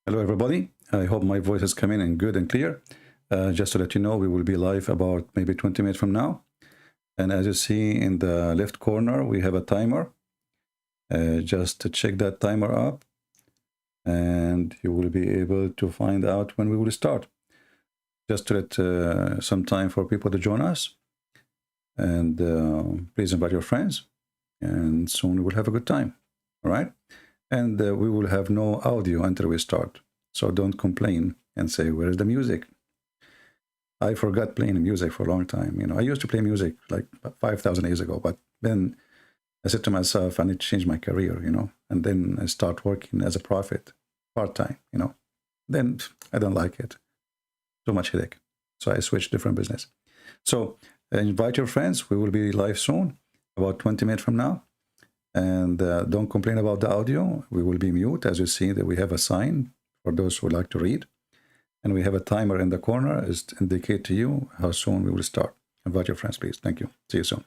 Hello, everybody. I hope my voice is coming in good and clear. Just to let you know, we will be live about maybe 20 minutes from now. And as you see in the left corner, we have a timer. Just to check that timer up, and you will be able to find out when we will start. Just to let some time for people to join us. And please invite your friends. And soon we will have a good time. All right? And we will have no audio until we start. So don't complain and say, where is the music? I forgot playing music for a long time. You know, I used to play music like 5,000 years ago, but then I said to myself, I need to change my career, you know, and then I start working as a prophet part-time, you know. Then I don't like it. Too much headache. So I switched different business. So invite your friends. We will be live soon, about 20 minutes from now. And don't complain about the audio. We will be mute. As you see that we have a sign for those who like to read. And we have a timer in the corner is to indicate to you how soon we will start. Invite your friends, please. Thank you. See you soon.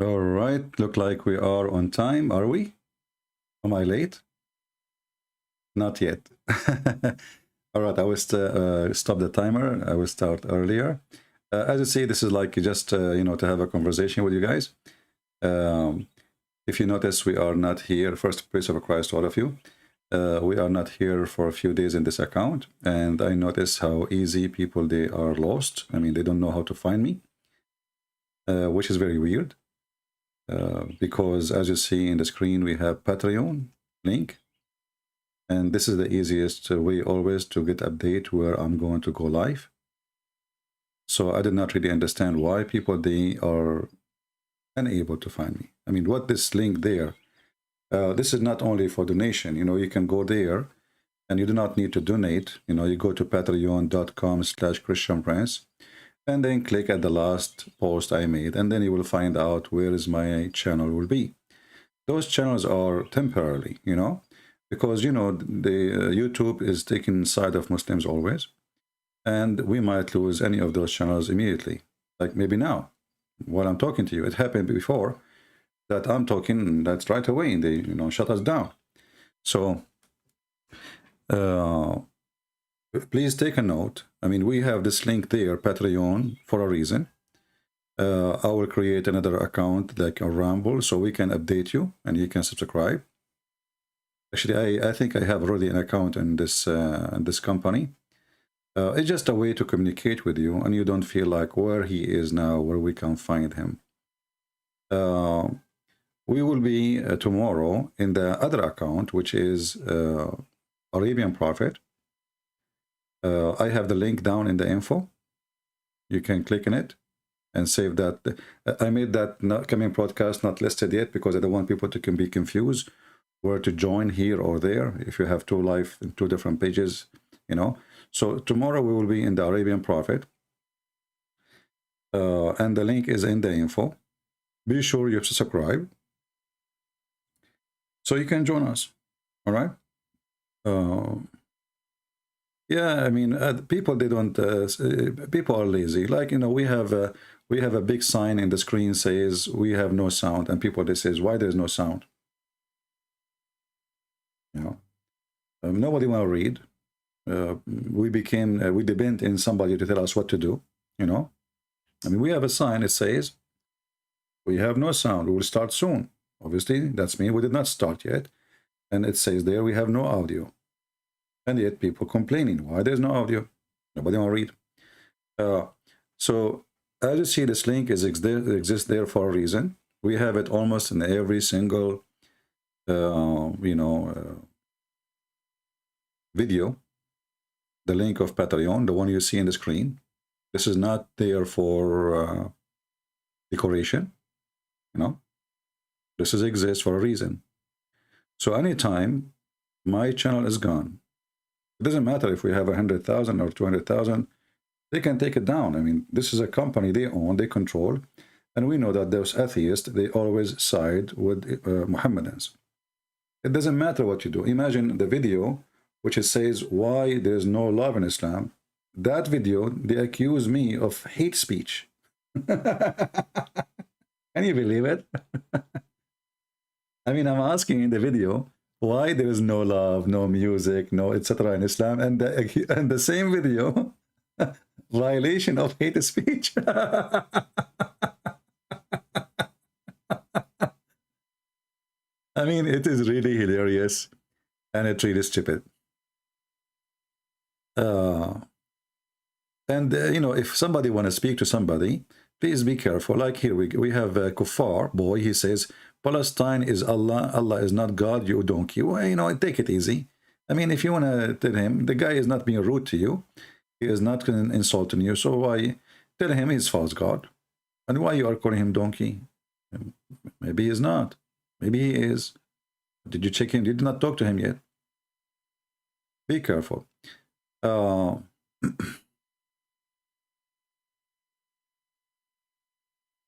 All right, look like we are on time, are we? Am I late? Not yet. All right, I will stop the timer. I will start earlier. As you see, this is like just, you know, to have a conversation with you guys. If you notice, we are not here. First, praise of Christ to all of you. We are not here for a few days in this account. And I notice how easy people, they are lost. I mean, they don't know how to find me, which is very weird. Because as you see in the screen, we have Patreon link. And this is the easiest way always to get update where I'm going to go live. So I did not really understand why people, they are unable to find me. I mean, what this link there, this is not only for donation. You know, you can go there and you do not need to donate. You know, you go to patreon.com/ChristianPrince and then click at the last post I made, and then you will find out where is my channel will be. Those channels are temporarily, you know, because, you know, the YouTube is taking side of Muslims always, and we might lose any of those channels immediately, like maybe now while I'm talking to you. It happened before that I'm talking, that's right away, and they, you know, shut us down. So please take a note. I mean, we have this link there, Patreon, for a reason. I will create another account like a Rumble so we can update you and you can subscribe. Actually, I think I have already an account in this company. It's just a way to communicate with you, and you don't feel like where he is now, where we can find him. We will be tomorrow in the other account, which is Arabian Prophet. I have the link down in the info. You can click on it and save that. I made that not coming broadcast not listed yet because I don't want people to be confused where to join here or there if you have two live in two different pages, you know. So tomorrow we will be in the Arabian Prophet, and the link is in the info. Be sure you subscribe so you can join us. All right. Yeah, I mean, people, they don't. People are lazy. Like, you know, we have a big sign in the screen says we have no sound, and people, they says why there's no sound. You know, nobody want to read. We depend in somebody to tell us what to do. You know, I mean, we have a sign. It says we have no sound. We will start soon. Obviously, that's me. We did not start yet, and it says there we have no audio, and yet people complaining why there's no audio. Nobody want to read. So as you see, this link exists there for a reason. We have it almost in every single you know, video. The link of Patreon, the one you see in the screen. This is not there for decoration, you know. This exists for a reason. So anytime my channel is gone, it doesn't matter if we have 100,000 or 200,000, they can take it down. I mean, this is a company they own, they control, and we know that those atheists, they always side with Mohammedans. It doesn't matter what you do. Imagine the video which it says why there's no love in Islam. That video, they accuse me of hate speech. Can you believe it? I mean, I'm asking in the video why there is no love, no music, no etc. in Islam, and the same video, violation of hate speech. I mean, it is really hilarious, and it's really stupid. You know, if somebody want to speak to somebody, please be careful. Like here, we have Kuffar boy. He says Palestine is Allah. Allah is not God. You donkey. Well, you know, take it easy. I mean, if you want to tell him, the guy is not being rude to you. He is not insulting you. So why tell him he's false God? And why you are calling him donkey? Maybe he is not. Maybe he is. Did you check him? You did not talk to him yet. Be careful.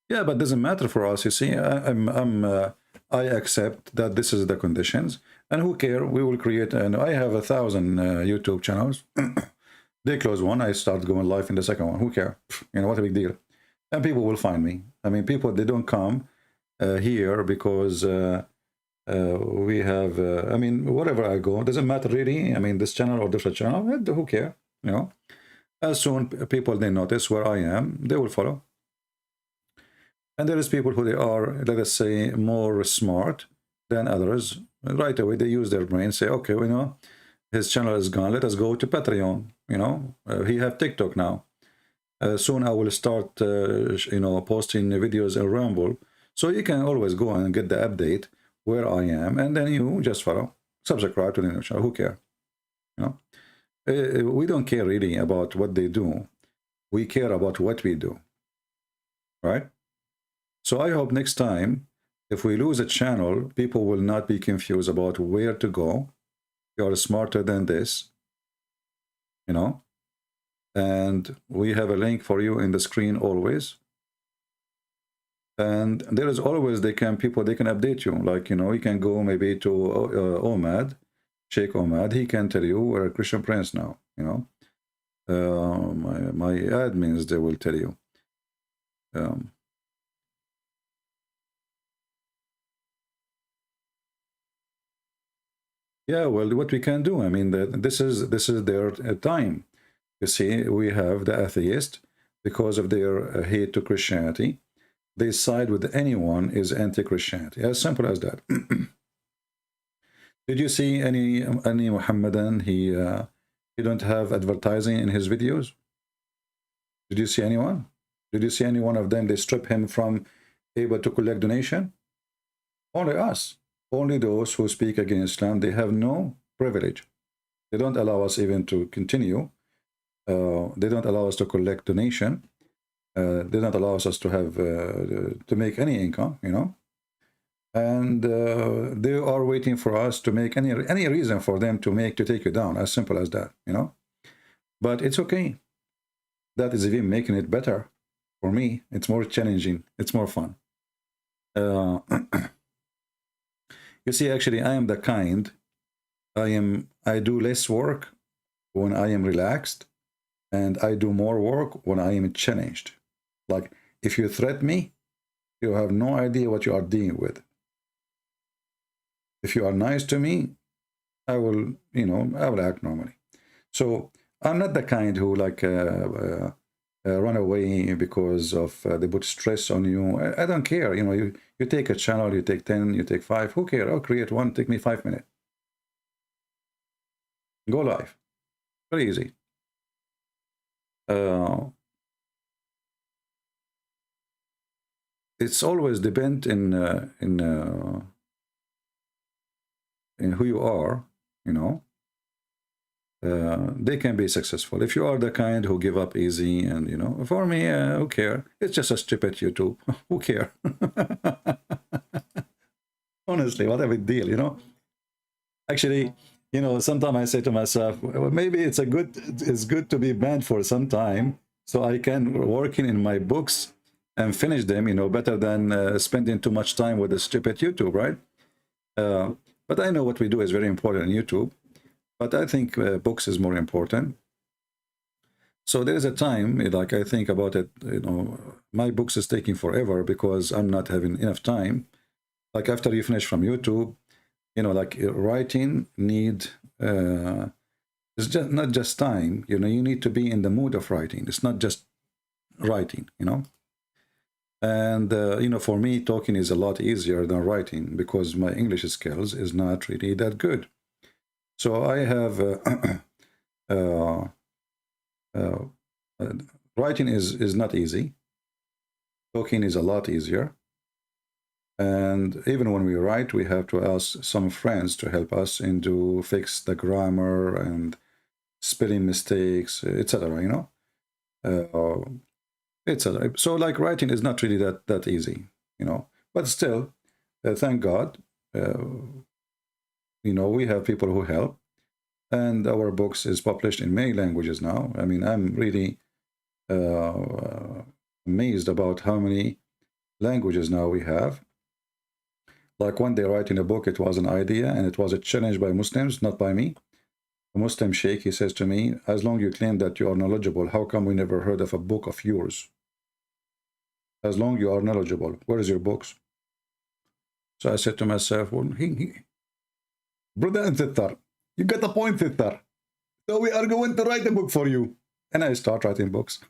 Yeah, but it doesn't matter for us. You see, I accept that this is the conditions, and who care? We will create. And I have 1,000 YouTube channels. They close one, I start going live in the second one. Who care? You know, what a big deal. And people will find me. I mean, people, they don't come here because we have, I mean, wherever I go, doesn't matter really. I mean, this channel or different channel, who care, you know? As soon people, they notice where I am, they will follow. And there is people who they are, let us say, more smart than others. Right away, they use their brain, say, okay, you know, his channel is gone. Let us go to Patreon. You know, he have TikTok now. Soon I will start, you know, posting videos in Rumble. So you can always go and get the update where I am, and then you just follow, subscribe to the new channel. Who care? You know, we don't care really about what they do. We care about what we do, right? So I hope next time, if we lose a channel, people will not be confused about where to go. You are smarter than this, you know. And we have a link for you in the screen always. And there is always, they can update you. Like, you know, you can go maybe to Omad, Sheikh Omad. He can tell you we're a Christian Prince now, you know. My admins, they will tell you. Yeah, well, what we can do, I mean, this is their time. You see, we have the atheist, because of their hate to Christianity, they side with anyone is anti-Christianity. As simple as that. Did you see any Muhammadan? He don't have advertising in his videos. Did you see anyone? Did you see any one of them? They strip him from able to collect donation. Only us. Only those who speak against Islam. They have no privilege. They don't allow us even to continue. They don't allow us to collect donation. They don't allow us to have to make any income, you know. And they are waiting for us to make any reason for them to take you down. As simple as that, you know. But it's okay. That is even making it better for me. It's more challenging. It's more fun. You see, actually, I am the kind. I do less work when I am relaxed, and I do more work when I am challenged. Like, if you threaten me, you have no idea what you are dealing with. If you are nice to me, I will, you know, I will act normally. So I'm not the kind who like run away because of they put stress on you. I don't care. You know, you take a channel, you take 10, you take 5. Who cares? I'll create one. Take me 5 minutes. Go live. Very easy. It's always depend in who you are. You know. They can be successful. If you are the kind who give up easy, and you know, for me, who care? It's just a stupid YouTube. Who care? Honestly, what a big deal, you know. Actually, you know, sometimes I say to myself, well, maybe it's good to be banned for some time, so I can working in my books and finish them, you know, better than spending too much time with the stupid YouTube, right? But I know what we do is very important on YouTube. But I think books is more important. So there is a time, like I think about it, you know, my books is taking forever because I'm not having enough time. Like after you finish from YouTube, you know, like writing need, it's just not just time, you know, you need to be in the mood of writing. It's not just writing, you know. And, you know, for me, talking is a lot easier than writing because my English skills is not really that good. So I have writing is not easy. Talking is a lot easier. And even when we write, we have to ask some friends to help us and to fix the grammar and spelling mistakes, etc. You know, etc. So like writing is not really that easy, you know. But still, thank God. You know, we have people who help, and our books is published in many languages now. I mean, I'm really amazed about how many languages now we have. Like when they write in a book, it was an idea, and it was a challenge by Muslims, not by me. A Muslim sheikh, he says to me, as long as you claim that you are knowledgeable, how come we never heard of a book of yours? As long as you are knowledgeable, where is your books? So I said to myself, well, brother and sister, you got a point, sister. So we are going to write a book for you. And I start writing books.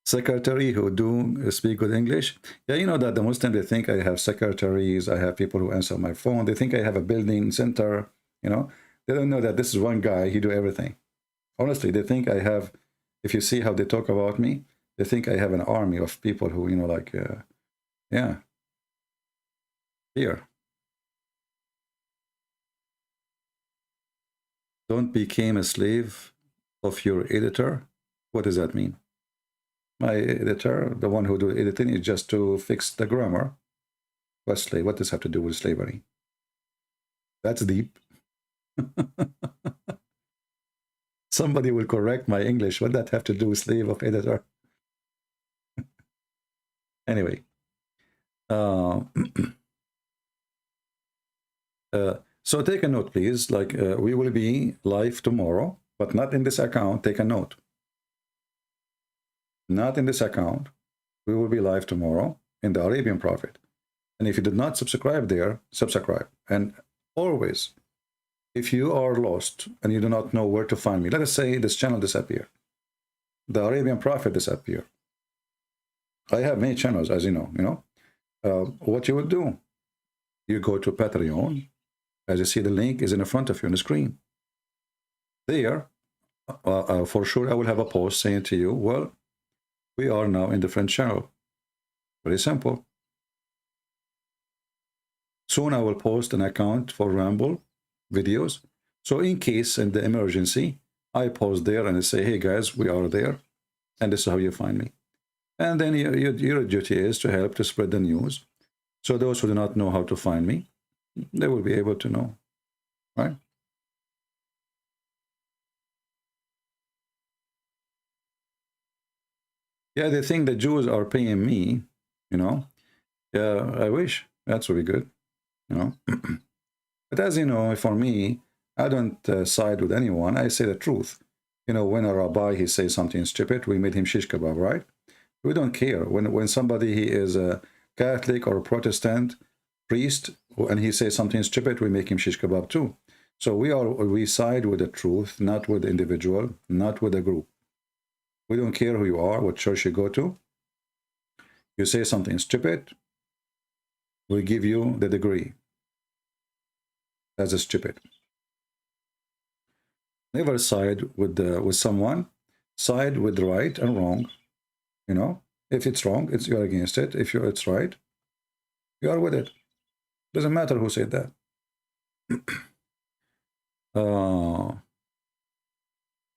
Secretary who do speak good English. Yeah, you know that the Muslims, they think I have secretaries, I have people who answer my phone. They think I have a building center, you know. They don't know that this is one guy, he do everything. Honestly, they think I have, if you see how they talk about me, they think I have an army of people who, you know, like, yeah, here. Don't become a slave of your editor. What does that mean? My editor, the one who do editing, is just to fix the grammar. Wesley, what does this have to do with slavery? That's deep. Somebody will correct my English. What does that have to do with slave of editor? Anyway. So take a note, please. Like, we will be live tomorrow, but not in this account. Take a note. Not in this account. We will be live tomorrow in the Arabian Prophet. And if you did not subscribe there, subscribe. And always, if you are lost and you do not know where to find me, let us say this channel disappeared. The Arabian Prophet disappeared. I have many channels, as you know. What you would do, you go to Patreon. As you see, the link is in the front of you on the screen. There, for sure, I will have a post saying to you, well, we are now in different channel. Very simple. Soon I will post an account for Ramble videos. So in case in the emergency, I post there and I say, hey guys, we are there. And this is how you find me. And then your duty is to help to spread the news. So those who do not know how to find me, they will be able to know, right? Yeah, they think the Jews are paying me, you know. Yeah, I wish. That's really good, you know. But as you know, for me, I don't side with anyone. I say the truth. You know, when a rabbi, he says something stupid, we made him shish kebab, right? We don't care. When somebody, he is a Catholic or a Protestant priest, and he says something stupid, we make him shish kebab too. So we side with the truth, not with the individual, not with the group. We don't care who you are, what church you go to. You say something stupid, we give you the degree as a stupid. Never side with someone. Side with right and wrong. You know, if it's wrong, you're against it. If it's right, you are with it. Doesn't matter who said that.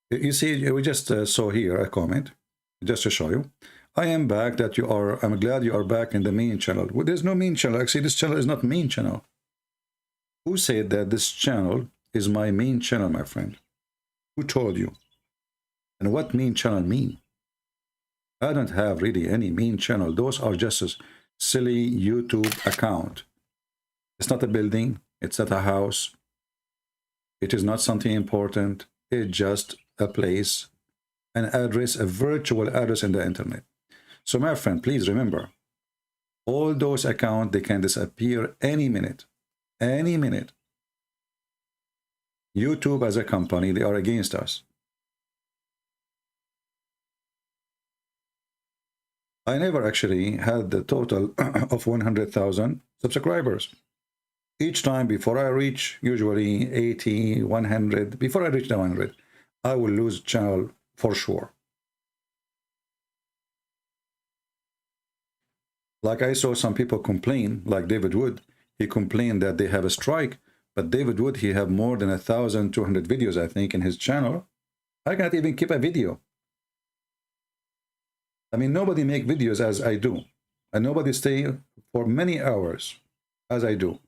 You see, we just saw here a comment, just to show you. I am back that you are, I'm glad you are back in the main channel. Well, there's no main channel. Actually, this channel is not main channel. Who said that this channel is my main channel, my friend? Who told you? And what main channel mean? I don't have really any main channel. Those are just a silly YouTube account. It's not a building. It's not a house. It is not something important. It's just a place, an address, a virtual address in the internet. So my friend, please remember, all those accounts, they can disappear any minute. Any minute. YouTube as a company, they are against us. I never actually had the total of 100,000 subscribers. Each time before I reach, usually 80, 100, before I reach the 100, I will lose channel for sure. Like I saw some people complain, like David Wood, he complained that they have a strike, but David Wood, he have more than 1,200 videos, I think, in his channel. I cannot even keep a video. I mean, nobody make videos as I do, and nobody stay for many hours as I do.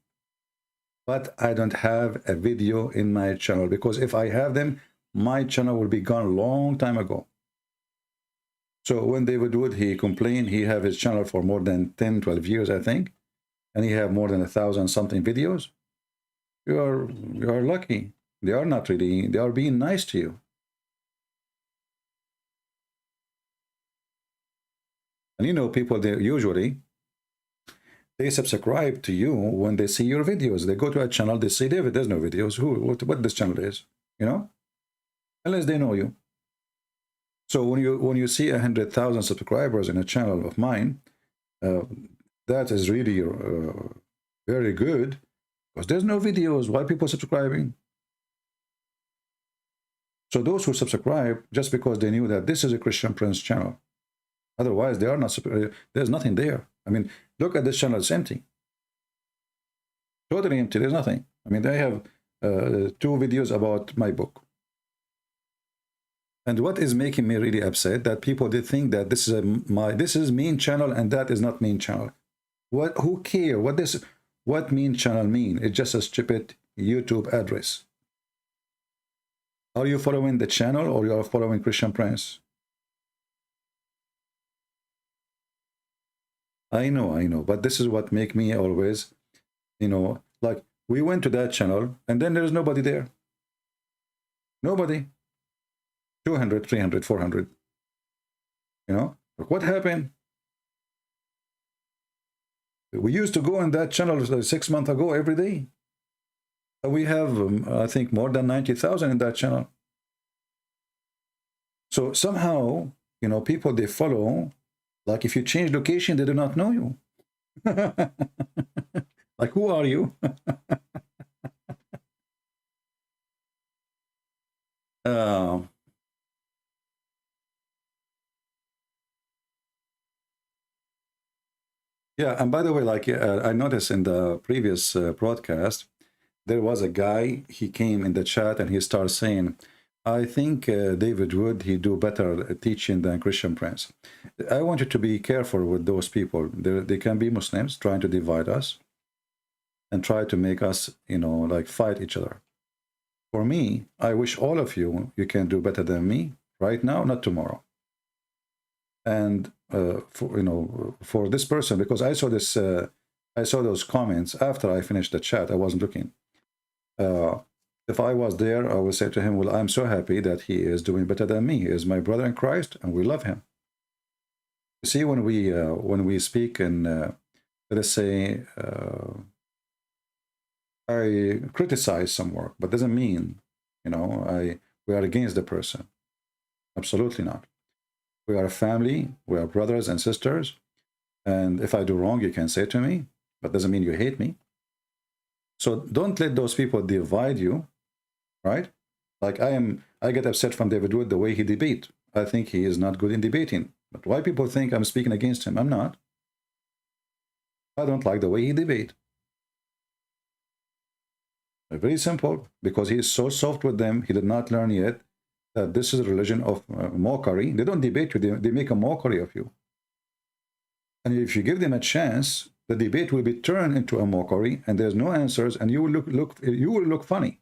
But I don't have a video in my channel, because if I have them, my channel will be gone a long time ago. So when David Wood, he complained, he have his channel for more than 10, 12 years, I think, and he have more than 1,000 something videos. You are lucky. They are not really, they are being nice to you. And you know, people, they usually they subscribe to you when they see your videos. They go to a channel, they say, David, there's no videos. What this channel is, you know, unless they know you. So when you see 100,000 subscribers in a channel of mine, that is really very good, because there's no videos. Why people subscribing? So those who subscribe just because they knew that this is a Christian Prince channel. Otherwise, they are not. There's nothing there. I mean, look at this channel; it's empty, totally empty. There's nothing. I mean, they have 2 videos about my book. And what is making me really upset, that people, they think that this is main channel and that is not main channel. Who care what main channel mean? It's just a stupid YouTube address. Are you following the channel, or you are following Christian Prince? I know, but this is what make me always, you know, like, we went to that channel and then there's nobody there. Nobody. 200, 300, 400. You know, like, what happened? We used to go on that channel 6 months ago every day. We have, I think, more than 90,000 in that channel. So somehow, you know, people, they follow, like, if you change location, they do not know you. Like, who are you? Yeah, and by the way, like, I noticed in the previous broadcast, there was a guy, he came in the chat and he started saying, I think David Wood, he do better at teaching than Christian Prince. I want you to be careful with those people. They can be Muslims trying to divide us and try to make us, you know, like, fight each other. For me, I wish all of you, you can do better than me right now, not tomorrow. And for, you know, for this person, because I saw this, I saw those comments after I finished the chat. I wasn't looking. If I was there, I would say to him, well, I'm so happy that he is doing better than me. He is my brother in Christ, and we love him. You see, when we speak and let us say, I criticize some work, but doesn't mean, you know, we are against the person. Absolutely not. We are a family. We are brothers and sisters. And if I do wrong, you can say to me, but doesn't mean you hate me. So don't let those people divide you, right? Like, I get upset from David Wood the way he debate. I think he is not good in debating. But why people think I'm speaking against him? I'm not. I don't like the way he debate. Very simple, because he is so soft with them. He did not learn yet that this is a religion of mockery. They don't debate you. They make a mockery of you. And if you give them a chance, the debate will be turned into a mockery, and there's no answers, and you will look funny.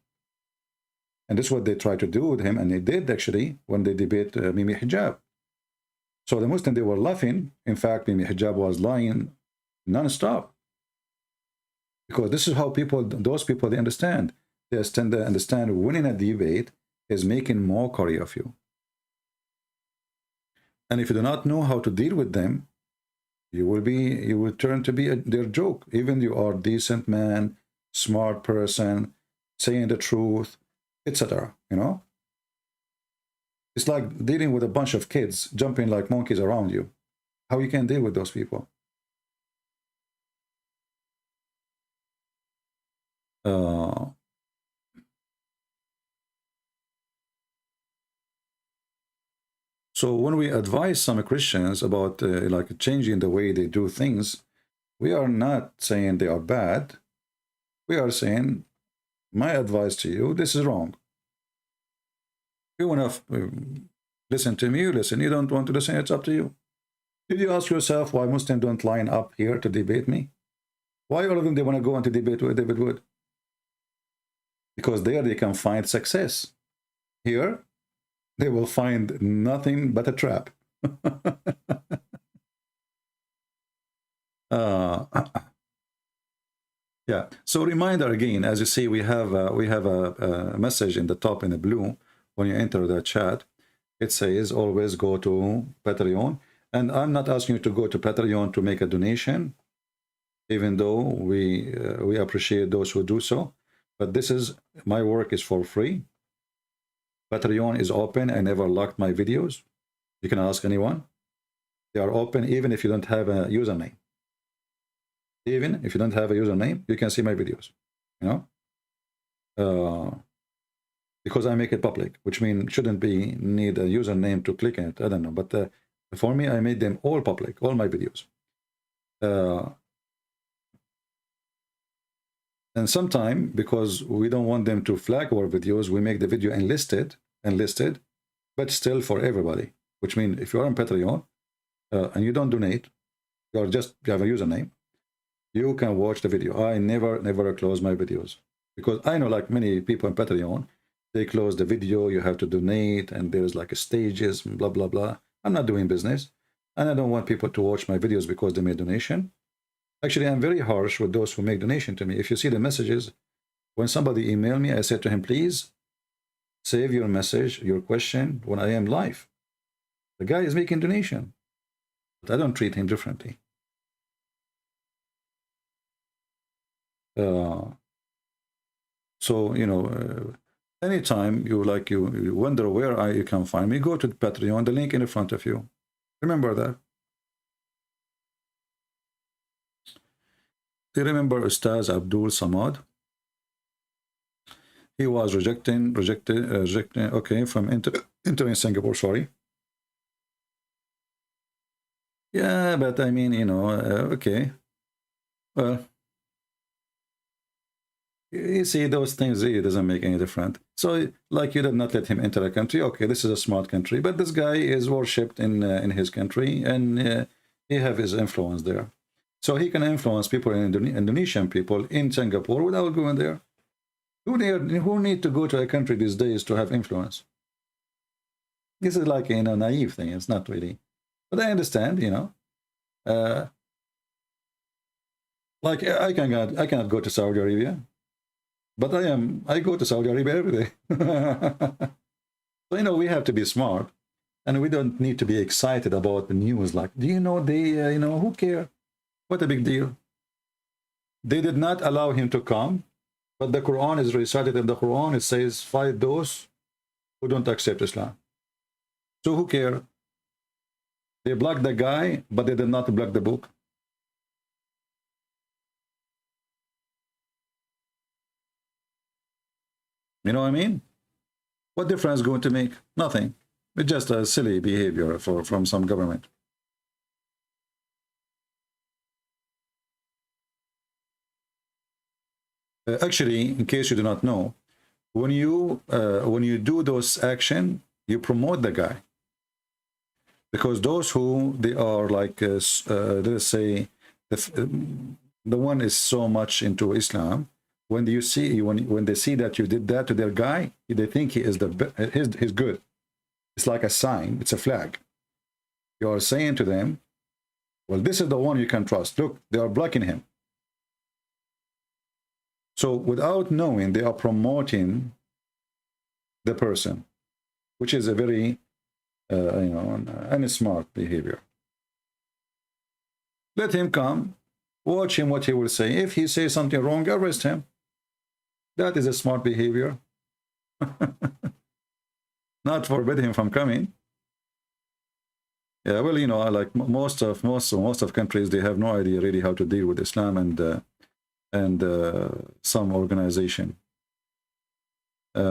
And this is what they try to do with him, and they did actually when they debate Mimi Hijab. So the Muslims, they were laughing. In fact, Mimi Hijab was lying non-stop. Because this is how those people, they understand. They understand winning a debate is making mockery of you. And if you do not know how to deal with them, you will turn to be their joke. Even you are decent man, smart person, saying the truth, etc. You know, it's like dealing with a bunch of kids jumping like monkeys around you. How you can deal with those people? So when we advise some Christians about like changing the way they do things, we are not saying they are bad. We are saying, my advice to you, this is wrong. You want to listen to me, you listen. You don't want to listen, it's up to you. Did you ask yourself why Muslims don't line up here to debate me? Why all of them, they want to go on to debate with David Wood? Because there they can find success. Here, they will find nothing but a trap. Yeah. So reminder again, as you see, we have a message in the top in the blue when you enter the chat. It says always go to Patreon. And I'm not asking you to go to Patreon to make a donation, even though we appreciate those who do so. But this is, my work is for free. Patreon is open. I never locked my videos. You can ask anyone. They are open even if you don't have a username. Even if you don't have a username, you can see my videos, you know, because I make it public, which means shouldn't be need a username to click it. I don't know, but for me, I made them all public, all my videos. And sometime, because we don't want them to flag our videos, we make the video enlisted, but still for everybody, which means if you're on Patreon and you don't donate, you have a username, you can watch the video. I never close my videos, because I know, like many people on Patreon, they close the video, you have to donate, and there's like stages, blah, blah, blah. I'm not doing business, and I don't want people to watch my videos because they made donation. Actually, I'm very harsh with those who make donation to me. If you see the messages, when somebody email me, I said to him, please save your message, your question, when I am live. The guy is making donation, but I don't treat him differently. So, you know, anytime you wonder where you can find me, go to the Patreon, the link in the front of you. Remember that. Do you remember Ustaz Abdul Somad? He was rejected, okay, from entering Singapore, sorry. Yeah, but I mean, you know, okay. Well, you see, those things really doesn't make any difference. So, like, you did not let him enter a country. Okay, this is a smart country, but this guy is worshipped in his country, and he have his influence there. So he can influence people in Indonesian people in Singapore without going there. Who need to go to a country these days to have influence? This is like, you know, naive thing. It's not really. But I understand, you know. Like, I cannot go to Saudi Arabia. But I go to Saudi Arabia every day. So, you know, we have to be smart, and we don't need to be excited about the news. Like, do you know, they, you know, who care? What a big deal. They did not allow him to come, but the Quran is recited in the Quran. It says, fight those who don't accept Islam. So who care? They blocked the guy, but they did not block the book. You know what I mean? What difference is going to make? Nothing. It's just a silly behavior from some government. Actually, in case you do not know, when you do those action, you promote the guy, because those who they are like, let's say, the one is so much into Islam. When you see when they see that you did that to their guy, they think he is he's good. It's like a sign. It's a flag. You are saying to them, well, this is the one you can trust. Look, they are blocking him. So without knowing, they are promoting the person, which is a very, you know, unsmart behavior. Let him come, watch him what he will say. If he says something wrong, arrest him. That is a smart behavior. Not forbid him from coming. Yeah, well, you know, like most of countries, they have no idea really how to deal with Islam and some organization. We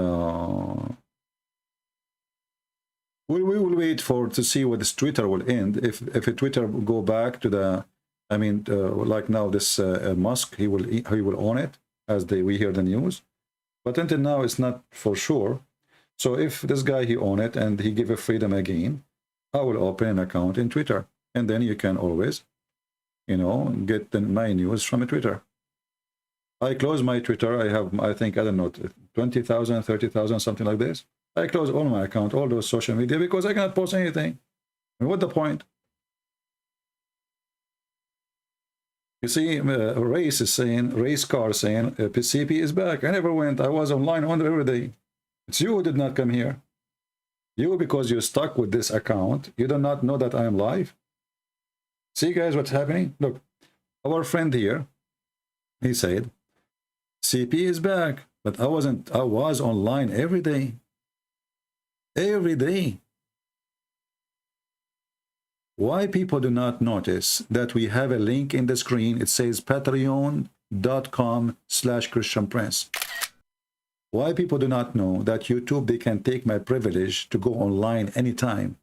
will wait to see what this Twitter will end. If Twitter will go back to the, I mean, like now this Musk, he will own it, as we hear the news. But until now, it's not for sure. So if this guy, he own it and he give a freedom again, I will open an account in Twitter, and then you can always, you know, get my news from Twitter. I close my Twitter. I have, I think, I don't know, 20,000, 30,000, something like this. I close all my account, all those social media, because I cannot post anything. I mean, what's the point? You see, race car saying, PCP is back. I never went. I was online every day. It's you who did not come here. You, because you're stuck with this account, you do not know that I am live. See, guys, what's happening? Look, our friend here, he said, CP is back, but I was online every day. Every day. Why people do not notice that we have a link in the screen? It says patreon.com/ChristianPrince. Why people do not know that YouTube, they can take my privilege to go online anytime?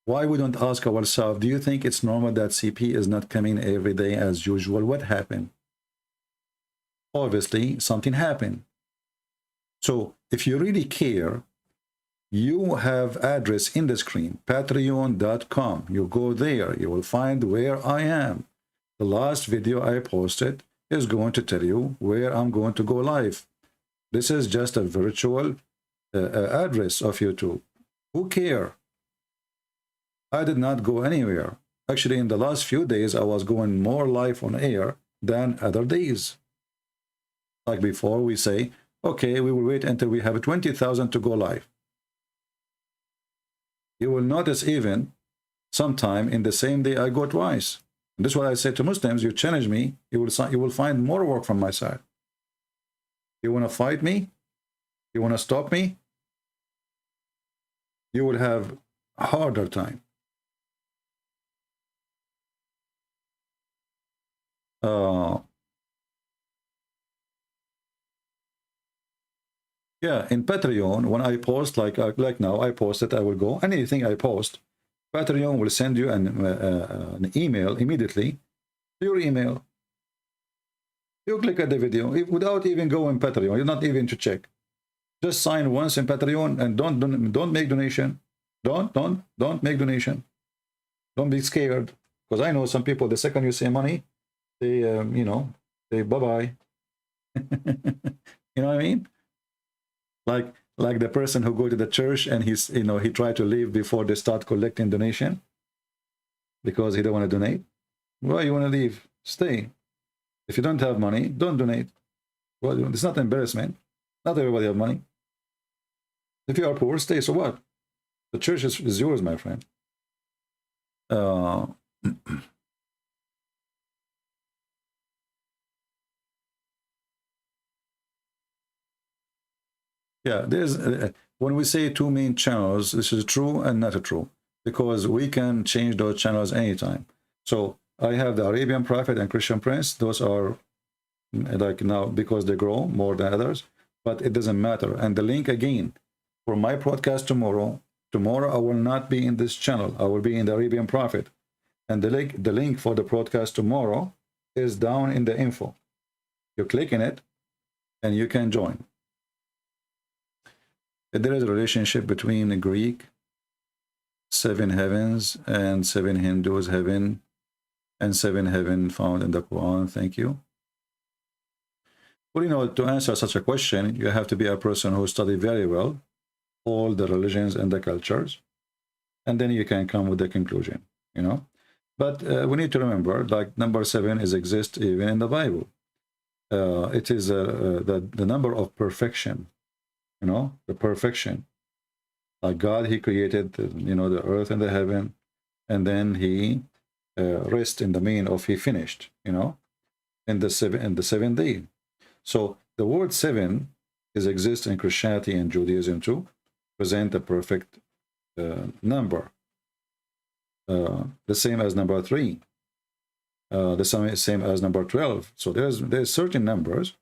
Why we don't ask ourselves, do you think it's normal that CP is not coming every day as usual? What happened? Obviously, something happened. So if you really care, you have address in the screen, patreon.com. You go there, you will find where I am. The last video I posted is going to tell you where I'm going to go live. This is just a virtual address of YouTube. Who care? I did not go anywhere. Actually, in the last few days, I was going more live on air than other days. Like before, we say, okay, we will wait until we have 20,000 to go live. You will notice even sometime in the same day I go twice. And this is what I say to Muslims, you challenge me, you will find more work from my side. You want to fight me? You want to stop me? You will have a harder time. Yeah, in Patreon, when I post, like now, I posted, I will go, anything I post, Patreon will send you an email immediately to your email. You click at the video without even going Patreon. You're not even to check. Just sign once in Patreon and don't make donation. Don't make donation. Don't be scared, because I know some people, the second you say money, they you know, they bye-bye. You know what I mean? Like the person who go to the church and he's, you know, he tried to leave before they start collecting donation because he don't want to donate. Well, you want to leave, stay. If you don't have money, don't donate. Well, it's not embarrassment. Not everybody have money. If you are poor, stay. So what? The church is yours, my friend. Yeah, there's when we say two main channels, this is true and not true, because we can change those channels anytime. So I have the Arabian Prophet and Christian Prince. Those are like now because they grow more than others, but it doesn't matter. And the link again for my podcast tomorrow I will not be in this channel. I will be in the Arabian Prophet, and the link for the broadcast tomorrow is down in the info. You click in it and you can join. There is a relationship between the Greek 7 heavens and 7 Hindus heaven and 7 heaven found in the Quran. Thank you. Well, you know, to answer such a question, you have to be a person who studied very well all the religions and the cultures, and then you can come with the conclusion, you know. But we need to remember, like number 7 exists even in the Bible. It is the number of perfection. You know, the perfection. Like God, he created, you know, the earth and the heaven, and then he rest in the mean of he finished, you know, in the seventh day. So the word 7 exists in Christianity and Judaism too, present a perfect number. The same as number 3. The same as number 12. So there's certain numbers.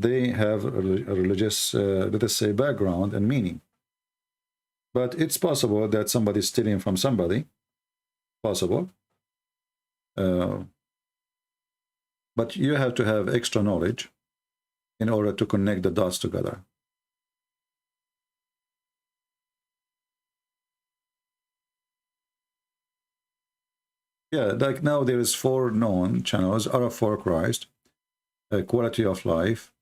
They have a religious, let us say, background and meaning. But it's possible that somebody's stealing from somebody. Possible. But you have to have extra knowledge in order to connect the dots together. Yeah, like now there is 4 known channels: Arab for Christ, Quality of Life,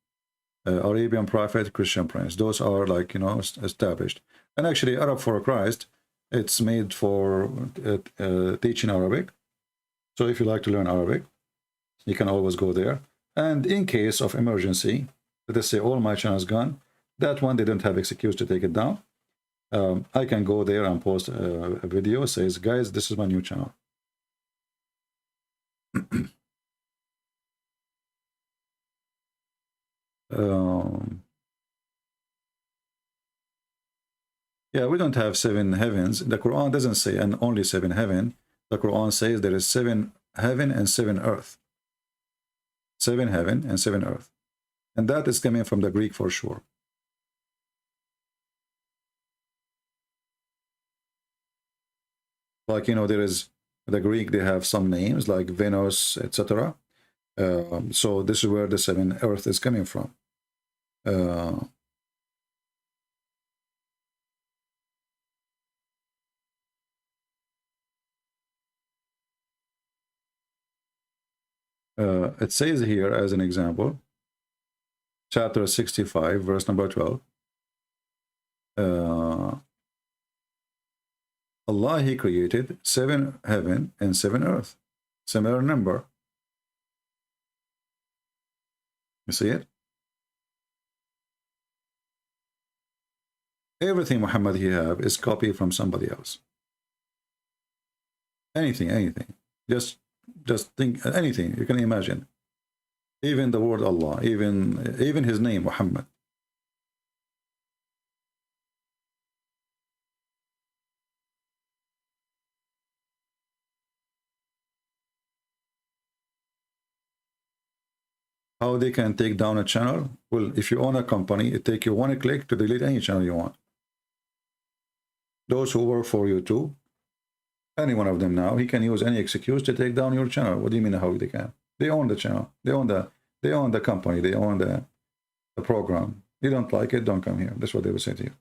Arabian Prophet, Christian Prince. Those are, like, you know, established. And actually Arab for Christ, it's made for teaching Arabic. So if you like to learn Arabic, you can always go there. And in case of emergency, let us say all my channels gone, that one they don't have excuse to take it down. I can go there and post a video, says, guys, this is my new channel. Um, yeah, we don't have 7 heavens. The Quran doesn't say and only 7 heaven. The Quran says there is 7 heaven and 7 earth. 7 heaven and 7 earth. And that is coming from the Greek for sure. Like, you know, there is the Greek, they have some names like Venus, etc. So this is where the 7 earth is coming from. It says here as an example, chapter 65, verse number 12. Allah, He created 7 heaven and 7 earth. Similar number. You see it? Everything Muhammad he have is copied from somebody else. Anything. Just think anything you can imagine. Even the word Allah, even his name Muhammad. How they can take down a channel? Well, if you own a company, it takes you 1 click to delete any channel you want. Those who work for YouTube, any one of them now, he can use any excuse to take down your channel. What do you mean how they can? They own the channel. They own the company. They own the program. You don't like it, don't come here. That's what they will say to you.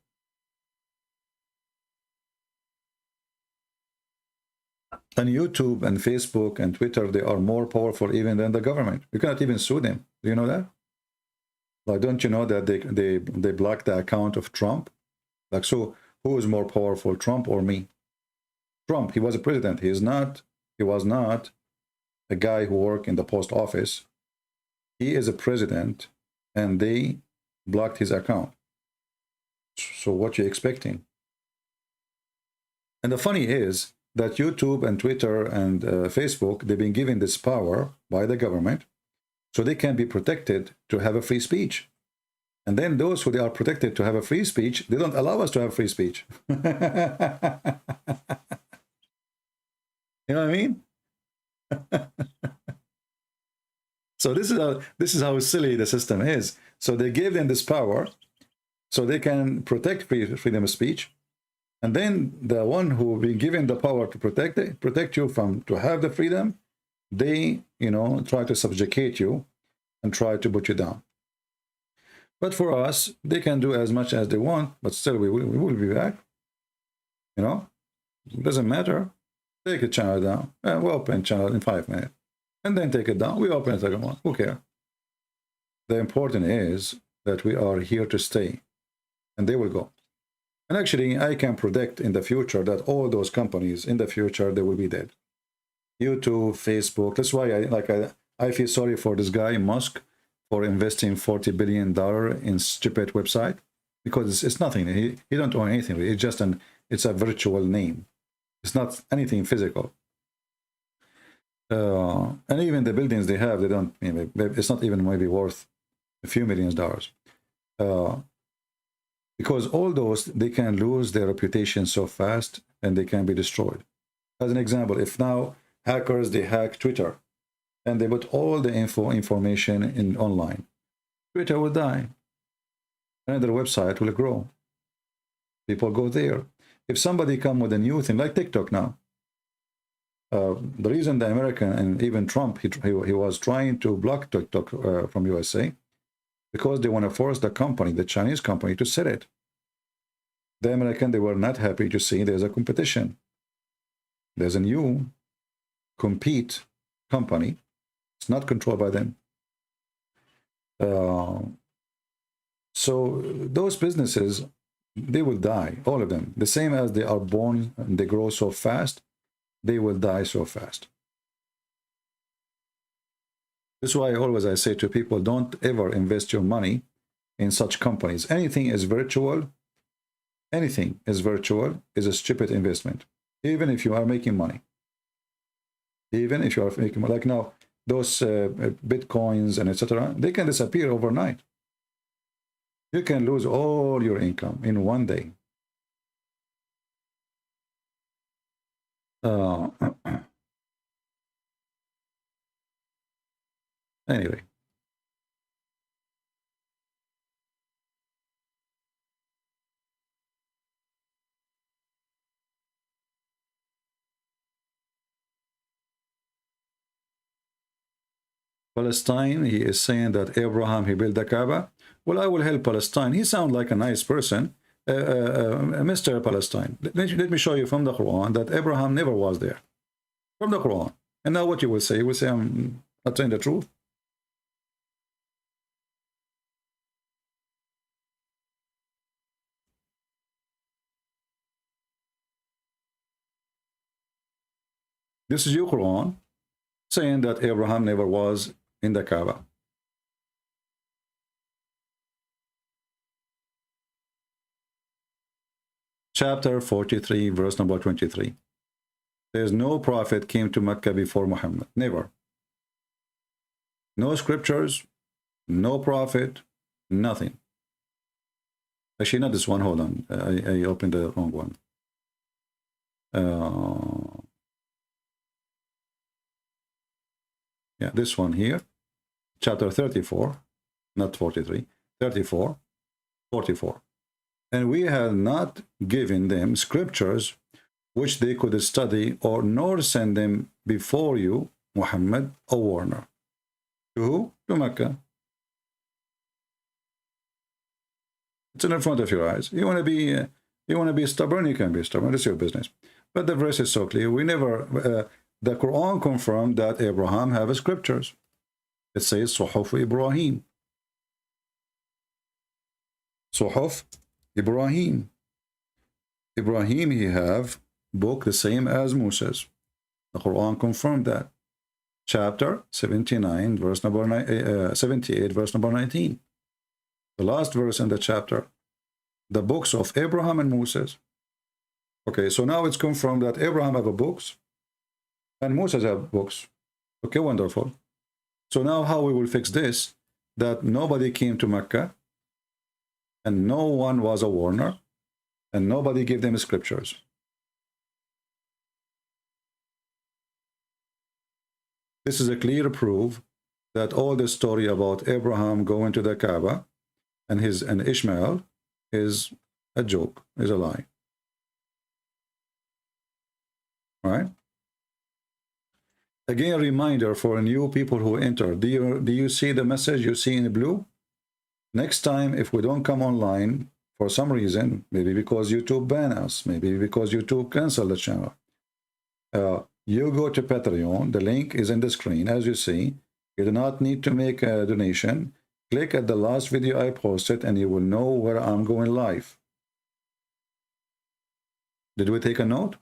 And YouTube and Facebook and Twitter, they are more powerful even than the government. You cannot even sue them. Do you know that? Like, don't you know that they blocked the account of Trump? Like, so who is more powerful, Trump or me? Trump, he was a president. He was not a guy who worked in the post office. He is a president, and they blocked his account. So what you expecting? And the funny is that YouTube and Twitter and Facebook, they've been given this power by the government, so they can be protected to have a free speech. And then those who they are protected to have a free speech, they don't allow us to have free speech. You know what I mean? So this is how silly the system is. So they gave them this power so they can protect freedom of speech. And then the one who will be given the power to protect you from to have the freedom, they, you know, try to subjugate you and try to put you down. But for us, they can do as much as they want, but still we will be back. You know, it doesn't matter. Take a channel down, and we'll open channel in 5 minutes. And then take it down, we open a second one. Who cares? The important is that we are here to stay, and they will go. And actually, I can predict in the future that all those companies in the future, they will be dead. YouTube, Facebook. That's why I feel sorry for this guy, Musk, for investing $40 billion in stupid website, because it's nothing. He don't own anything. It's just it's a virtual name. It's not anything physical. And even the buildings they have, they don't, it's not even maybe worth a few million dollars. Because all those, they can lose their reputation so fast and they can be destroyed. As an example, if now hackers, they hack Twitter and they put all the information in online, Twitter will die. Another website will grow. People go there. If somebody come with a new thing like TikTok now, the reason the American and even Trump, he was trying to block TikTok from USA, because they want to force the company, the Chinese company, to sell it. The American, they were not happy to see there's a competition. There's a new compete company. It's not controlled by them. So those businesses, they will die, all of them. The same as they are born and they grow so fast, they will die so fast. This is why I say to people, don't ever invest your money in such companies. Anything is virtual is a stupid investment, even if you are making money. Even if you are making, like now, those bitcoins and etc., they can disappear overnight. You can lose all your income in one day. Anyway. Palestine, he is saying that Abraham, he built the Kaaba. Well, I will help Palestine. He sounds like a nice person. Mr. Palestine, let me show you from the Quran that Abraham never was there. From the Quran. And now what you will say? You will say I'm not saying the truth. This is your Quran saying that Abraham never was in the Kaaba. Chapter 43, verse number 23. There's no prophet came to Mecca before Muhammad. Never. No scriptures, no prophet, nothing. Actually, not this one. Hold on. I opened the wrong one. Yeah, this one here. Chapter 34, not 43, 34, 44. And we have not given them scriptures which they could study, or nor send them before you, Muhammad, a warner. To who? To Mecca. It's in front of your eyes. You want to be stubborn, you can be stubborn. It's your business. But the verse is so clear. We never. The Quran confirmed that Abraham have scriptures. It says Suhuf Ibrahim. Suhuf Ibrahim. Ibrahim, he have book the same as Moses. The Quran confirmed that. Chapter 79, verse number 78, verse number 19. The last verse in the chapter. The books of Abraham and Moses. Okay, so now it's confirmed that Abraham have a books and Moses have books. Okay, wonderful. So now how we will fix this? That nobody came to Mecca and no one was a warner and nobody gave them scriptures. This is a clear proof that all the story about Abraham going to the Kaaba and Ishmael is a joke, is a lie. All right? Again, a reminder for new people who enter. Do you see the message you see in blue? Next time, if we don't come online for some reason, maybe because YouTube ban us, maybe because YouTube cancel the channel, you go to Patreon. The link is in the screen, as you see. You do not need to make a donation. Click at the last video I posted, and you will know where I'm going live. Did we take a note?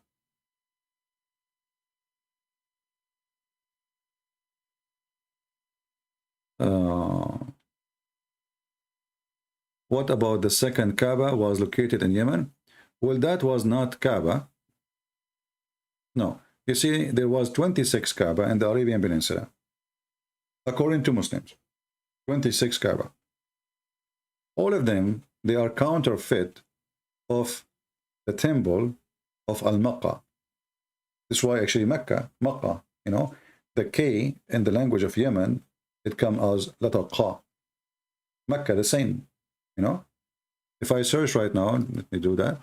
What about the second Kaaba was located in Yemen? Well, that was not Kaaba. No. You see, there was 26 Kaaba in the Arabian Peninsula. According to Muslims. 26 Kaaba. All of them, they are counterfeit of the temple of Al-Makkah. This is why actually Mecca, you know, the K in the language of Yemen, it comes as letter Qa. Mecca, the same, you know. If I search right now, let me do that.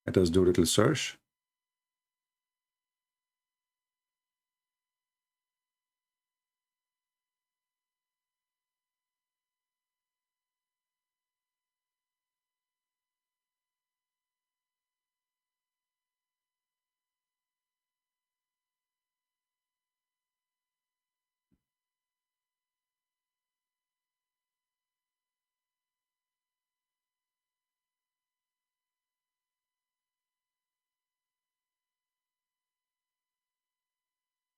Let us do a little search.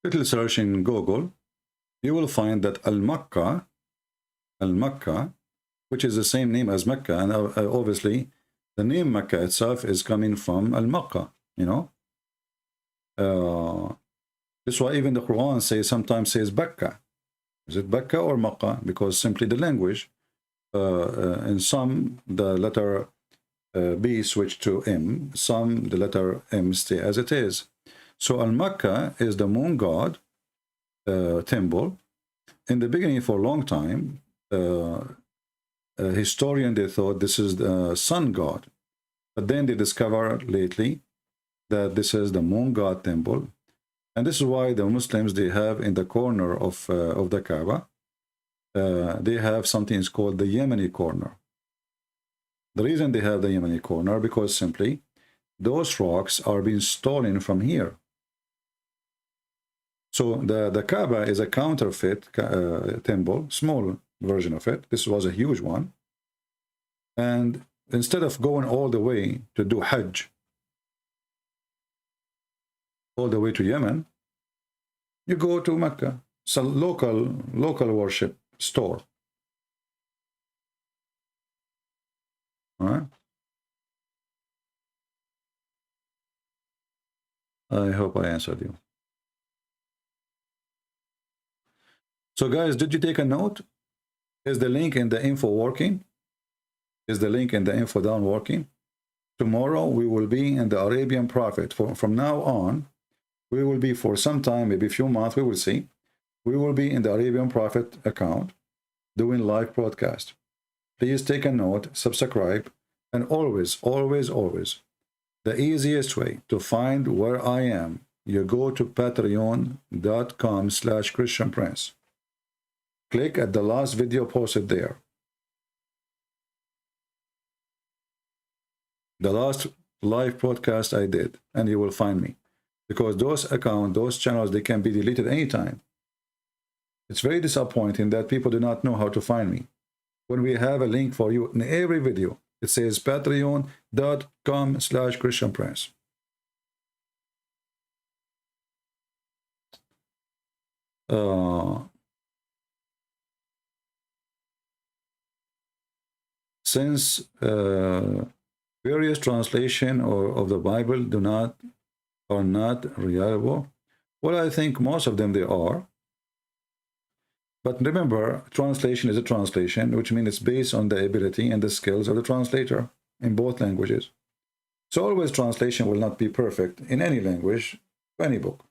Little search in Google, you will find that Al-Makkah which is the same name as Mecca. And obviously, the name Mecca itself is coming from Al-Makkah, you know. That's why even the Quran sometimes says Bakka. Is it Bakka or Makkah? Because simply the language, in some, the letter B switched to M, some, the letter M stay as it is. So Al-Makkah is the moon god temple. In the beginning, for a long time, historian, they thought this is the sun god. But then they discovered lately that this is the moon god temple. And this is why the Muslims, they have in the corner of the Kaaba, they have something is called the Yemeni corner. The reason they have the Yemeni corner, because simply those rocks are being stolen from here. So the Kaaba is a counterfeit temple, small version of it. This was a huge one. And instead of going all the way to do Hajj, all the way to Yemen, you go to Mecca. It's a local worship store. All right. I hope I answered you. So guys, did you take a note? Is the link in the info working? Is the link in the info down working? Tomorrow we will be in the Arabian Prophet. From now on, we will be for some time, maybe a few months, we will see. We will be in the Arabian Prophet account doing live broadcast. Please take a note, subscribe, and always, always, always, the easiest way to find where I am, you go to patreon.com/ChristianPrince. Click at the last video posted there. The last live broadcast I did, and you will find me. Because those accounts, those channels, they can be deleted anytime. It's very disappointing that people do not know how to find me. When we have a link for you in every video, it says patreon.com/ChristianPrince. Since various translation of the Bible are not reliable, well, I think most of them they are. But remember, translation is a translation, which means it's based on the ability and the skills of the translator in both languages. So always translation will not be perfect in any language, any book.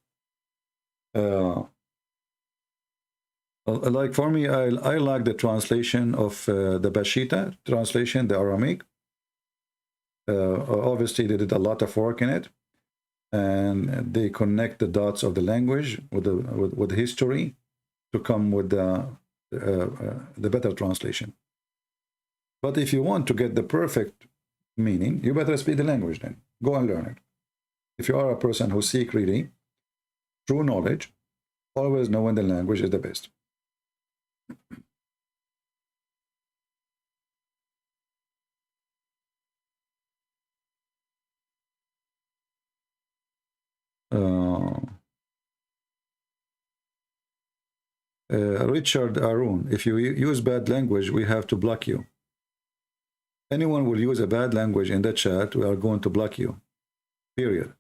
Like for me, I like the translation of the Bashita translation, the Aramaic. Obviously, they did a lot of work in it, and they connect the dots of the language with the history to come with the better translation. But if you want to get the perfect meaning, you better speak the language then. Go and learn it. If you are a person who seek really true knowledge, always know when the language is the best. Richard Arun, if you use bad language, we have to block you. Anyone will use a bad language in the chat, we are going to block you. Period.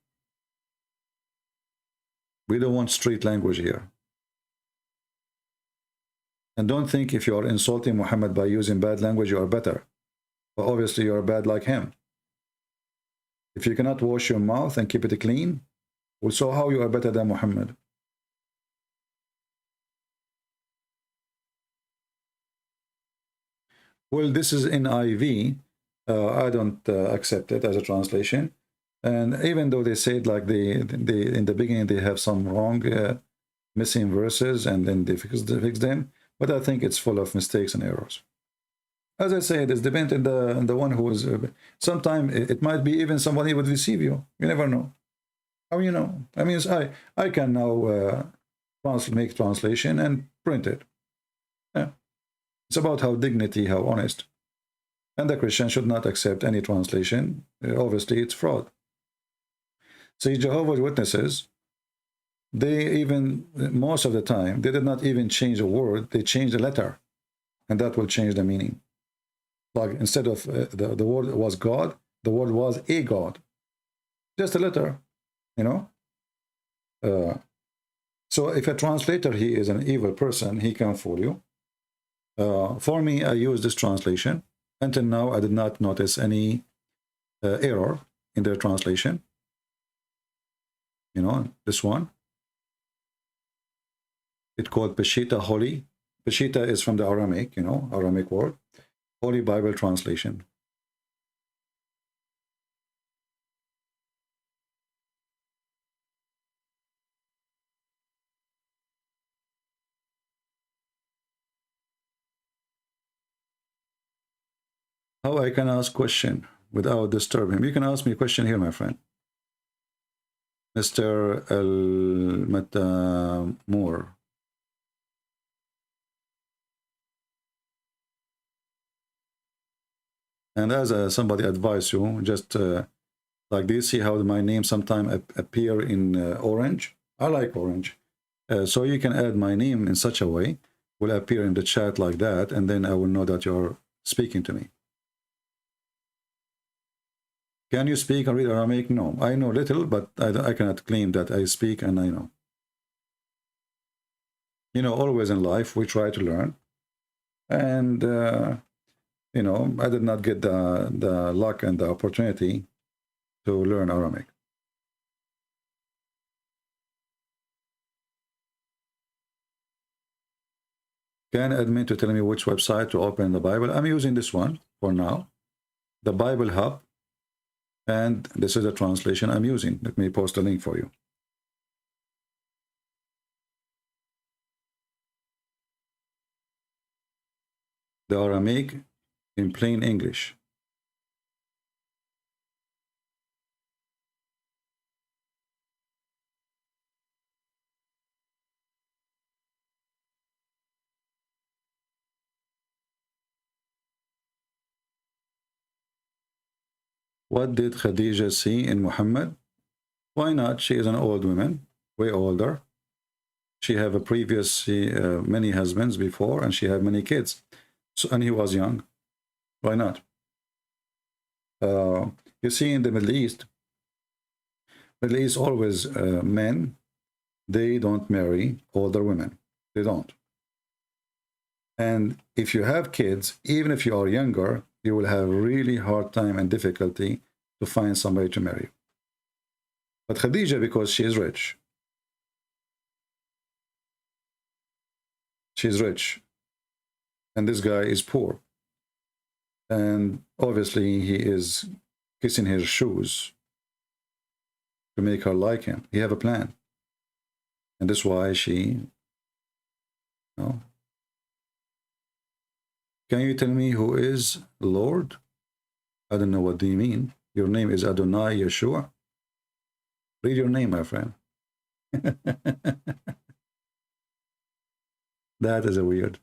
We don't want street language here. And don't think if you are insulting Muhammad by using bad language, you are better. But obviously, you are bad like him. If you cannot wash your mouth and keep it clean, well, so how you are better than Muhammad? Well, this is in IV. I don't accept it as a translation. And even though they said like in the beginning they have some wrong missing verses and then they fix them, but I think it's full of mistakes and errors. As I said, it's dependent on the one who is. Sometimes it might be even somebody would deceive you. You never know. How you know? I mean, I can now make translation and print it. Yeah. It's about how dignity, how honest. And the Christian should not accept any translation. Obviously, it's fraud. See, Jehovah's Witnesses, they even, most of the time, they did not even change a word. They changed a letter. And that will change the meaning. Like instead of the word was God, the word was a God. Just a letter, you know. So if a translator, he is an evil person, he can fool you. For me, I use this translation. Until now, I did not notice any error in their translation. You know, this one. It's called Peshitta Holy. Peshitta is from the Aramaic, you know, Aramaic word. Holy Bible Translation. How I can ask question without disturbing him? You can ask me a question here, my friend. Mr. Moore. And as somebody advised you, just like this, see how my name sometimes appear in orange. I like orange. So you can add my name in such a way, will appear in the chat like that, and then I will know that you're speaking to me. Can you speak and read Aramaic? No, I know little, but I cannot claim that I speak and I know. You know, always in life, we try to learn. And, you know, I did not get the luck and the opportunity to learn Aramaic. Can admin to tell me which website to open the Bible? I'm using this one for now, the Bible Hub. And this is a translation I'm using. Let me post a link for you. The Aramaic in plain English. What did Khadija see in Muhammad? Why not? She is an old woman, way older. She have a previous many husbands before, and she had many kids. So, and he was young. Why not? You see, in the Middle East always men, they don't marry older women. They don't. And if you have kids, even if you are younger, you will have really hard time and difficulty to find somebody to marry. But Khadija, because she is rich, she's rich, and this guy is poor. And obviously he is kissing her shoes to make her like him. He have a plan. And that's why she, you know. Can you tell me who is Lord? I don't know, what do you mean? Your name is Adonai Yeshua? Read your name, my friend. That is a weird.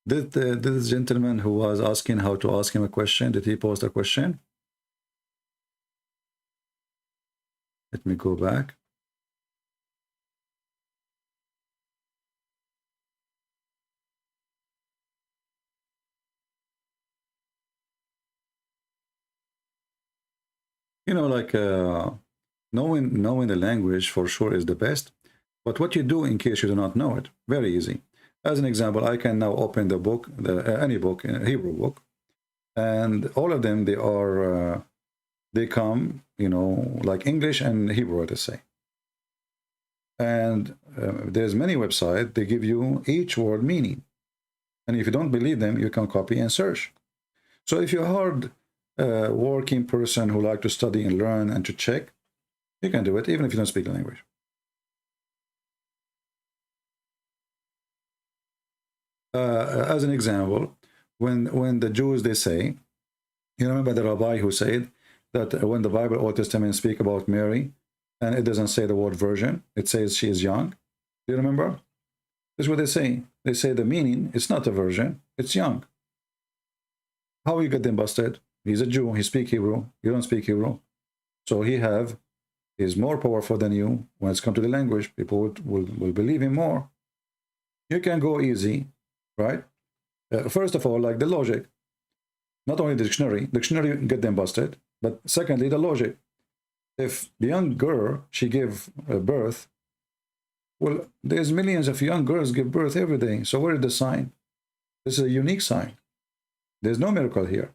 Did this gentleman who was asking how to ask him a question, did he post a question? Let me go back. You know, like knowing the language for sure is the best. But what you do in case you do not know it, very easy. As an example, I can now open the book, any book, Hebrew book, and all of them, they are, they come, you know, like English and Hebrew, let's say. And there's many websites, they give you each word meaning. And if you don't believe them, you can copy and search. So if you're a hard working person who like to study and learn and to check, you can do it, even if you don't speak the language. As an example, when the Jews, they say, you remember the rabbi who said that when the Bible, Old Testament, speak about Mary, and it doesn't say the word virgin, it says she is young. Do you remember? This is what they say. They say the meaning, it's not a virgin, it's young. How you get them busted? He's a Jew, he speaks Hebrew, you don't speak Hebrew. So he is more powerful than you when it's come to the language. People will believe him more. You can go easy, right? First of all, like the logic, not only the dictionary get them busted, but secondly, the logic. If the young girl, she gave birth, well, there's millions of young girls give birth every day. So where is the sign? This is a unique sign. There's no miracle here.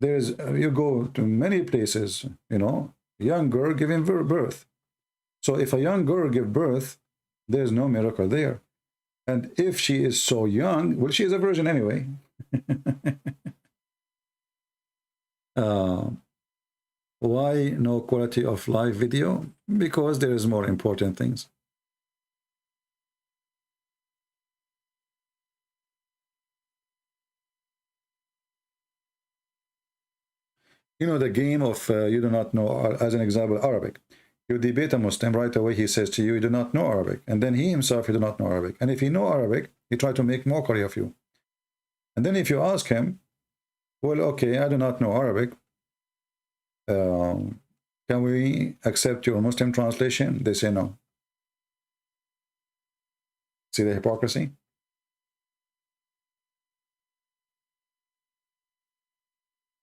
There's, you go to many places, you know, young girl giving birth. So if a young girl give birth, there's no miracle there. And if she is so young, well, she is a virgin anyway. Why no quality of live video? Because there is more important things. You know, the game of you do not know, as an example, Arabic. You debate a Muslim, right away he says to you, you do not know Arabic. And then he himself, he do not know Arabic. And if he know Arabic, he try to make mockery of you. And then if you ask him, well, okay, I do not know Arabic. Can we accept your Muslim translation? They say no. See the hypocrisy?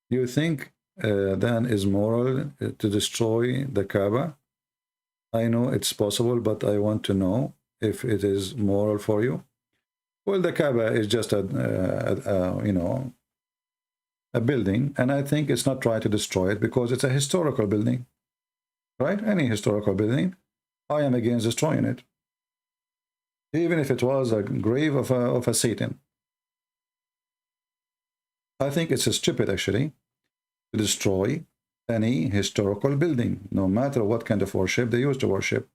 You think then is moral to destroy the Kaaba? I know it's possible, but I want to know if it is moral for you. Well, the Kaaba is just a you know, a building, and I think it's not right to destroy it because it's a historical building, right? Any historical building, I am against destroying it, even if it was a grave of a Satan. I think it's stupid actually to destroy any historical building, no matter what kind of worship they used to worship,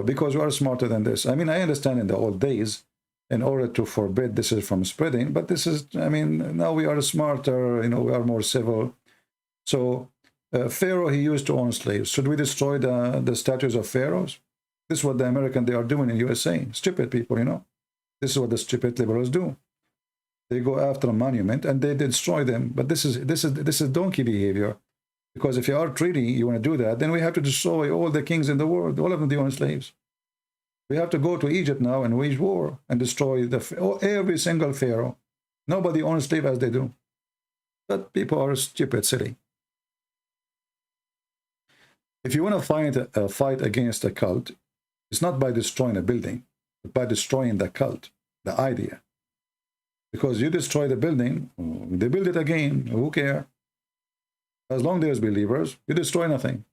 because we are smarter than this. I mean, I understand in the old days, in order to forbid this is from spreading, but this is, I mean, now we are smarter, you know, we are more civil. So Pharaoh, he used to own slaves. Should we destroy the statues of pharaohs? This is what the American, they are doing in USA. Stupid people, you know. This is what the stupid liberals do. They go after a monument and they destroy them. But this is donkey behavior. Because if you are treaty, you want to do that, then we have to destroy all the kings in the world. All of them, they own slaves. We have to go to Egypt now and wage war and destroy every single pharaoh. Nobody owns slave as they do. But people are stupid, silly. If you want to find a fight against a cult, it's not by destroying a building, but by destroying the cult, the idea. Because you destroy the building, they build it again, who cares? As long as there's believers, you destroy nothing.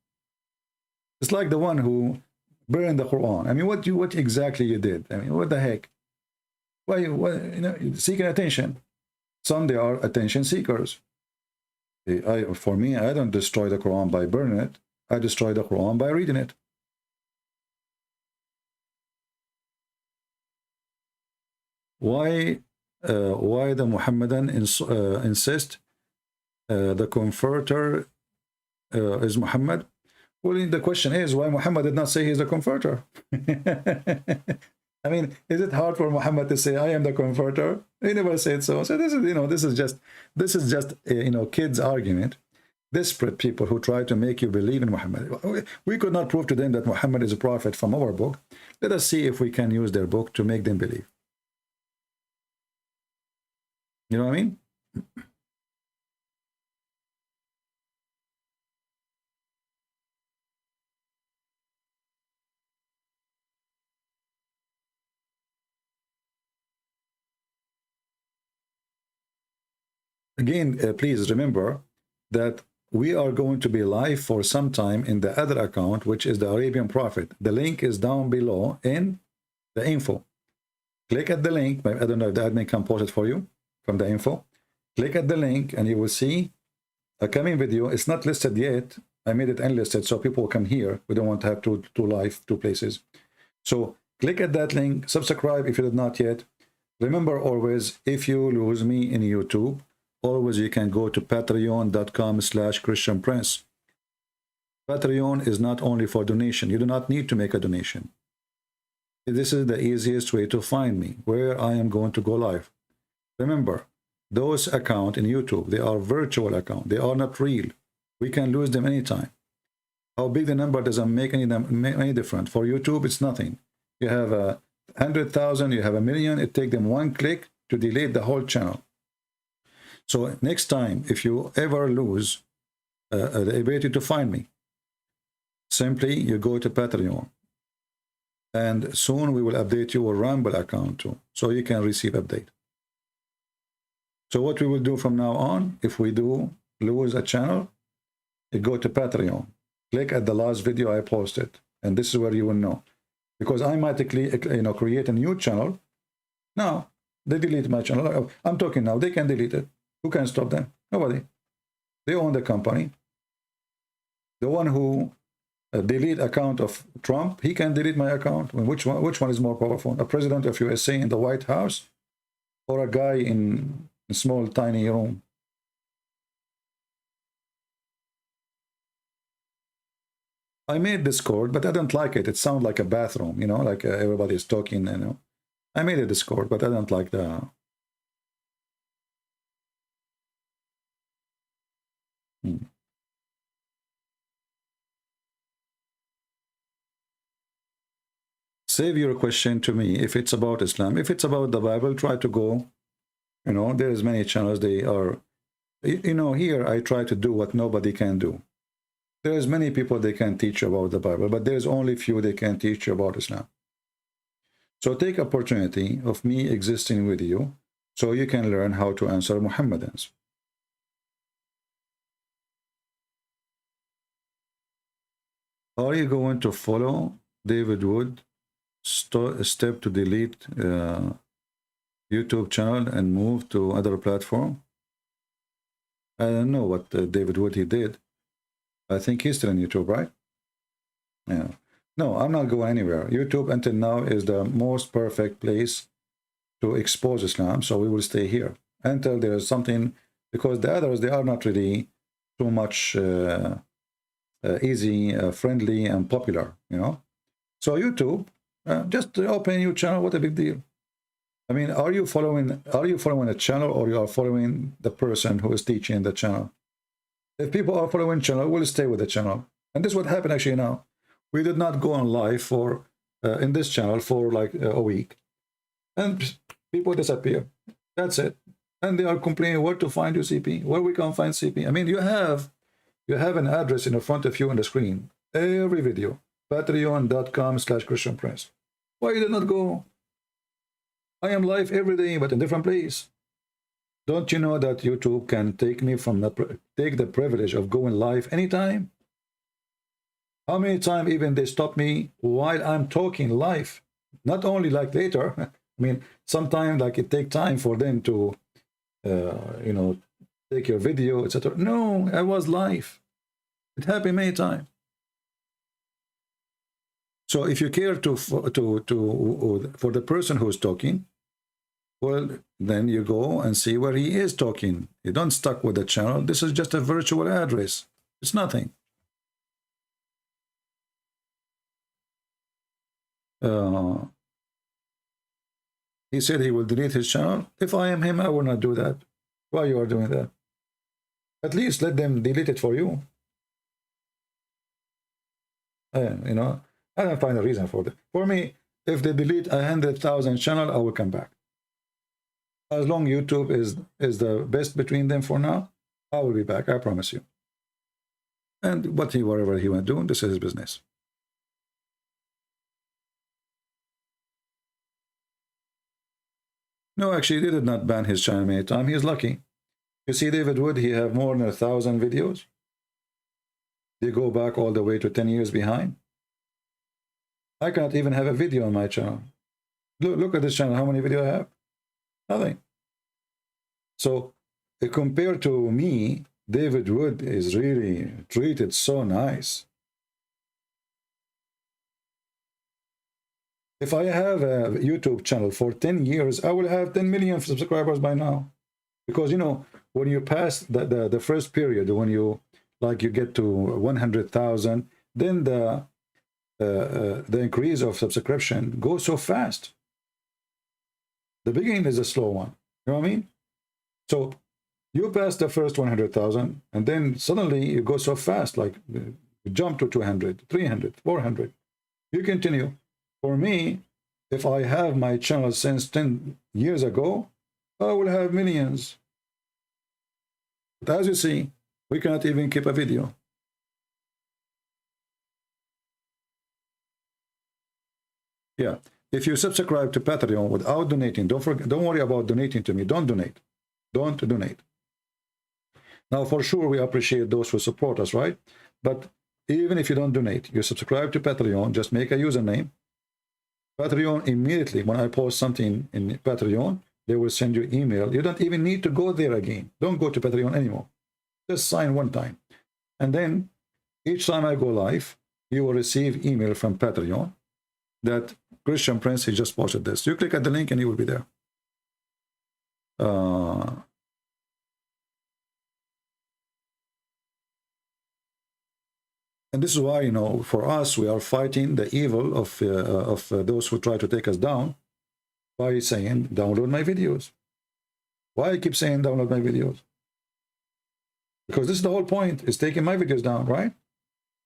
It's like the one who burned the Quran. I mean, what exactly you did? I mean, what the heck? Why, you know, seeking attention. Some, they are attention seekers. For me, I don't destroy the Quran by burning it. I destroy the Quran by reading it. Why the Muhammadan insist the comforter is Muhammad? Well, the question is why Muhammad did not say he's the comforter. I mean, is it hard for Muhammad to say I am the comforter? He never said so. So this is, you know, this is just you know, kids' argument. Desperate people who try to make you believe in Muhammad. We could not prove to them that Muhammad is a prophet from our book. Let us see if we can use their book to make them believe. You know what I mean? Again, please remember that we are going to be live for some time in the other account, which is the Arabian Prophet. The link is down below in the info. Click at the link. I don't know if the admin can post it for you from the info. Click at the link and you will see a coming video. It's not listed yet. I made it unlisted so people can hear. We don't want to have two places. So click at that link. Subscribe if you did not yet. Remember always, if you lose me in YouTube, always you can go to patreon.com/christianprince. Patreon is not only for donation. You do not need to make a donation. This is the easiest way to find me, where I am going to go live. Remember, those accounts in YouTube, they are virtual accounts. They are not real. We can lose them anytime. How big the number doesn't make any difference. For YouTube, it's nothing. You have 100,000, you have a million, it takes them one click to delete the whole channel. So next time, if you ever lose the ability to find me, simply you go to Patreon. And soon we will update your Rumble account too, so you can receive update. So what we will do from now on, if we do lose a channel, you go to Patreon, click at the last video I posted, and this is where you will know. Because I automatically, create a new channel. Now, they delete my channel. I'm talking now, they can delete it. Who can stop them? Nobody. They own the company. The one who delete account of Trump, he can delete my account. Which one is more powerful? A president of USA in the White House, or a guy in a small tiny room? I made Discord, but I don't like it. It sounds like a bathroom, like everybody is talking. I made a Discord, but I don't like the. Save your question to me if it's about Islam. If it's about the Bible, try to go. There's many channels. They are, here I try to do what nobody can do. There's many people they can teach about the Bible, but there's only few they can teach you about Islam. So take opportunity of me existing with you so you can learn how to answer Muhammadans. Are you going to follow David Wood step to delete YouTube channel and move to other platform? I don't know what David Wood he did. I think he's still on YouTube, right? Yeah. No, I'm not going anywhere. YouTube until now is the most perfect place to expose Islam, so we will stay here until there is something, because the others, they are not really too much easy, friendly, and popular, So YouTube, just open a new channel. What a big deal. I mean, are you following a channel, or you are following the person who is teaching the channel? If people are following channel, we'll stay with the channel. And this is what happened actually now. We did not go on live for in this channel for like a week, and people disappear. That's it. And they are complaining where to find your CP, where we can find CP. I mean, you have an address in front of you on the screen. Every video, patreon.com/ChristianPrince. Why you did not go? I am live every day, but in different place. Don't you know that YouTube can take me from take the privilege of going live anytime? How many times even they stop me while I'm talking live? Not only like later. I mean, sometimes like it take time for them to, take your video, etc. No, I was live. It happened many times. So if you care for the person who's talking, well, then you go and see where he is talking. You don't stuck with the channel. This is just a virtual address. It's nothing. He said he will delete his channel. If I am him, I will not do that. Why you are doing that? At least let them delete it for you. I don't find a reason for that. For me, if they delete 100,000 channel, I will come back. As long YouTube is the best between them for now, I will be back. I promise you. And whatever he went doing, this is his business. No, actually, they did not ban his channel many times. He is lucky. You see, David Wood, he have more than 1,000 videos. They go back all the way to 10 years behind. I can't even have a video on my channel. Look at this channel. How many videos I have? Nothing. So, compared to me, David Wood is really treated so nice. If I have a YouTube channel for 10 years, I will have 10 million subscribers by now. Because, when you pass the first period, when you get to 100,000, then the increase of subscription goes so fast. The beginning is a slow one. You know what I mean? So you pass the first 100,000, and then suddenly you go so fast, like you jump to 200, 300, 400. You continue. For me, If I have my channel since 10 years ago, I will have millions. But as you see, we cannot even keep a video. Yeah, if you subscribe to Patreon without donating, don't worry about donating to me. Don't donate. Don't donate. Now, for sure, we appreciate those who support us, right? But even if you don't donate, you subscribe to Patreon, just make a username. Patreon, immediately, when I post something in Patreon, they will send you email. You don't even need to go there again. Don't go to Patreon anymore. Just sign one time. And then, each time I go live, you will receive email from Patreon that Christian Prince, he just posted this. You click at the link and you will be there. And this is why, you know, for us, we are fighting the evil of those who try to take us down by saying, download my videos. Why I keep saying download my videos? Because this is the whole point, is taking my videos down, right?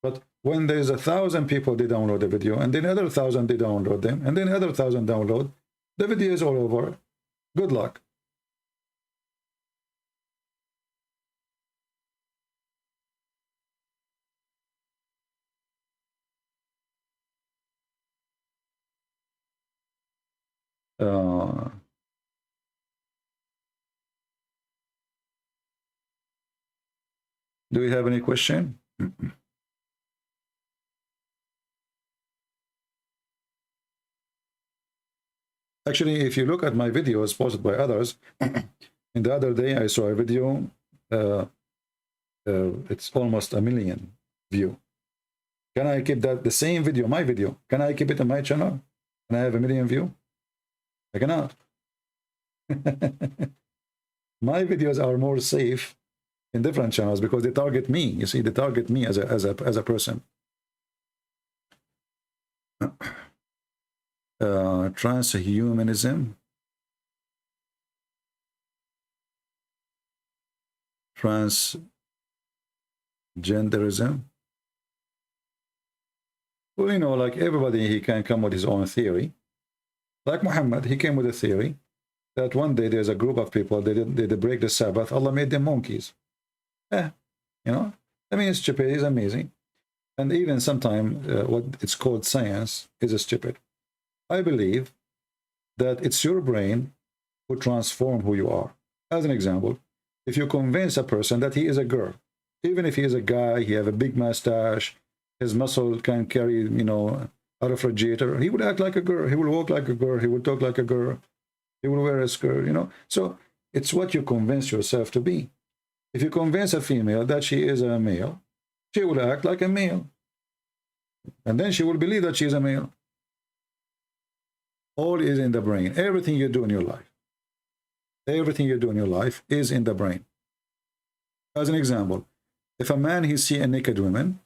But when there's 1,000 people, they download the video, and then another 1,000, they download them, and then another 1,000 download, the video is all over. Good luck. Do you have any question? Actually, if you look at my videos posted by others, in the other day I saw a video, it's almost 1 million view. Can I keep that, the same video, my video, can I keep it on my channel? Can I have 1 million view? I cannot. My videos are more safe in different channels because they target me. You see, they target me as a person. Transhumanism, transgenderism. Well, you know, like everybody, he can come with his own theory. Like Muhammad, he came with a theory that one day there's a group of people, they break the Sabbath, Allah made them monkeys. You know, I mean, it's stupid, it's amazing. And even sometimes what it's called science is stupid. I believe that it's your brain who transform who you are. As an example, if you convince a person that he is a girl, even if he is a guy, he have a big mustache, his muscle can carry, you know, a refrigerator, he would act like a girl, he will walk like a girl, he will talk like a girl, he will wear a skirt, you know. So it's what you convince yourself to be. If you convince a female that she is a male, she will act like a male. And then she will believe that she is a male. All is in the brain. Everything you do in your life. Everything you do in your life is in the brain. As an example, if a man, he see a naked woman,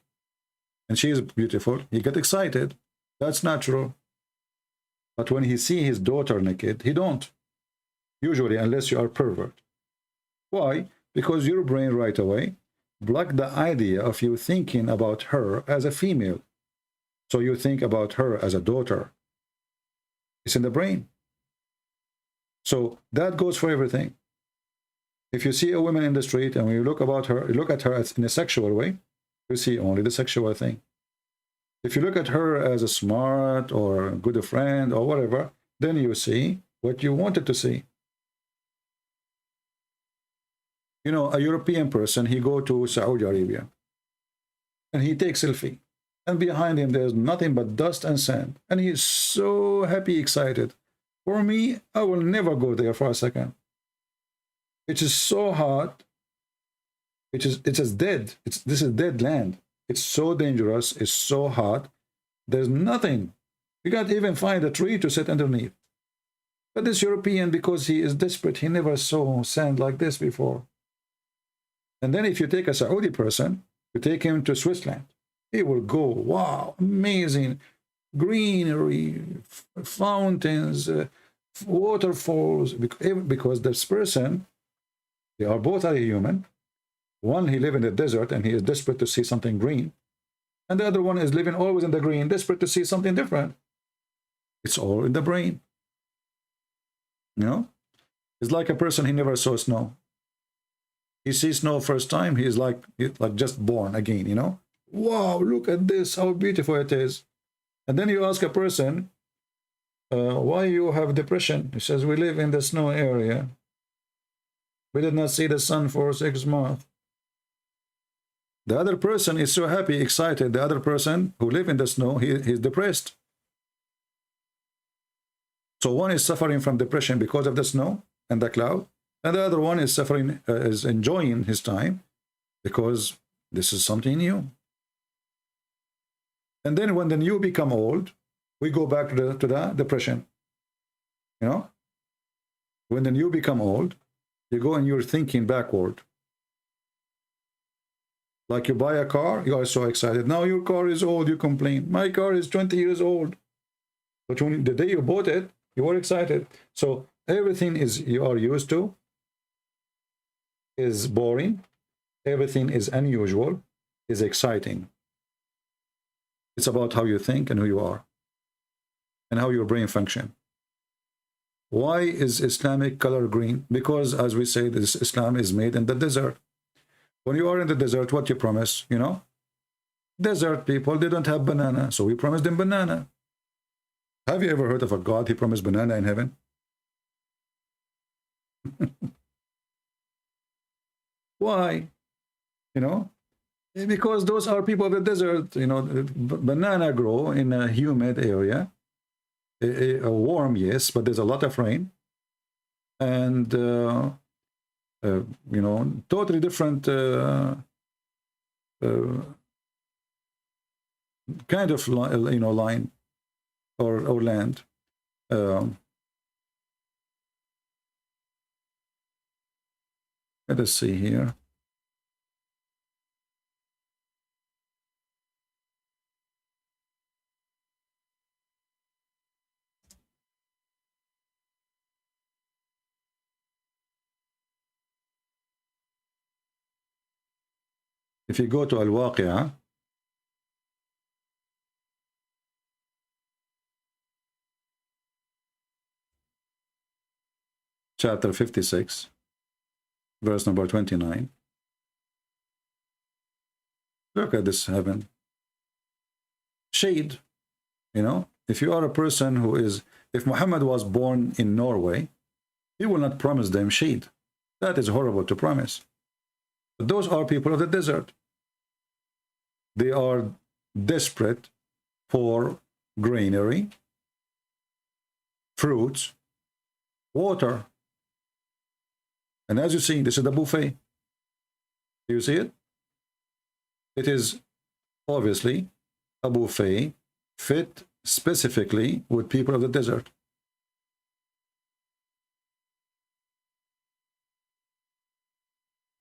and she is beautiful, he get excited. That's natural. But when he see his daughter naked, he don't. Usually, unless you are pervert. Why? Because your brain right away blocked the idea of you thinking about her as a female. So you think about her as a daughter. It's in the brain. So that goes for everything. If you see a woman in the street and when you look about her, you look at her in a sexual way, you see only the sexual thing. If you look at her as a smart or a good friend or whatever, then you see what you wanted to see. You know, a European person, he go to Saudi Arabia and he takes selfie. And behind him, there's nothing but dust and sand. And he is so happy, excited. For me, I will never go there for a second. It is so hot. It's just dead. This is dead land. It's so dangerous. It's so hot. There's nothing. You can't even find a tree to sit underneath. But this European, because he is desperate, he never saw sand like this before. And then if you take a Saudi person, you take him to Switzerland, he will go, wow, amazing, greenery, fountains, waterfalls, because this person, they are both are human. One, he lives in the desert and he is desperate to see something green. And the other one is living always in the green, desperate to see something different. It's all in the brain. You know, it's like a person, he never saw snow. He sees snow first time, he's like just born again, you know. Wow, look at this, how beautiful it is. And then you ask a person, why you have depression? He says, we live in the snow area. We did not see the sun for 6 months. The other person is so happy, excited. The other person who live in the snow, he's depressed. So one is suffering from depression because of the snow and the cloud, and the other one is suffering, is enjoying his time because this is something new. And then when the new become old, we go back to the depression. You know, when the new become old, you go and you're thinking backward. Like you buy a car, you are so excited. Now your car is old, you complain. My car is 20 years old. But when the day you bought it, you were excited. So everything is you are used to is boring. Everything is unusual, is exciting. It's about how you think and who you are and how your brain function. Why is Islamic color green? Because, as we say, this Islam is made in the desert. When you are in the desert, what you promise, you know? Desert people, they don't have banana, so we promised them banana. Have you ever heard of a God, he promised banana in heaven? Why? You know? Because those are people of the desert, you know. Banana grow in a humid area. A warm, yes, but there's a lot of rain. And, you know, totally different kind of, you know, line or land. Let us see here. If you go to Al-Waqi'ah, chapter 56, verse number 29. Look at this heaven. Shade, you know, if you are a person who is, if Muhammad was born in Norway, he will not promise them shade. That is horrible to promise. But those are people of the desert. They are desperate for greenery, fruits, water. And as you see, this is the buffet. Do you see it? It is obviously a buffet fit specifically with people of the desert.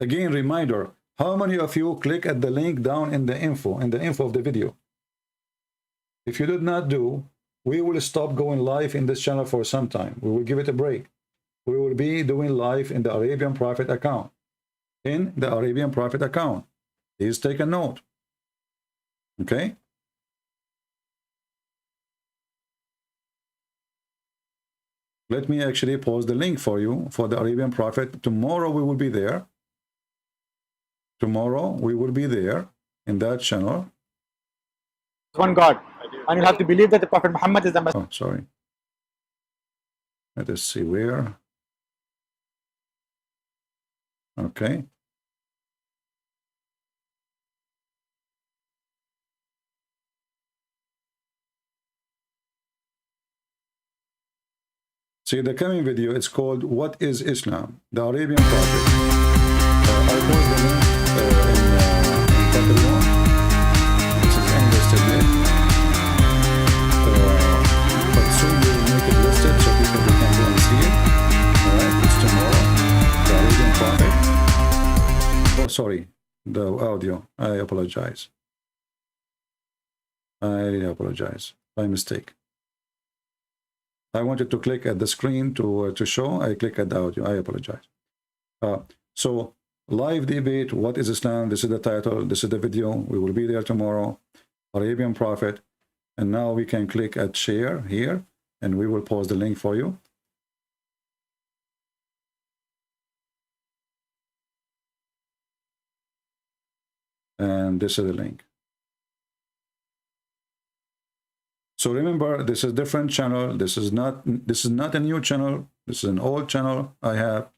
Again, reminder, how many of you click at the link down in the info of the video? If you did not do, we will stop going live in this channel for some time. We will give it a break. We will be doing live in the Arabian Prophet account. In the Arabian Prophet account. Please take a note. Okay? Let me actually post the link for you for the Arabian Prophet. Tomorrow we will be there. Tomorrow we will be there in that channel. One God, and you have to believe that the Prophet Muhammad is the Messiah. Oh, sorry. Let us see where. Okay. See, the coming video, it's called What is Islam? The Arabian Prophet. I post the link in Catalan. This is English today. But soon we will make it listed so people can go and see it. Alright, it's tomorrow. The Arabian Prophet. Oh, sorry. The audio. I apologize. I really apologize. By mistake. I wanted to click at the screen to show. I click at the audio. I apologize. So, live debate, what is Islam? This is the title. This is the video. We will be there tomorrow. Arabian Prophet. And now we can click at share here. and we will post the link for you. And this is the link. So remember, this is a different channel. This is not a new channel. This is an old channel I have.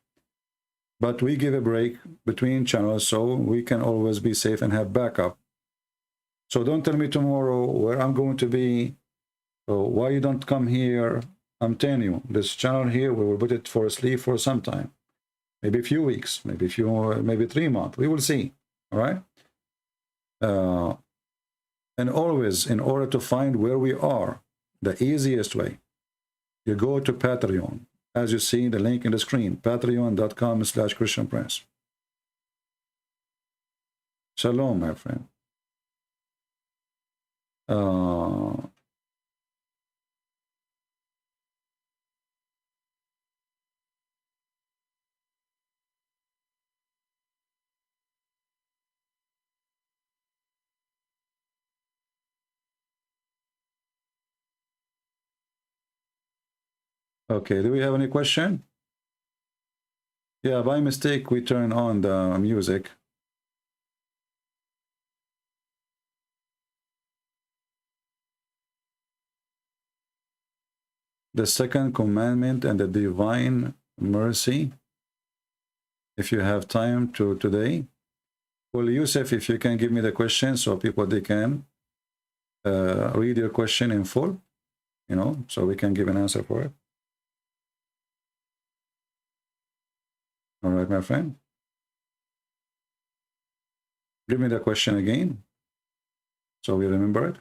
But we give a break between channels so we can always be safe and have backup. So don't tell me tomorrow where I'm going to be, or why you don't come here. I'm telling you, this channel here, we will put it for sleep for some time. Maybe a few weeks, maybe 3 months. We will see. All right? And always, in order to find where we are, the easiest way, you go to Patreon. As you see the link in the screen, patreon.com/ChristianPrince. Shalom, my friend. Okay, do we have any question? Yeah, by mistake, we turn on the music. The second commandment and the divine mercy. If you have time to today. Well, Yusuf, if you can give me the question so people, they can read your question in full, you know, so we can give an answer for it. All right, my friend. Give me the question again, so we remember it.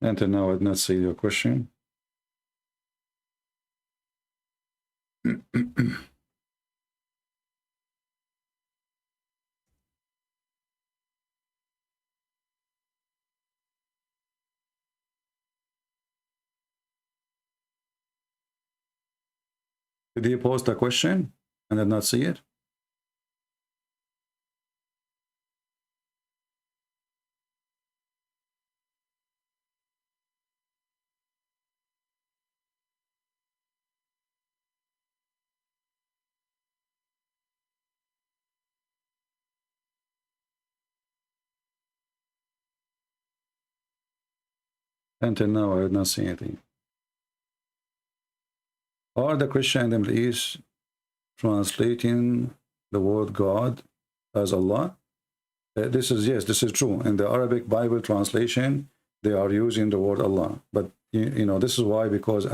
Until now, I did not see your question. Did he post a question and did not see it? Until now, I did not see anything. Are the Christian and the Middle East translating the word God as Allah? This is true. In the Arabic Bible translation, they are using the word Allah. But you know, this is why, because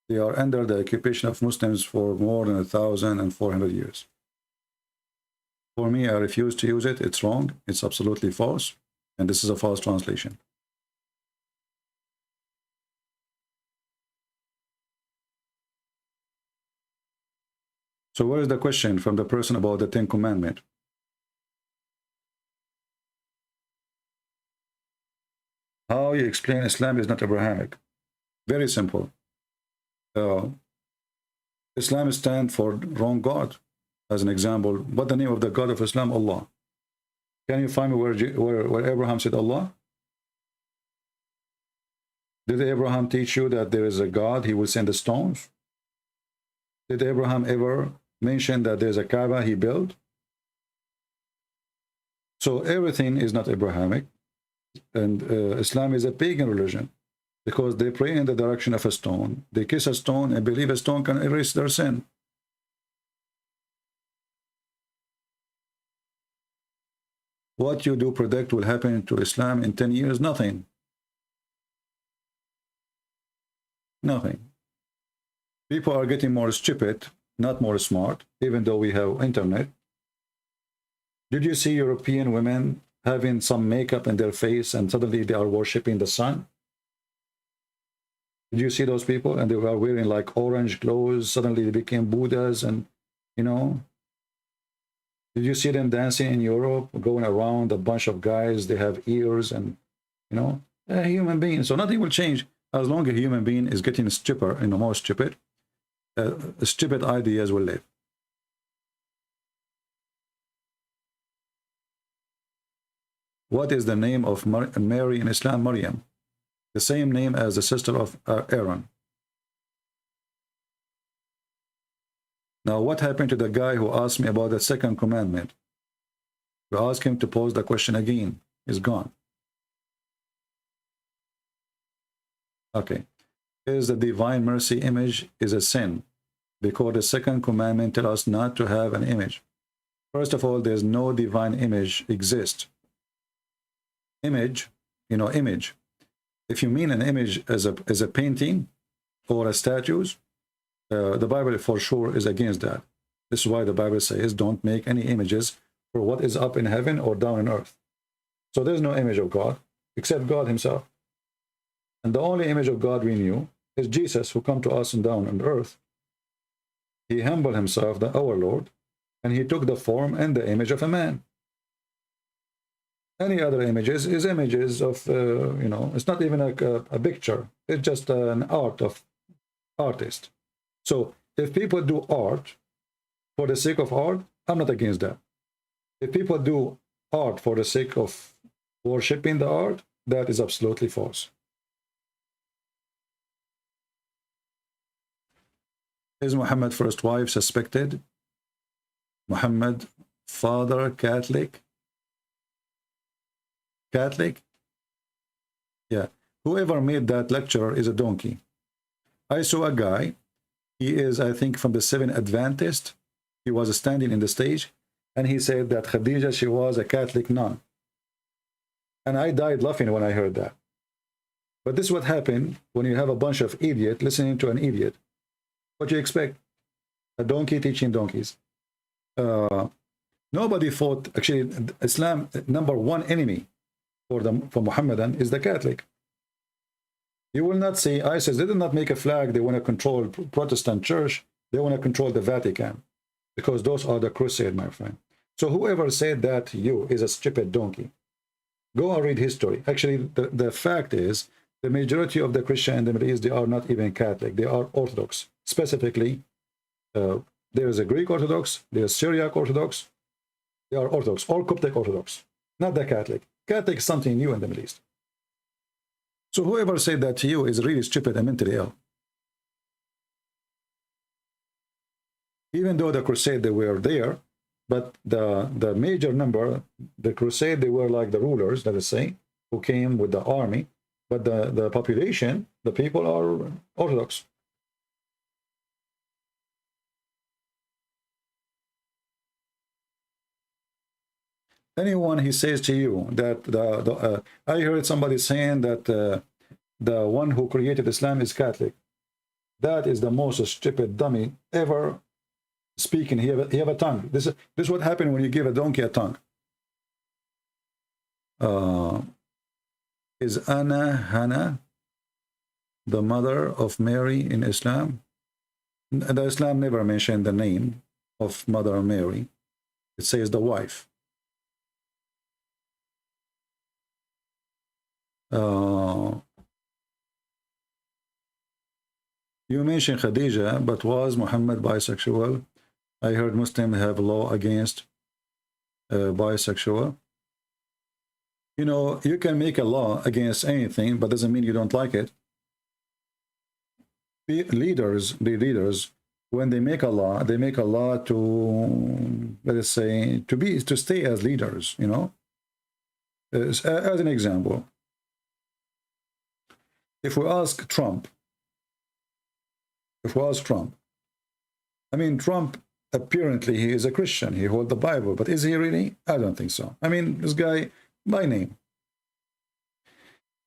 they are under the occupation of Muslims for more than 1,400 years. For me, I refuse to use it. It's wrong. It's absolutely false. And this is a false translation. So where is the question from the person about the 10 Commandments? How you explain Islam is not Abrahamic? Very simple. Islam stands for wrong God. As an example, what the name of the God of Islam? Allah. Can you find me where Abraham said Allah? Did Abraham teach you that there is a God, he will send the stones? Did Abraham ever mention that there's a Kaaba he built? So everything is not Abrahamic. And Islam is a pagan religion because they pray in the direction of a stone. They kiss a stone and believe a stone can erase their sin. What you do predict will happen to Islam in 10 years? Nothing. Nothing. People are getting more stupid, not more smart, even though we have internet. Did you see European women having some makeup in their face and suddenly they are worshipping the sun? Did you see those people? And they were wearing like orange clothes. Suddenly they became Buddhas and, you know. Did you see them dancing in Europe, going around a bunch of guys? They have ears and, you know, a human being. So nothing will change as long as a human being is getting stupider and more stupid. stupid ideas will live. What is the name of Mary in Islam? Maryam. The same name as the sister of Aaron. Now, what happened to the guy who asked me about the second commandment? We asked him to pose the question again. He's gone. Okay. Is the divine mercy image is a sin? Because the second commandment tells us not to have an image. First of all, there's no divine image exist. Image, you know, image. If you mean an image as a painting or a statues, the Bible for sure is against that. This is why the Bible says don't make any images for what is up in heaven or down on earth. So there's no image of God except God himself. And the only image of God we knew is Jesus, who come to us and down on earth. He humbled himself, our Lord, and he took the form and the image of a man. Any other images is images of, you know, it's not even a picture. It's just an art of artist. So if people do art for the sake of art, I'm not against that. If people do art for the sake of worshipping the art, that is absolutely false. Is Muhammad first wife suspected? Muhammad father Catholic? Catholic? Yeah. Whoever made that lecture is a donkey. I saw a guy. He is, I think, from the Seventh Adventist. He was standing in the stage, and he said that Khadija, she was a Catholic nun. And I died laughing when I heard that. But this is what happened when you have a bunch of idiots listening to an idiot. What do you expect? A donkey teaching donkeys. Nobody thought, actually, Islam, number one enemy for Muhammadan is the Catholic. You will not see ISIS. They did not make a flag. They want to control Protestant church. They want to control the Vatican, because those are the crusade, my friend. So whoever said that to you is a stupid donkey. Go and read history. Actually, the fact is, the majority of the Christian in the Middle East, they are not even Catholic. They are Orthodox. Specifically, there is a Greek Orthodox, there is Syriac Orthodox. They are Orthodox, or Coptic Orthodox, not the Catholic. Catholic is something new in the Middle East. So whoever said that to you is really stupid and mentally ill. Even though the crusade, they were there, but the major number, the crusade, they were like the rulers, let us say, who came with the army, but the population, the people are Orthodox. Anyone he says to you that I heard somebody saying that the one who created Islam is Catholic. That is the most stupid dummy ever speaking. He have a tongue. This is what happened when you give a donkey a tongue. Is Hannah the mother of Mary in Islam? The Islam never mentioned the name of Mother Mary. It says the wife. You mentioned Khadija, but was Muhammad bisexual? I heard Muslims have law against bisexual. You know, you can make a law against anything, but doesn't mean you don't like it. The leaders, when they make a law, they make a law to, let us say, to stay as leaders, you know. As an example, if we ask Trump, I mean, Trump, apparently he is a Christian, he holds the Bible, but is he really? I don't think so. I mean, this guy, by name.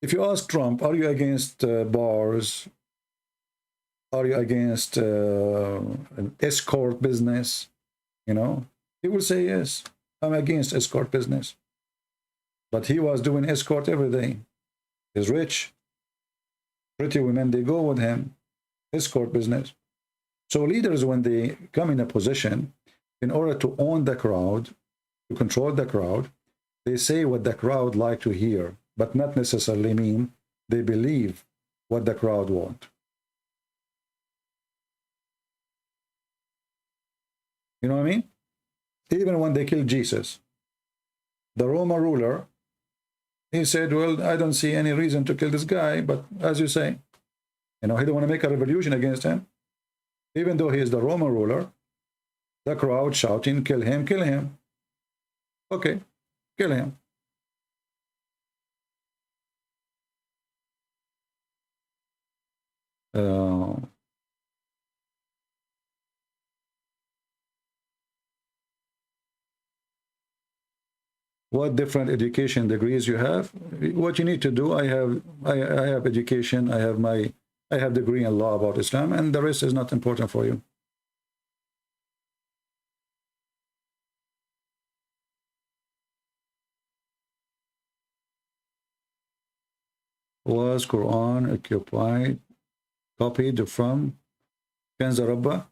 If you ask Trump, are you against bars? Are you against an escort business? You know, he will say, yes, I'm against escort business. But he was doing escort every day. He's rich. Pretty women, they go with him. Escort business. So leaders, when they come in a position, in order to own the crowd, to control the crowd, they say what the crowd like to hear, but not necessarily mean they believe what the crowd want. You know what I mean? Even when they killed Jesus, the Roman ruler, he said, well, I don't see any reason to kill this guy, but as you say, he don't want to make a revolution against him. Even though he is the Roman ruler, the crowd shouting, kill him, kill him. Okay, kill him. What different education degrees you have? What you need to do, I have education, I have degree in law about Islam, and the rest is not important for you. Was Quran occupied, copied from Kanza Rabba?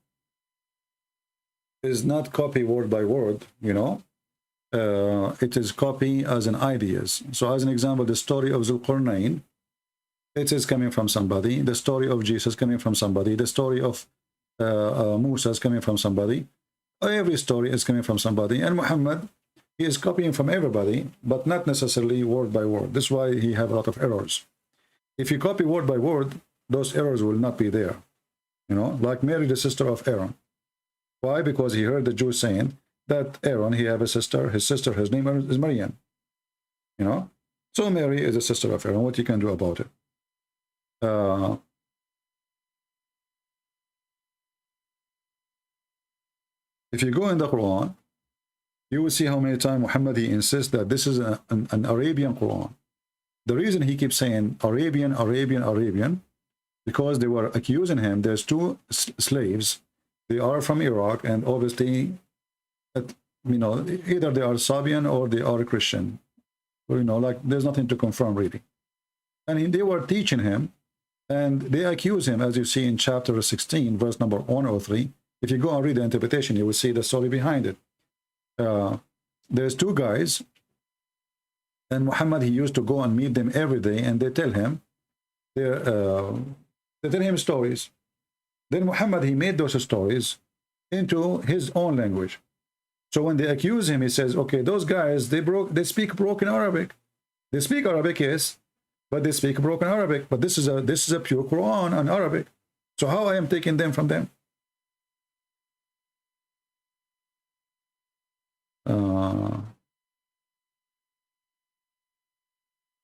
Is not copy word by word, it is copy as an ideas. So as an example, the story of Zulqarnain, it is coming from somebody. The story of Jesus coming from somebody. The story of Musa is coming from somebody. Every story is coming from somebody. And Muhammad, he is copying from everybody, but not necessarily word by word. That's why he have a lot of errors. If you copy word by word, those errors will not be there. Like Mary, the sister of Aaron. Why? Because he heard the Jews saying that Aaron, he have a sister, his name is Maryam. So Mary is a sister of Aaron. What you can do about it? If you go in the Quran, you will see how many times Muhammad, he insists that this is an Arabian Quran. The reason he keeps saying Arabian, Arabian, Arabian, because they were accusing him. There's two slaves. They are from Iraq, and obviously, either they are Sabian or they are Christian. Like there's nothing to confirm really. And they were teaching him, and they accuse him, as you see in chapter 16, verse number 103. If you go and read the interpretation, you will see the story behind it. There's two guys, and Muhammad, he used to go and meet them every day, and they tell him, they tell him stories. Then Muhammad, he made those stories into his own language. So when they accuse him, he says, okay, those guys, they speak broken Arabic. They speak Arabic, yes, but they speak broken Arabic. But this is a pure Quran in Arabic. So how I am taking them from them?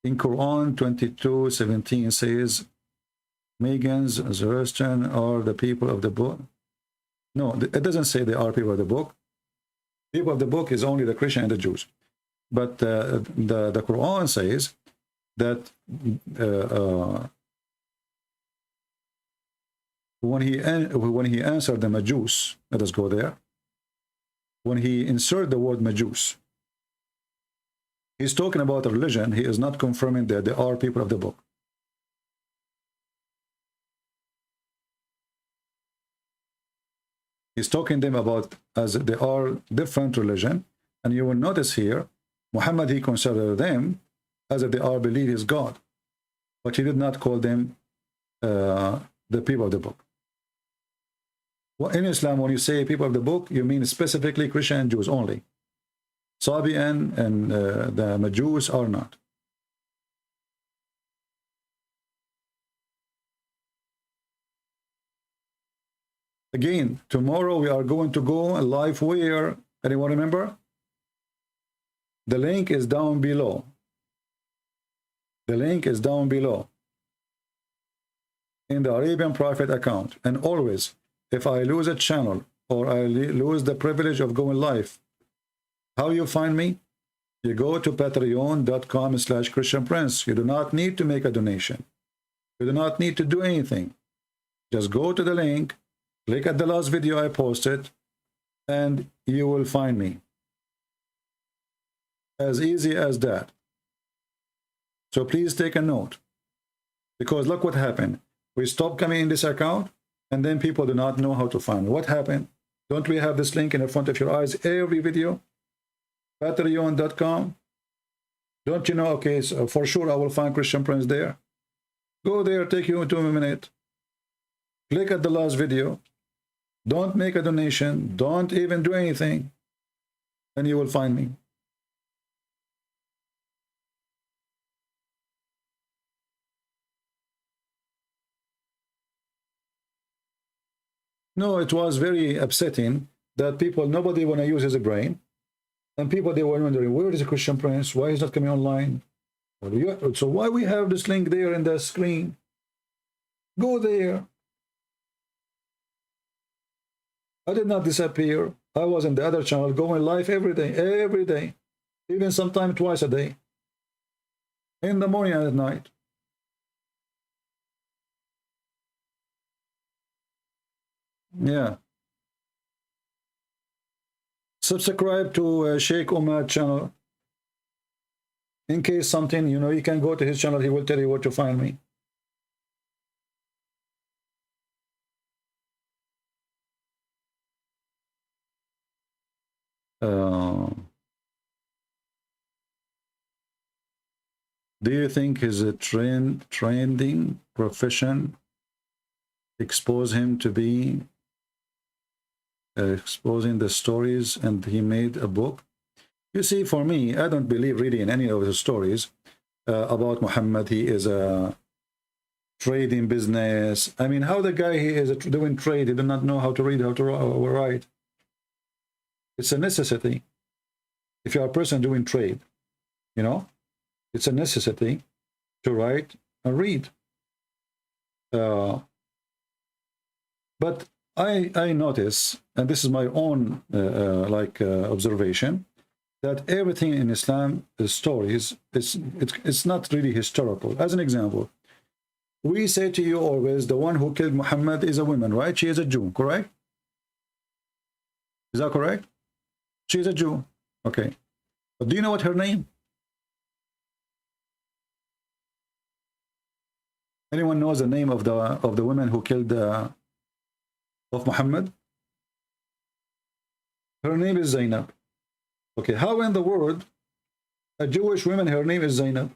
In Quran 22:17 says, Megans, Zoroastrian are the people of the book. No, it doesn't say they are people of the book. People of the book is only the Christian and the Jews. But the Quran says that when he answered the Majus, let us go there. When he inserted the word Majus, he's talking about a religion. He is not confirming that they are people of the book. He's talking to them about as they are different religion, and you will notice here, Muhammad, he considered them as if they are believe is God, but he did not call them the people of the book. Well, in Islam, when you say people of the book, you mean specifically Christian and Jews only. Sabian and the Majus are not. Again, tomorrow we are going to go live where? Anyone remember? The link is down below. The link is down below in the Arabian Prophet account. And always, if I lose a channel or I lose the privilege of going live, how you find me? You go to patreon.com/Christian Prince. You do not need to make a donation. You do not need to do anything. Just go to the link, click at the last video I posted, and you will find me. As easy as that. So please take a note. Because look what happened. We stopped coming in this account, and then people do not know how to find me. What happened? Don't we have this link in the front of your eyes every video? Patreon.com. Don't you know? Okay, so for sure I will find Christian Prince there. Go there, take you 2 minutes. Click at the last video. Don't make a donation. Don't even do anything. And you will find me. No, it was very upsetting that people, nobody want to use his brain. And people, they were wondering, where is the Christian Prince? Why is not coming online? So why we have this link there in the screen? Go there. I did not disappear. I was in the other channel going live every day, even sometimes twice a day, in the morning and at night. Yeah. Subscribe to Sheikh Umar channel. In case something, you know, you can go to his channel. He will tell you where to find me. Do you think his trending profession expose him to be exposing the stories and he made a book? You see, for me, I don't believe really in any of the stories about Muhammad. He is a trading business. I mean, how the guy he is doing trade, he does not know how to read, how to write. It's a necessity. If you are a person doing trade, you know, it's a necessity to write and read. But I notice, and this is my own observation, that everything in Islam is stories. It's not really historical. As an example, we say to you always, the one who killed Muhammad is a woman, right? She is a Jew, correct? Is that correct? She is a Jew. Okay. But do you know what her name? Anyone knows the name of the woman who killed of Muhammad? Her name is Zainab. Okay, how in the world a Jewish woman, her name is Zainab?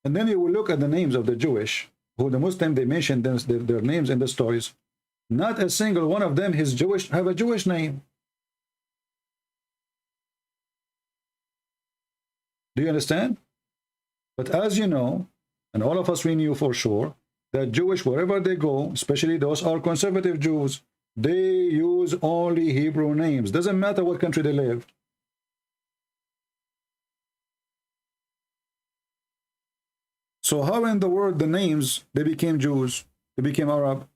And then you will look at the names of the Jewish, who the Muslim, they mention their names in the stories. Not a single one of them is Jewish, have a Jewish name. Do you understand? But as you know, and all of us we knew for sure, that Jewish, wherever they go, especially those are conservative Jews, they use only Hebrew names. Doesn't matter what country they live. So how in the world the names, they became Jews, they became Arab?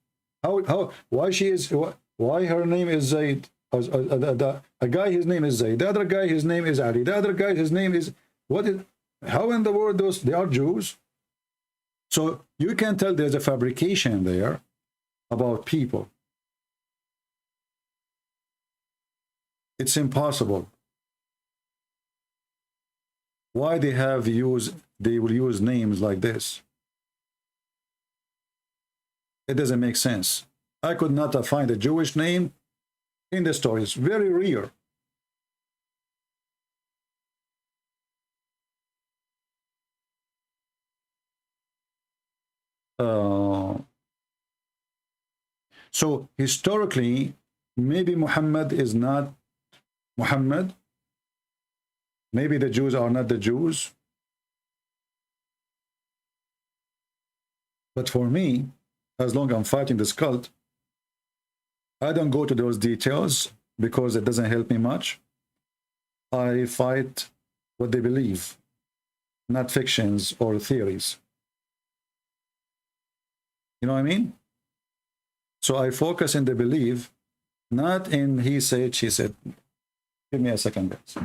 Why her name is Zaid? A guy, his name is Zaid. The other guy, his name is Ali. The other guy, his name is, how in the world they are Jews? So you can tell there's a fabrication there about people. It's impossible. Why they will use names like this? It doesn't make sense. I could not find a Jewish name in the story. It's very rare. So historically, maybe Muhammad is not Muhammad. Maybe the Jews are not the Jews. But for me, as long as I'm fighting this cult, I don't go to those details because it doesn't help me much. I fight what they believe, not fictions or theories. You know what I mean? So I focus in the belief, not in he said, she said. Give me a second, guys.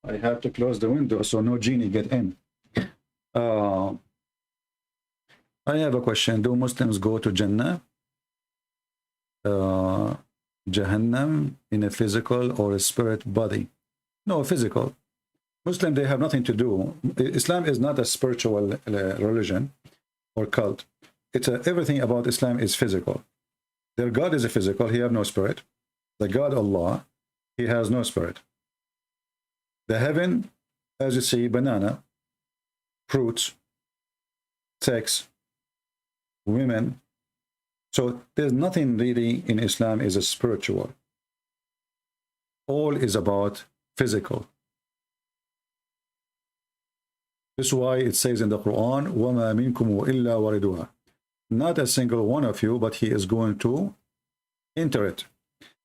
I have to close the window so no genie get in. I have a question. Do Muslims go to Jannah, Jahannam, in a physical or a spirit body? No, physical. Muslim, they have nothing to do. Islam is not a spiritual religion or cult. It's everything about Islam is physical. Their God is a physical. He have no spirit. The God Allah, he has no spirit. The heaven, as you see, banana, fruits, sex, women. So there's nothing really in Islam is a spiritual. All is about physical. This is why it says in the Quran, وَمَا مِنْكُمْ إِلَّا وَرِدُهَا. Not a single one of you, but he is going to enter it.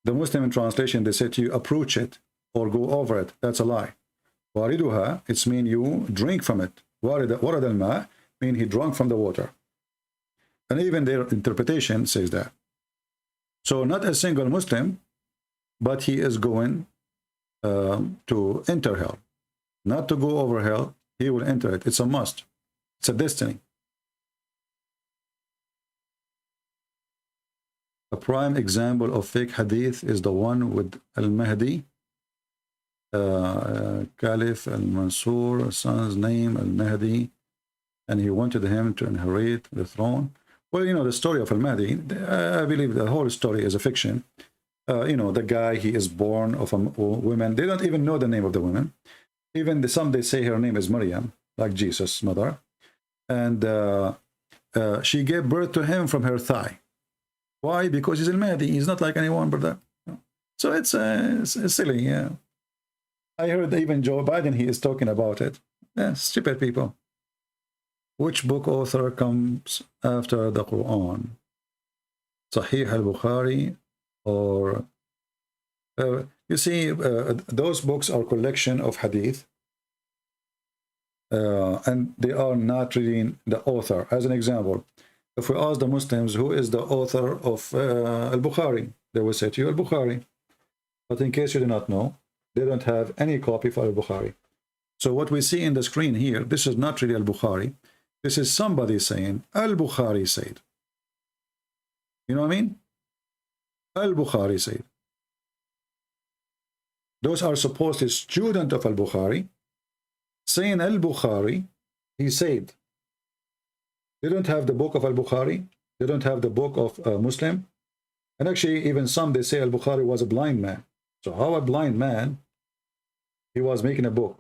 The Muslim translation, they say to you, approach it or go over it. That's a lie. وَرِدُهَا, it's mean you drink from it. وَرِدَ الْمَاء, mean he drank from the water. And even their interpretation says that. So not a single Muslim, but he is going to enter hell. Not to go over hell, he will enter it. It's a must. It's a destiny. A prime example of fake hadith is the one with Al-Mahdi, Caliph Al-Mansur, son's name Al-Mahdi, and he wanted him to inherit the throne. Well, you know, the story of Al-Mahdi, I believe the whole story is a fiction. You know, the guy, he is born of a woman. They don't even know the name of the woman. Even some, they say her name is Maryam, like Jesus' mother. And she gave birth to him from her thigh. Why? Because he's Al-Mahdi. He's not like anyone, brother. So it's silly, yeah. I heard even Joe Biden, he is talking about it. Yeah, stupid people. Which book author comes after the Quran? Sahih al-Bukhari or... you see, those books are collection of hadith. And they are not really the author. As an example, if we ask the Muslims who is the author of al-Bukhari, they will say to you al-Bukhari. But in case you do not know, they don't have any copy for al-Bukhari. So what we see in the screen here, this is not really al-Bukhari. This is somebody saying al-Bukhari said. You know what I mean? Al-Bukhari said. Those are supposedly students of al-Bukhari saying al-Bukhari, he said. They don't have the book of al-Bukhari. They don't have the book of Muslim. And actually, even some, they say al-Bukhari was a blind man. So how a blind man, he was making a book?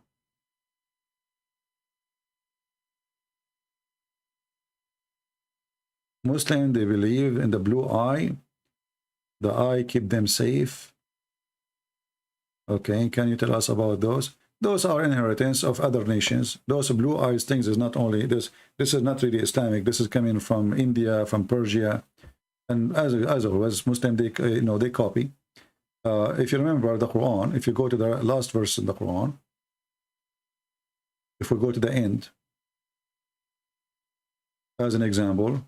Muslim, they believe in the blue eye. The eye keep them safe. Okay, can you tell us about those? Those are inheritance of other nations. Those blue eyes things is not only this. This is not really Islamic. This is coming from India, from Persia, and as always, Muslim they you know they copy. If you remember the Quran, if you go to the last verse in the Quran, if we go to the end, as an example,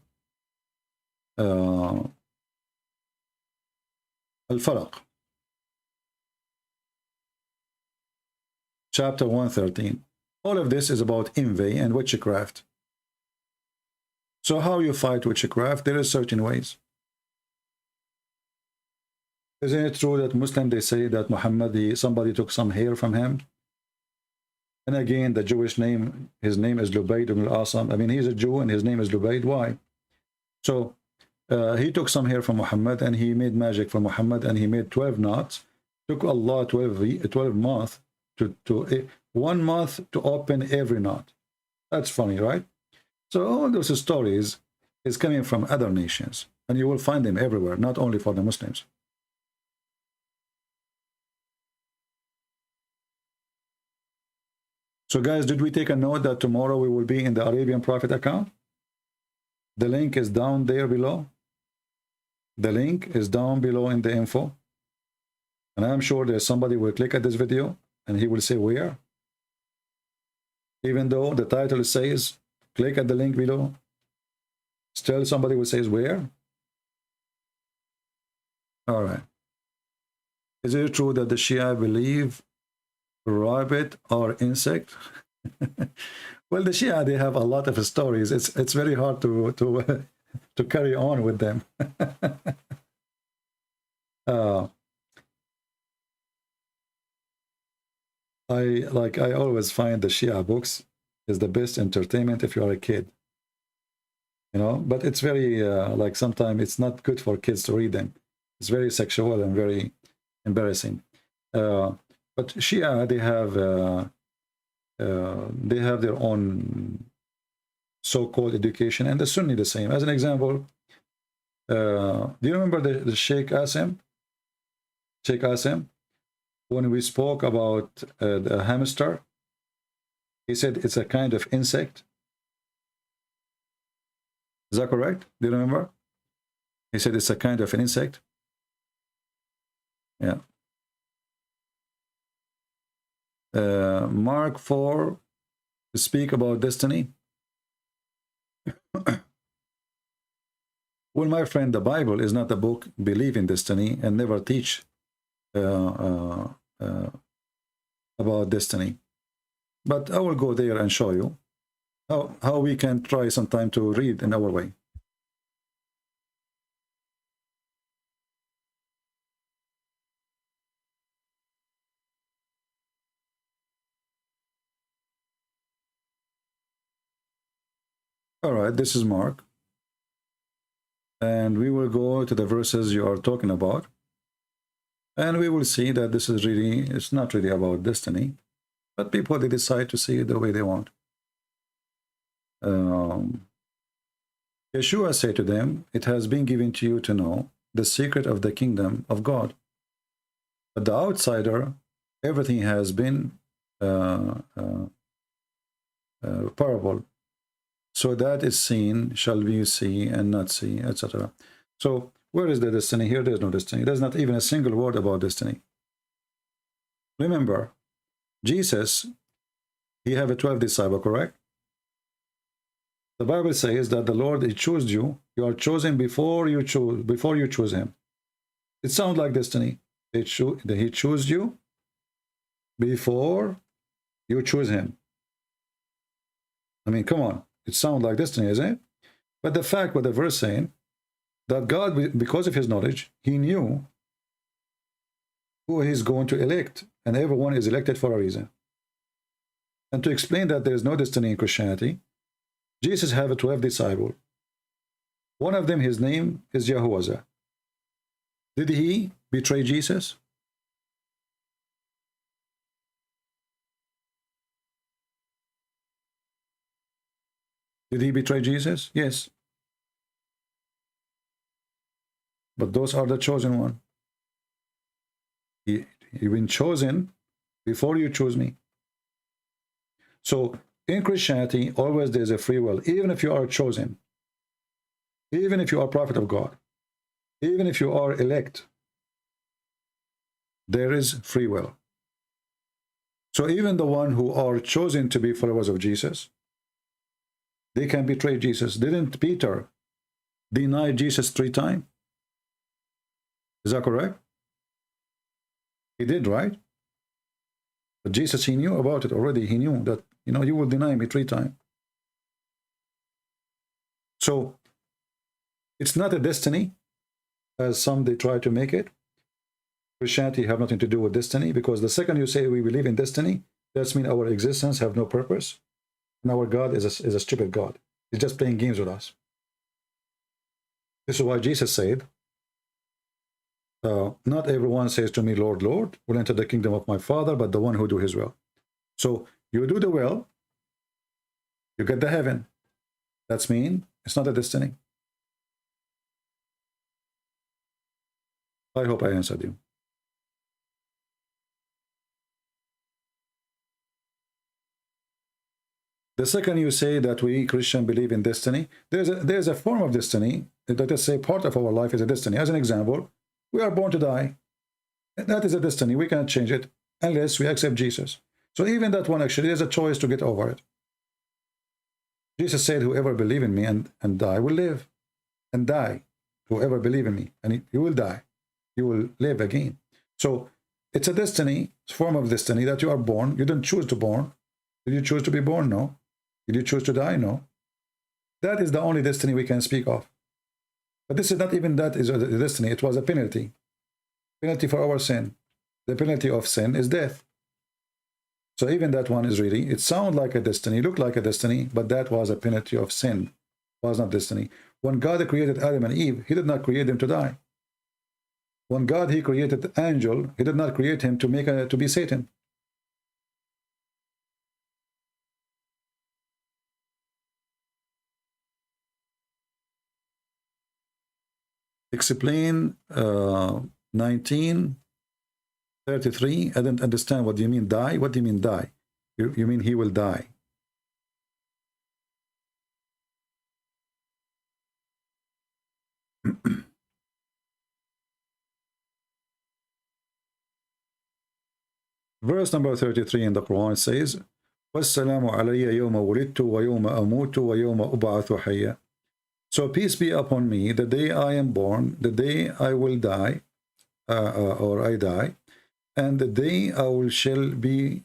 Al-Falaq. Chapter 113. All of this is about envy and witchcraft. So how you fight witchcraft? There is certain ways. Isn't it true that Muslim, they say that Muhammad, somebody took some hair from him? And again, the Jewish name, his name is Lubayd ibn al-Asam. I mean, he's a Jew and his name is Lubayd. Why? So he took some hair from Muhammad and he made magic for Muhammad and he made 12 knots. Took Allah 12 months to 1 month to open every knot. That's funny, right? So all those stories is coming from other nations, and you will find them everywhere, not only for the Muslims. So guys, did we take a note that tomorrow we will be in the Arabian Prophet account? The link is down there below. The link is down below in the info. And I'm sure there's somebody who will click at this video and he will say where. Even though the title says, click at the link below, still somebody will say where. All right. Is it true that the Shia believe rabbit or insect? Well, the Shia, they have a lot of stories. It's very hard to carry on with them. I always find the Shia books is the best entertainment if you are a kid, you know. But it's very like sometimes it's not good for kids to read them. It's very sexual and very embarrassing. But Shia, they have their own so-called education, and the Sunni the same. As an example, do you remember the Sheikh Asim? Sheikh Asim, when we spoke about the hamster, he said it's a kind of insect. Is that correct? Do you remember? He said it's a kind of an insect. Yeah. Mark 4, speak about destiny. Well, my friend, the Bible is not a book believe in destiny and never teach about destiny. But I will go there and show you how we can try sometime to read in our way. All right, this is Mark. And we will go to the verses you are talking about. And we will see that this is really, it's not really about destiny, but people, they decide to see it the way they want. Yeshua said to them, it has been given to you to know the secret of the kingdom of God. But the outsider, everything has been parable. So that is seen, shall we see and not see, etc. So where is the destiny? Here there's no destiny. There's not even a single word about destiny. Remember, Jesus, he have a 12 disciple, correct? The Bible says that the Lord, he chose you. You are chosen before you choose him. It sounds like destiny. He chose you before you choose him. I mean, come on. It sounds like destiny, isn't it? But the fact what the verse saying, that God, because of his knowledge, he knew who he's going to elect, and everyone is elected for a reason. And to explain that there is no destiny in Christianity, Jesus have a 12 disciple. One of them, his name is Yahuwah. Did he betray Jesus? Did he betray Jesus? Yes. But those are the chosen one. He been chosen before you choose me. So in Christianity, always there's a free will. Even if you are chosen, even if you are prophet of God, even if you are elect, there is free will. So even the one who are chosen to be followers of Jesus, they can betray Jesus. Didn't Peter deny Jesus 3 times? Is that correct? He did, right? But Jesus, he knew about it already. He knew that, you know, you will deny me 3 times. So it's not a destiny, as some they try to make it. Christianity have nothing to do with destiny, because the second you say we believe in destiny, that means our existence have no purpose. And our God is a stupid God. He's just playing games with us. This is why Jesus said, not everyone says to me, Lord, Lord, will enter the kingdom of my Father, but the one who do his will. So you do the will, you get the heaven. That's mean it's not a destiny. I hope I answered you. The second you say that we Christian believe in destiny, there's a form of destiny that is say part of our life is a destiny. As an example, we are born to die. That is a destiny. We cannot change it unless we accept Jesus. So even that one actually is a choice to get over it. Jesus said, whoever believe in me and die will live and die. Whoever believe in me, and he will die. You will live again. So it's a destiny, it's a form of destiny that you are born. You didn't choose to born. Did you choose to be born? No. Did you choose to die? No. That is the only destiny we can speak of. But this is not even that is a destiny. It was a penalty. Penalty for our sin. The penalty of sin is death. So even that one is really, it sounds like a destiny, looked like a destiny, but that was a penalty of sin, was not destiny. When God created Adam and Eve, he did not create them to die. When God, he created the angel, he did not create him to be Satan. Explain 1933. I didn't understand. What do you mean die? What do you mean die? You mean he will die? Verse number 33 in the Quran says, وَالسَّلَامُ عَلَيَّ يَوْمَ وُلِدْتُ وَيَوْمَ أَمُوتُ وَيَوْمَ أُبْعَثُ حَيًّا. So peace be upon me, the day I am born, the day I will die, or I die, and the day I shall be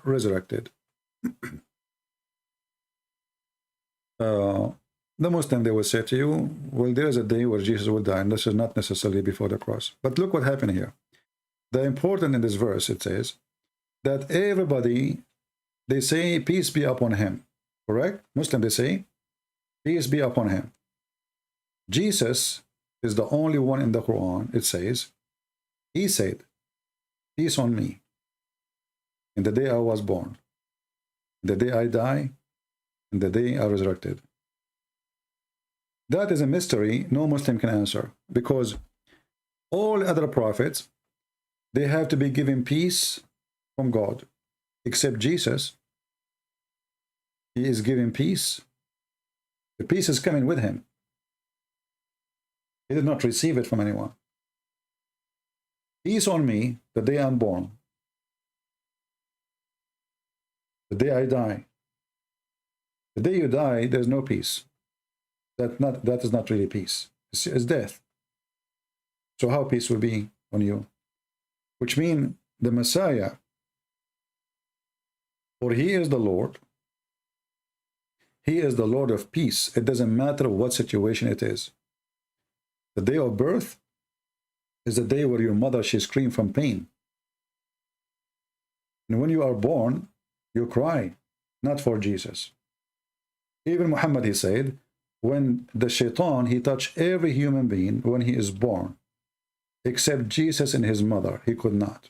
resurrected. The Muslim, they will say to you, well, there is a day where Jesus will die, and this is not necessarily before the cross. But look what happened here. The important in this verse, it says that everybody, they say, peace be upon him. Correct? Muslim, they say, peace be upon him. Jesus is the only one in the Quran, it says, he said, peace on me in the day I was born, the day I die, and the day I resurrected. That is a mystery no Muslim can answer, because all other prophets, they have to be given peace from God, except Jesus. He is given peace. The peace is coming with him. He did not receive it from anyone. Peace on me the day I'm born, the day I die. The day you die, there's no peace. That is not really peace. It's death. So how peace will be on you? Which means the Messiah, for he is the Lord. He is the Lord of peace. It doesn't matter what situation it is. The day of birth is the day where your mother, she screamed from pain. And when you are born, you cry, not for Jesus. Even Muhammad, he said, when the shaitan, he touched every human being when he is born, except Jesus and his mother, he could not.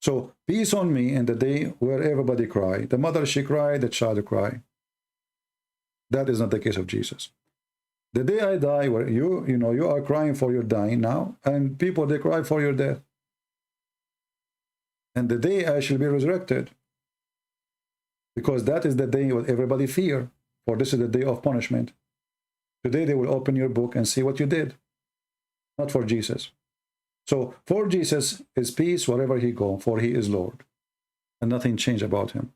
So peace on me in the day where everybody cried. The mother, she cried, the child cried. That is not the case of Jesus. The day I die, where you are crying for your dying now, and people, they cry for your death. And the day I shall be resurrected, because that is the day what everybody fear, for this is the day of punishment. Today they will open your book and see what you did, not for Jesus. So for Jesus is peace wherever he go, for he is Lord, and nothing changed about him.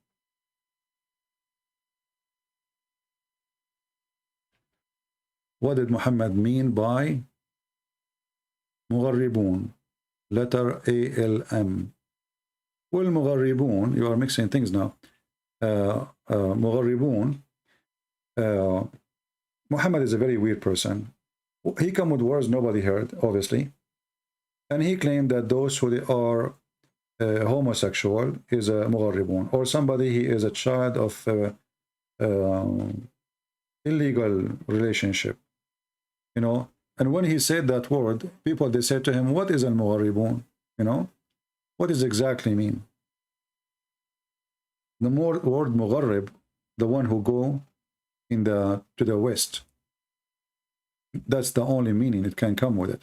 What did Muhammad mean by مغربون? Letter ALM. Well, مغربون, you are mixing things now. مغربون. Muhammad is a very weird person. He come with words nobody heard, obviously. And he claimed that those who are homosexual is a مغربون, or somebody, he is a child of illegal relationship. And when he said that word, people, they said to him, what is al-mugharribun? What does exactly mean? The word mugharrib, the one who go to the west, that's the only meaning it can come with it.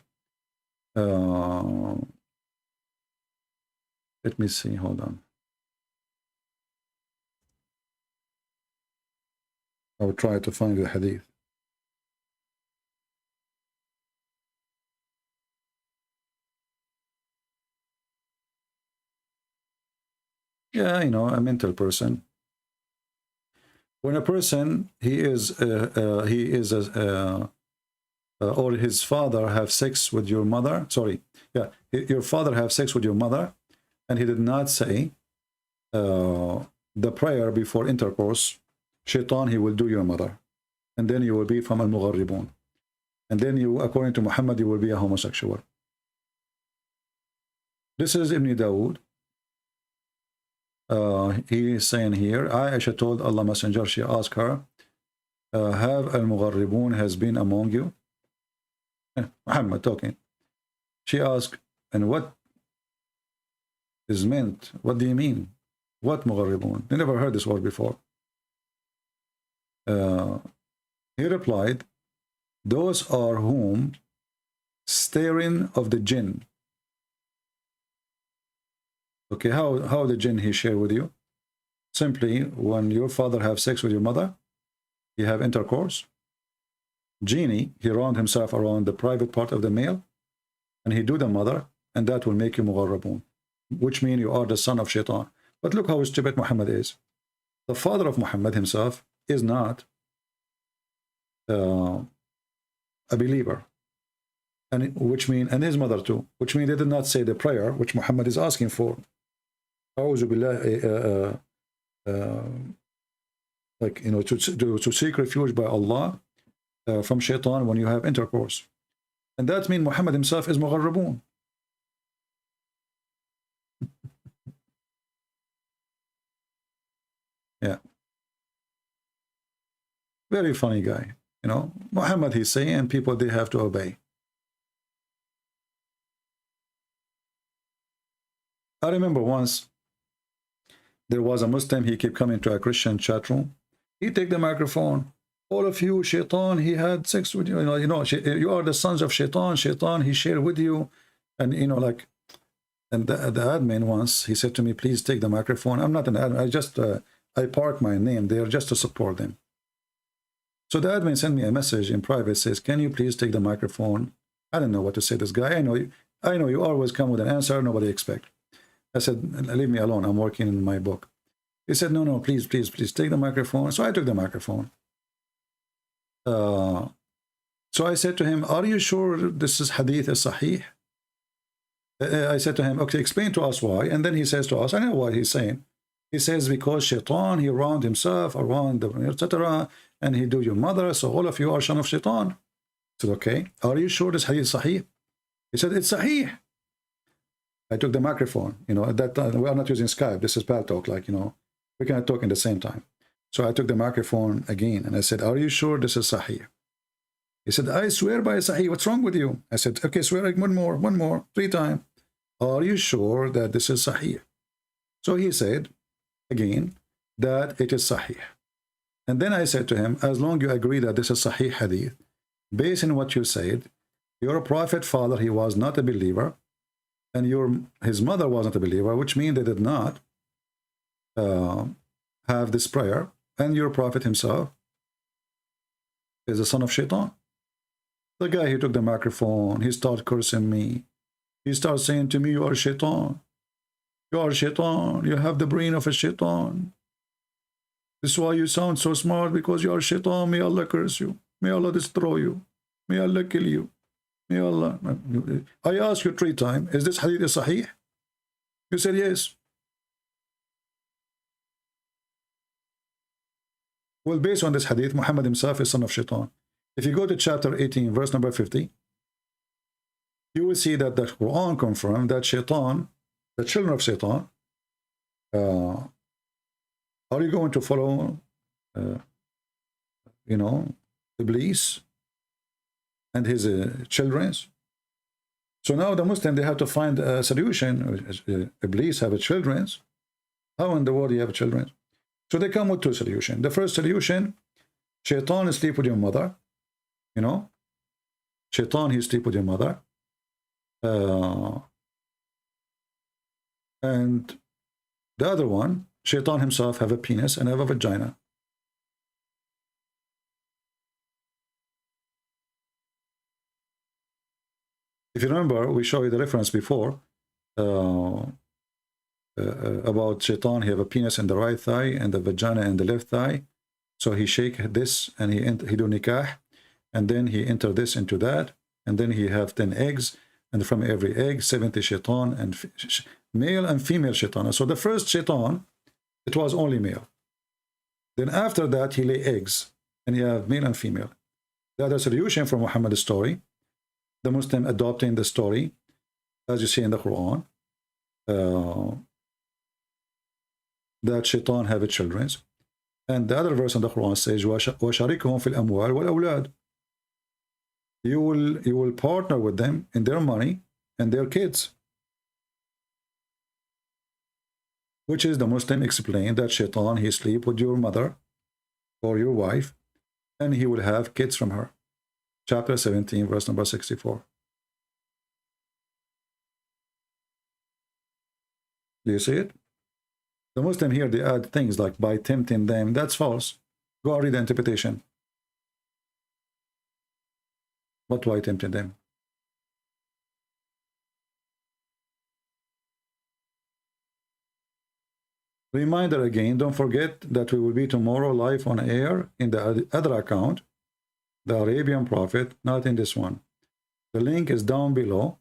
Let me see, hold on. I will try to find the hadith. Yeah, a mental person. When a person, he is or his father have sex with your mother, your father have sex with your mother, and he did not say the prayer before intercourse, shaitan, he will do your mother, and then you will be from al-mugharribun, and then you, according to Muhammad, you will be a homosexual. This is Ibn Dawood. He is saying here, Aisha told Allah Messenger, she asked her, have al-Mugharribun has been among you? Muhammad talking. She asked, and what is meant? What do you mean? What Mugharribun? I never heard this word before. He replied, those are whom staring of the jinn. Okay, how the jinn he share with you? Simply, when your father have sex with your mother, he have intercourse. Genie, he round himself around the private part of the male, and he do the mother, and that will make you Mugharrabun, which means you are the son of Shaitan. But look how stupid Muhammad is. The father of Muhammad himself is not a believer, and which mean, and his mother too, which means they did not say the prayer which Muhammad is asking for. Like, you know, to seek refuge by Allah from Shaitan when you have intercourse, and that means Muhammad himself is Mugharrabun. Yeah, very funny guy. You know, Muhammad he's saying, and people they have to obey. I remember once there was a Muslim, he kept coming to a Christian chat room. He take the microphone. All of you, Shaitan, he had sex with you. You know, you are the sons of Shaitan. Shaitan, he shared with you, and you know, like, and the admin once he said to me, "Please take the microphone." I'm not an admin. I just I park my name there just to support them. So the admin sent me a message in private, says, "Can you please take the microphone?" I don't know what to say to this guy. I know you always come with an answer nobody expect. I said, leave me alone. I'm working in my book. He said, no, please take the microphone. So I took the microphone. So I said to him, are you sure this is hadith is sahih? I said to him, okay, explain to us why. And then he says to us, I know what he's saying. He says, because Shaitan, he round himself around the etc. And he do your mother. So all of you are son of Shaitan. I said, okay, are you sure this hadith is sahih? He said, it's sahih. I took the microphone, you know, at that time, we are not using Skype. This is Pal Talk, like, you know, we cannot talk at the same time. So I took the microphone again and I said, are you sure this is Sahih? He said, I swear by Sahih. What's wrong with you? I said, okay, swear like one more, 3 times. Are you sure that this is Sahih? So he said, again, that it is Sahih. And then I said to him, as long as you agree that this is Sahih Hadith, based on what you said, your prophet father, he was not a believer, and his mother wasn't a believer, which means they did not have this prayer, and your prophet himself is the son of Shaitan. The guy, he took the microphone, he started cursing me. He started saying to me, you are Shaitan. You are Shaitan. You have the brain of a Shaitan. This is why you sound so smart, because you are Shaitan. May Allah curse you. May Allah destroy you. May Allah kill you. May Allah. I asked you 3 times, is this hadith sahih? You said yes. Well, based on this hadith, Muhammad himself is son of Shaitan. If you go to chapter 18, verse number 50, you will see that the Quran confirmed that Shaitan, the children of Shaitan, are you going to follow, you know, Iblis and his children? So now the Muslim, they have to find a solution. Iblis have children. How in the world do you have children? So they come with 2 solutions. The first solution, Shaitan sleep with your mother. You know, Shaitan, he sleep with your mother. And the other one, Shaitan himself have a penis and have a vagina. If you remember, we showed you the reference before about Shaitan. He have a penis in the right thigh and the vagina in the left thigh. So he shake this and he do nikah, and then he enter this into that, and then he have 10 eggs, and from every egg 70 Shaitan, and male and female Shaitan. So the first Shaitan, it was only male. Then after that he lay eggs, and he have male and female. The other solution from Muhammad's story, the Muslim adopting the story, as you see in the Quran, that shaitan have children. And the other verse in the Quran says, وَشَارِكْهُمْ فِي الْأَمْوَالِ وَالْأَوْلَادِ. You will partner with them in their money and their kids. Which is the Muslim explained that shaitan, he sleep with your mother or your wife, and he will have kids from her. Chapter 17, verse number 64. Do you see it? The Muslim here, they add things like by tempting them. That's false. Go and read the interpretation. What why tempting them? Reminder again, don't forget that we will be tomorrow live on air in the other account, the Arabian Prophet, not in this one. The link is down below,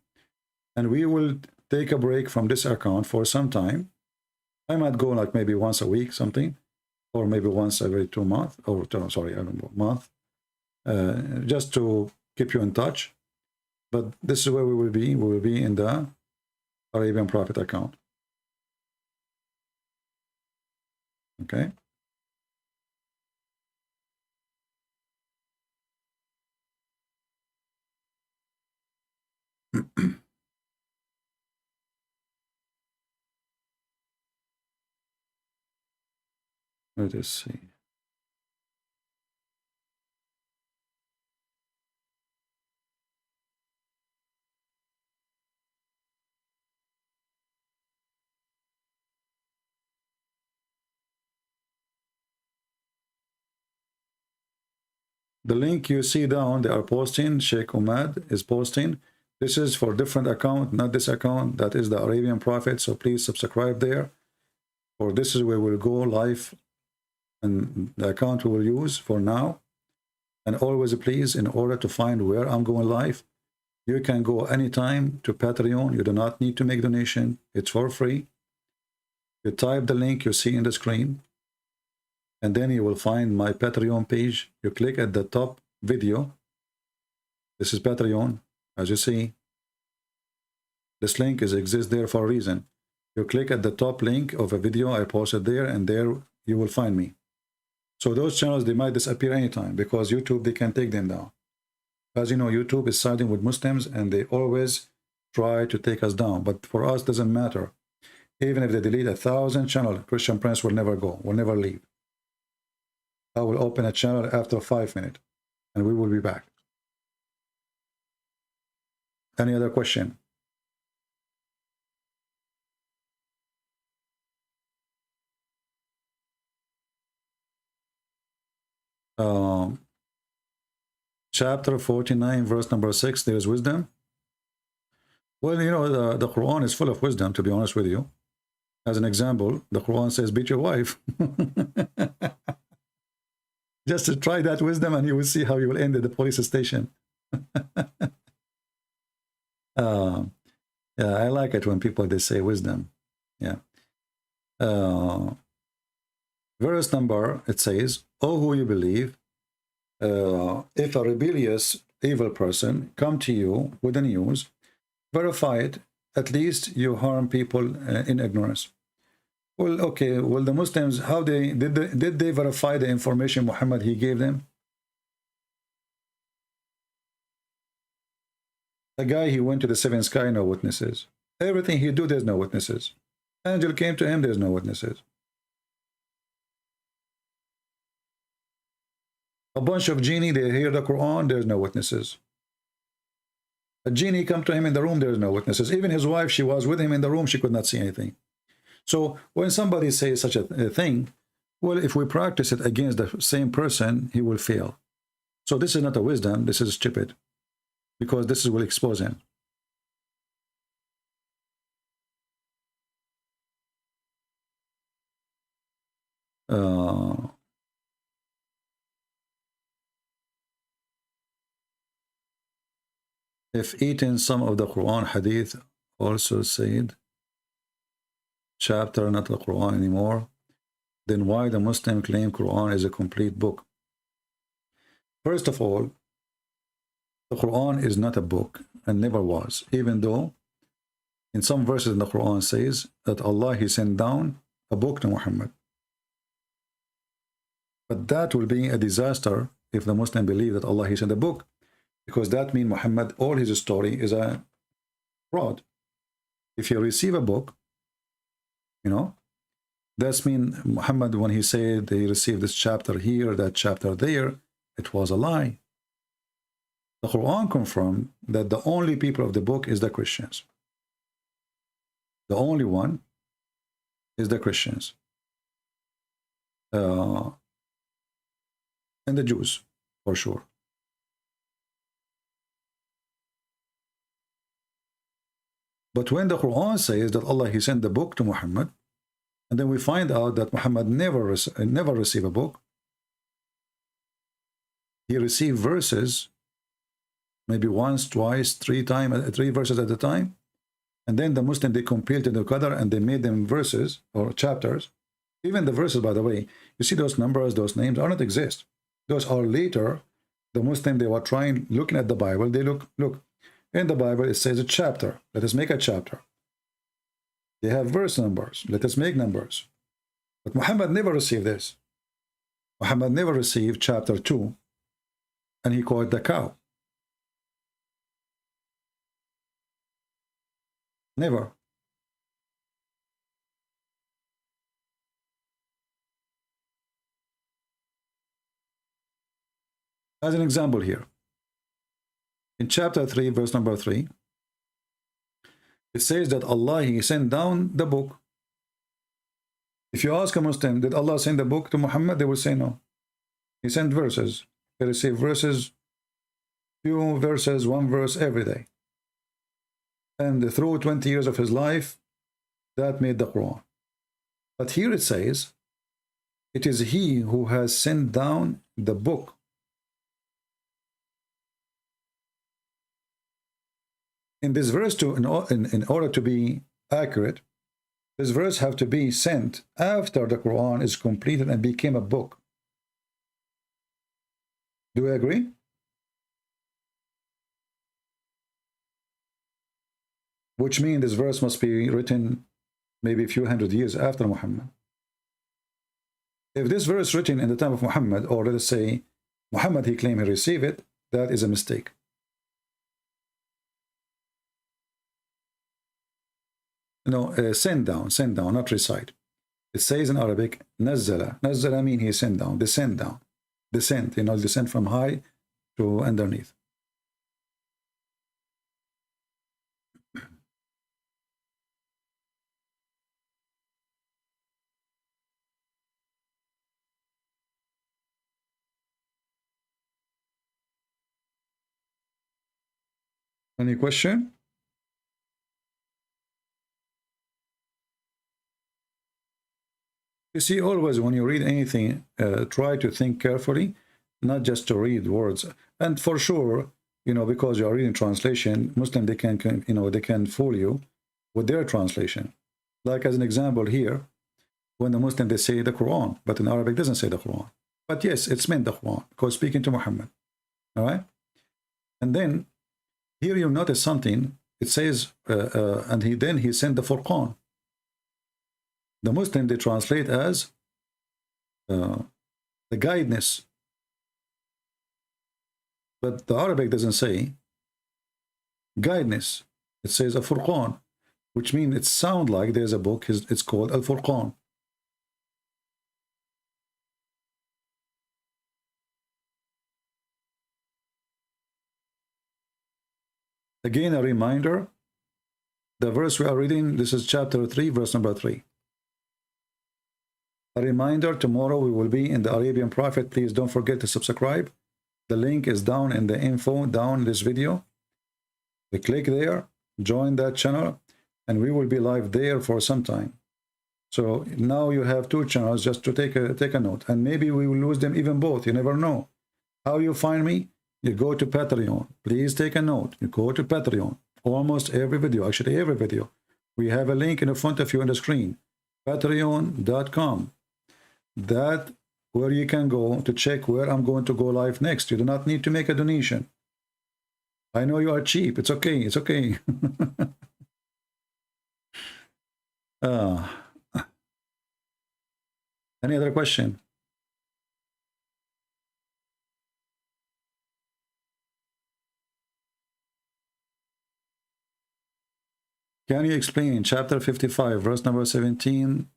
and we will take a break from this account for some time. I might go like maybe once a week, something, or maybe once every 2 months, or sorry, I don't know, month, just to keep you in touch. But this is where we will be. We will be in the Arabian Prophet account. Okay. Let us see. The link you see down, they are posting. Sheikh Ahmed is posting. This is for different account, not this account. That is the Arabian Prophet. So please subscribe there. Or this is where we'll go live, and the account we will use for now. And always, please, in order to find where I'm going live, you can go anytime to Patreon. You do not need to make donation. It's for free. You type the link you see in the screen, and then you will find my Patreon page. You click at the top video. This is Patreon, as you see. This link exists there for a reason. You click at the top link of a video I posted there, and there you will find me. So those channels, they might disappear anytime, because YouTube, they can take them down. As you know, YouTube is siding with Muslims, and they always try to take us down. But for us, doesn't matter. Even if they delete 1,000 channels, Christian Prince will never go, will never leave. I will open a channel after 5 minutes, and we will be back. Any other question? Chapter 49, verse number 6, there is wisdom. Well, you know, the Quran is full of wisdom, to be honest with you. As an example, the Quran says, beat your wife. Just to try that wisdom, and you will see how you will end at the police station. Yeah, I like it when people, they say wisdom. Yeah. Verse number, it says, "Oh, who you believe, if a rebellious evil person come to you with the news, verify it. At least you harm people in ignorance." Well, okay. Well, the Muslims, how did they verify the information Muhammad he gave them? The guy, he went to the seventh sky, no witnesses. Everything he do, there's no witnesses. Angel came to him, there's no witnesses. A bunch of genie, they hear the Quran, there's no witnesses. A genie come to him in the room, there's no witnesses. Even his wife, she was with him in the room, she could not see anything. So when somebody says such a thing, well, if we practice it against the same person, he will fail. So this is not a wisdom, this is stupid, because this will expose him. If eating some of the Quran, hadith also said, chapter, not the Quran anymore, then why the Muslim claim Quran is a complete book? First of all, the Quran is not a book and never was, even though in some verses in the Quran says that Allah, he sent down a book to Muhammad. But that will be a disaster if the Muslim believe that Allah he sent a book, because that means Muhammad, all his story is a fraud. If you receive a book, you know, that's mean Muhammad, when he said they received this chapter here, that chapter there, it was a lie. The Quran confirmed that the only people of the book is the Christians. The only one is the Christians. And the Jews, for sure. But when the Quran says that Allah he sent the book to Muhammad, and then we find out that Muhammad never received a book. He received verses, maybe once, twice, three verses at a time. And then the Muslim, they compiled it together and they made them verses or chapters. Even the verses, by the way, you see those numbers, those names do not exist. Those are later. The Muslim, they were trying, looking at the Bible, they look, in the Bible it says a chapter. Let us make a chapter. They have verse numbers. Let us make numbers. But Muhammad never received this. Muhammad never received chapter 2, and he called the cow. Never. As an example here, in chapter 3, verse number 3, it says that Allah, he sent down the book. If you ask a Muslim, did Allah send the book to Muhammad? They will say no. He sent verses. He received verses, few verses, one verse every day. And through 20 years of his life, that made the Quran. But here it says, it is he who has sent down the book. In this verse, in order to be accurate, this verse have to be sent after the Quran is completed and became a book. Do you agree? Which means this verse must be written maybe a few hundred years after Muhammad. If this verse written in the time of Muhammad, or let us say Muhammad, he claimed he received it, that is a mistake. No, send down, not recite. It says in Arabic, nazzala. Nazzala means he sent down, descend down. Descent, you know, descend from high to underneath. Any question? You see, always when you read anything, try to think carefully, not just to read words. And for sure, you know, because you are reading translation, Muslim, they can you know, they can fool you with their translation. Like as an example here, when the Muslim, they say the Quran, but in Arabic doesn't say the Quran. But yes, it's meant the Quran, because speaking to Muhammad. All right? And then, here you notice something, it says, and then he sent the Furqan. The Muslim, they translate as the guidance. But the Arabic doesn't say guidance. It says a Furqan, which means it sounds like there's a book, it's called Al-Furqan. Again, a reminder, the verse we are reading, this is chapter 3, verse number 3. A reminder, tomorrow we will be in the Arabian Prophet. Please don't forget to subscribe. The link is down in the info, down in this video. We click there, join that channel, and we will be live there for some time. So now you have two channels, just to take a note. And maybe we will lose them even both. You never know. How you find me? You go to Patreon. Please take a note. You go to Patreon. Almost every video, actually every video. We have a link in the front of you on the screen. Patreon.com. That where you can go to check where I'm going to go live next. You do not need to make a donation. I know you are cheap. It's okay. It's okay. Any other question? Can you explain chapter 55, verse number 17,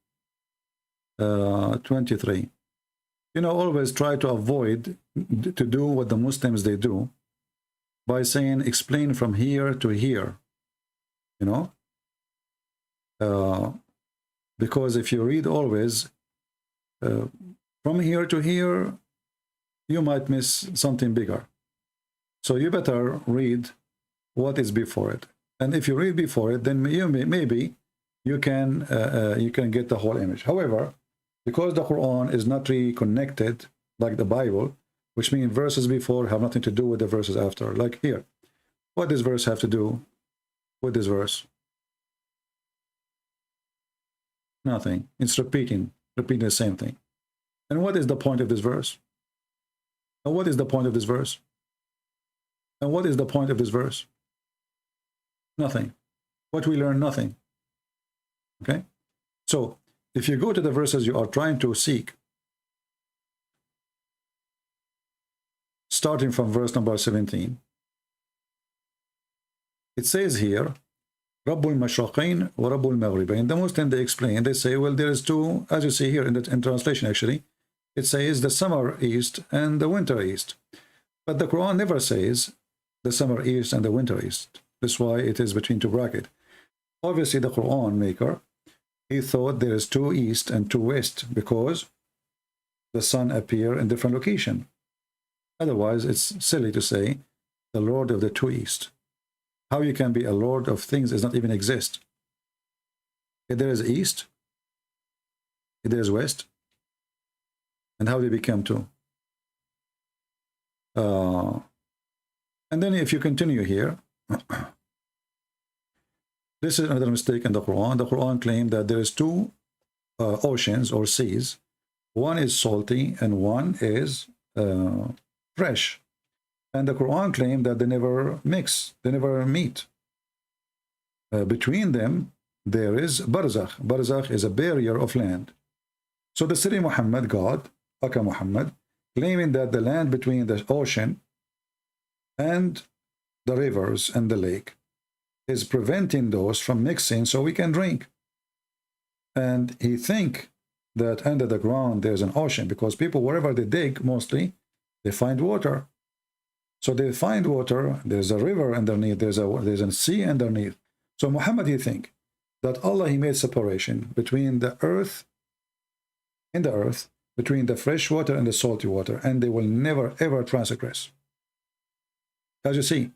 23? You know, always try to avoid to do what the Muslims they do by saying explain from here to here, you know, because if you read always from here to here, you might miss something bigger. So you better read what is before it, and if you read before it, then maybe you can get the whole image. However, because the Quran is not really connected like the Bible, which means verses before have nothing to do with the verses after. Like here, what does verse have to do with this verse? Nothing. It's repeating the same thing. And what is the point of this verse? And what is the point of this verse? And what is the point of this verse? Nothing. What we learn, nothing. Okay? So, if you go to the verses you are trying to seek, starting from verse number 17, it says here, Rabbul Mashraqiin wa Rabbul Maghribain. The Muslim they explain, they say, well, there is two, as you see here in translation actually, it says the summer east and the winter east. But the Quran never says the summer east and the winter east. That's why it is between two brackets. Obviously, the Quran maker, he thought there is two east and two west because the sun appear in different location. Otherwise, it's silly to say the Lord of the two east. How you can be a Lord of things does not even exist. If there is east, if there is west, and how they become two. And then if you continue here, this is another mistake in the Quran. The Quran claimed that there is two oceans or seas. One is salty and one is fresh. And the Quran claimed that they never mix, they never meet. Between them, there is barzakh. Barzakh is a barrier of land. So the Siri Muhammad, God, Aka Muhammad, claiming that the land between the ocean and the rivers and the lake is preventing those from mixing so we can drink. And he think that under the ground there's an ocean because people, wherever they dig, mostly, they find water. So they find water, there's a river underneath, there's a sea underneath. So Muhammad, he think that Allah, he made separation between the earth, in the earth, between the fresh water and the salty water, and they will never ever transgress. As you see,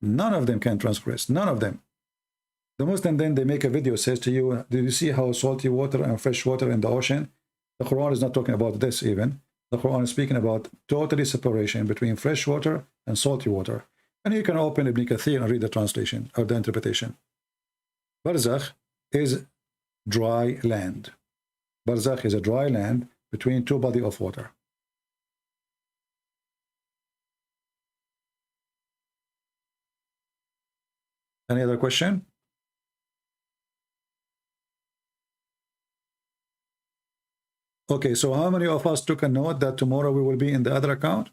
none of them can transgress, none of them. The Muslim then they make a video, says to you, do you see how salty water and fresh water in the ocean? The Quran is not talking about this even. The Quran is speaking about totally separation between fresh water and salty water. And you can open Ibn Kathir and read the translation or the interpretation. Barzakh is dry land. Barzakh is a dry land between two bodies of water. Any other question? Okay, so how many of us took a note that tomorrow we will be in the other account?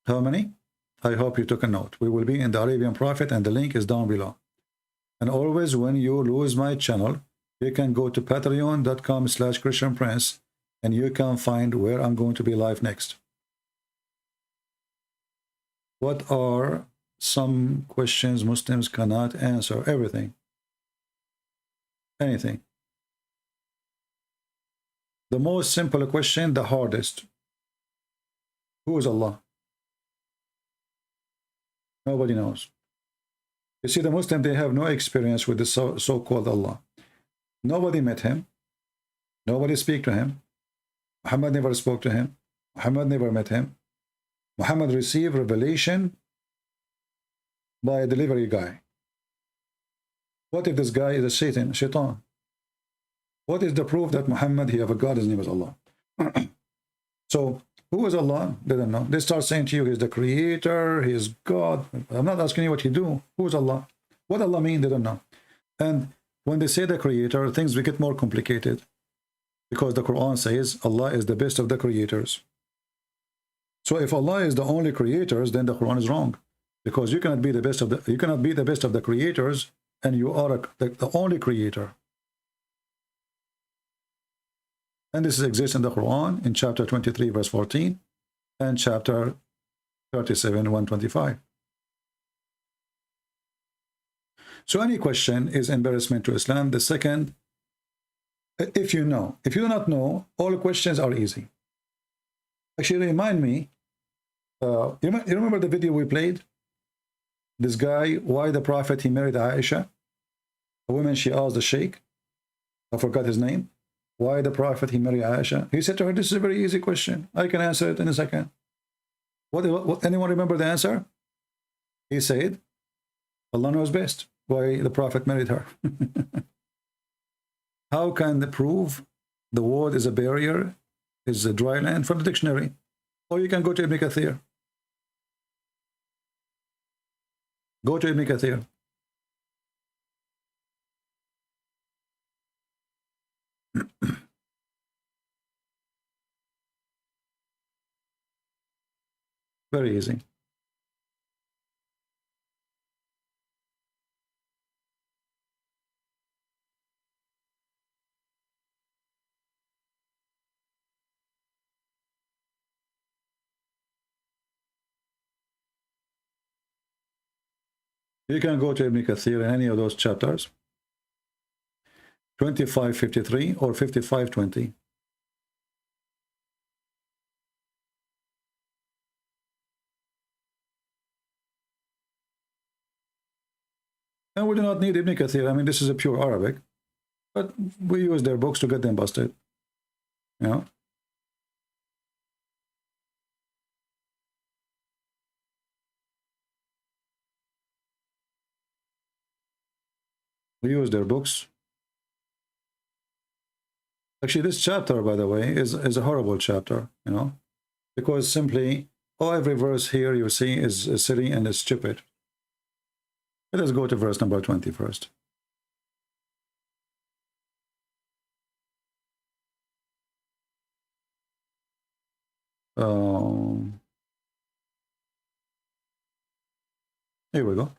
How many? I hope you took a note. We will be in the Arabian Prophet and the link is down below. And always when you lose my channel, you can go to patreon.com/ChristianPrince and you can find where I'm going to be live next. What are some questions Muslims cannot answer? Everything. Anything. The most simple question, the hardest. Who is Allah? Nobody knows. You see, the Muslim, they have no experience with the so-called Allah. Nobody met him. Nobody speak to him. Muhammad never spoke to him. Muhammad never met him. Muhammad received revelation by a delivery guy. What if this guy is a shaitan? What is the proof that Muhammad, he have a God, his name is Allah? So, who is Allah? They don't know. They start saying to you, he's the creator, he is God. I'm not asking you what he do. Who is Allah? What Allah mean, they don't know. And when they say the creator, things will get more complicated. Because the Quran says Allah is the best of the creators. So if Allah is the only creators, then the Quran is wrong. Because you cannot be the best of the creators, and you are the only creator. And this exists in the Quran in chapter 23 verse 14 and chapter 37 125. So any question is embarrassment to Islam. The second, if you know. If you do not know, all questions are easy. Actually, remind me, you remember the video we played? This guy, why the Prophet, he married Aisha? A woman, she asked the Sheikh, I forgot his name. Why the Prophet, he married Aisha? He said to her, this is a very easy question. I can answer it in a second. What anyone remember the answer? He said, Allah knows best why the Prophet married her. How can they prove the word is a barrier, is a dry land? From the dictionary. Or you can go to Ibn Kathir. Go to Ibn Kathir. Very easy. You can go to Ibn Kathir in any of those chapters. 25:53 or 55:20. And we do not need Ibn Kathir. I mean, this is a pure Arabic. But we use their books to get them busted. You know? We use their books. Actually, this chapter, by the way, is a horrible chapter, you know? Because simply, every verse here you see is silly and is stupid. Let us go to verse number 20 first. Here we go.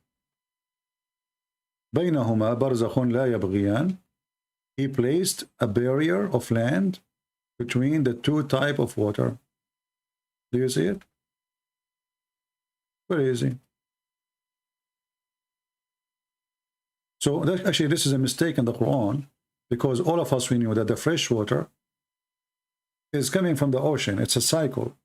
بينهما برزخ لا يبغيان. He placed a barrier of land between the two types of water. Do you see it? Very easy. So actually, this is a mistake in the Quran, because all of us, we knew that the fresh water is coming from the ocean. It's a cycle.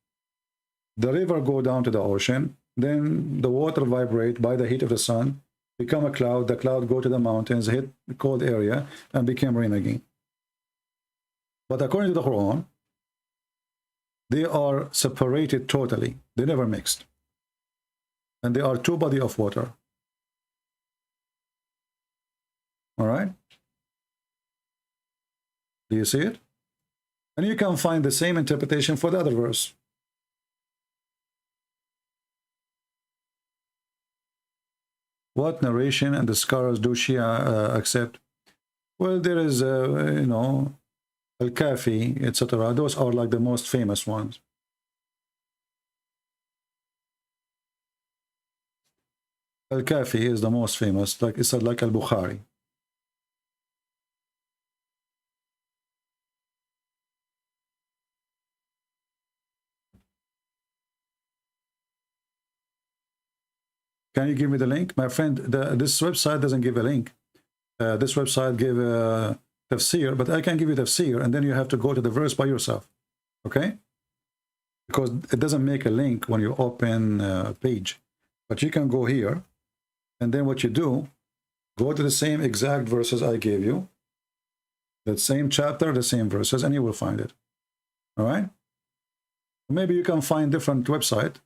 The river go down to the ocean, then the water vibrate by the heat of the sun, become a cloud, the cloud go to the mountains, hit the cold area, and become rain again. But according to the Quran, they are separated totally. They never mixed. And they are two bodies of water. All right? Do you see it? And you can find the same interpretation for the other verse. What narration and the scholars do Shia accept? Well, there is, you know, Al-Kafi, etc. Those are like the most famous ones. Al-Kafi is the most famous, like it's like Al-Bukhari. Can you give me the link? My friend, this website doesn't give a link. This website gives tafsir, but I can give you tafsir, and then you have to go to the verse by yourself. Okay? Because it doesn't make a link when you open a page. But you can go here, and then what you do, go to the same exact verses I gave you, the same chapter, the same verses, and you will find it. All right? Maybe you can find different website.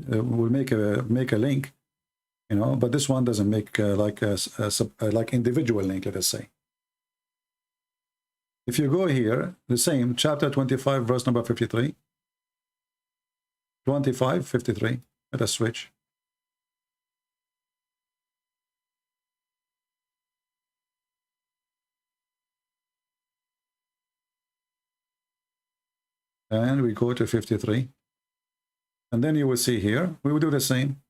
We'll make a link. You know, but this one doesn't make like individual link, let us say. If you go here, the same chapter 25, verse number 53. 25, 53. Let us switch. and we go to 53. And then you will see here, we will do the same.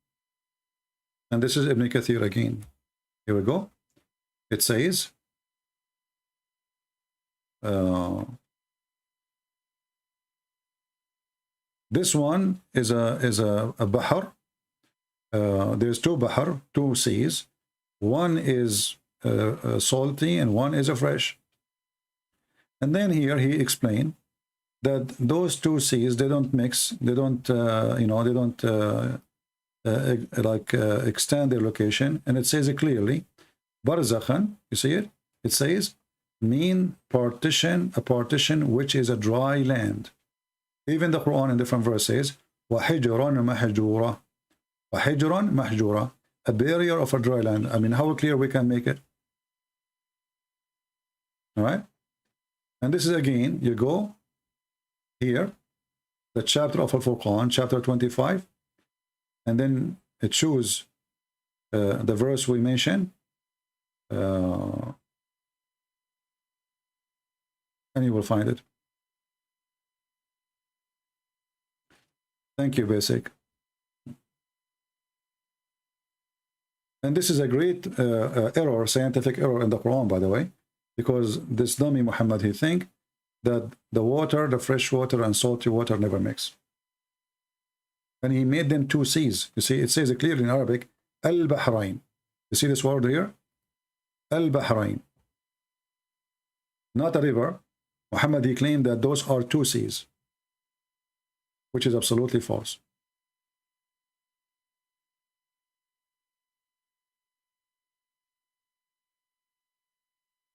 And this is Ibn Kathir again. Here we go. It says, this one is a bahar. There's two bahar, two seas. One is salty and one is a fresh. And then here he explained that those two seas, they don't mix, they don't, they don't extend their location. And it says it clearly, barzakhan, you see it? It says, mean partition, a partition which is a dry land. Even the Quran in different verses, وَحِجْرًا مَحْجُورًا, وَحِجْرًا مَحْجُورًا, a barrier of a dry land. I mean, how clear we can make it? All right? And this is again, you go here, the chapter of Al-Furqan, chapter 25, and then it shows the verse we mentioned, and you will find it. Thank you, Basic. And this is a great error, scientific error in the Quran, by the way, because this dummy Muhammad, he think that the water, the fresh water and salty water never mix. And he made them two seas. You see, it says it clearly in Arabic, Al-Bahrain. You see this word here? Al-Bahrain. Not a river. Muhammad, he claimed that those are two seas, which is absolutely false.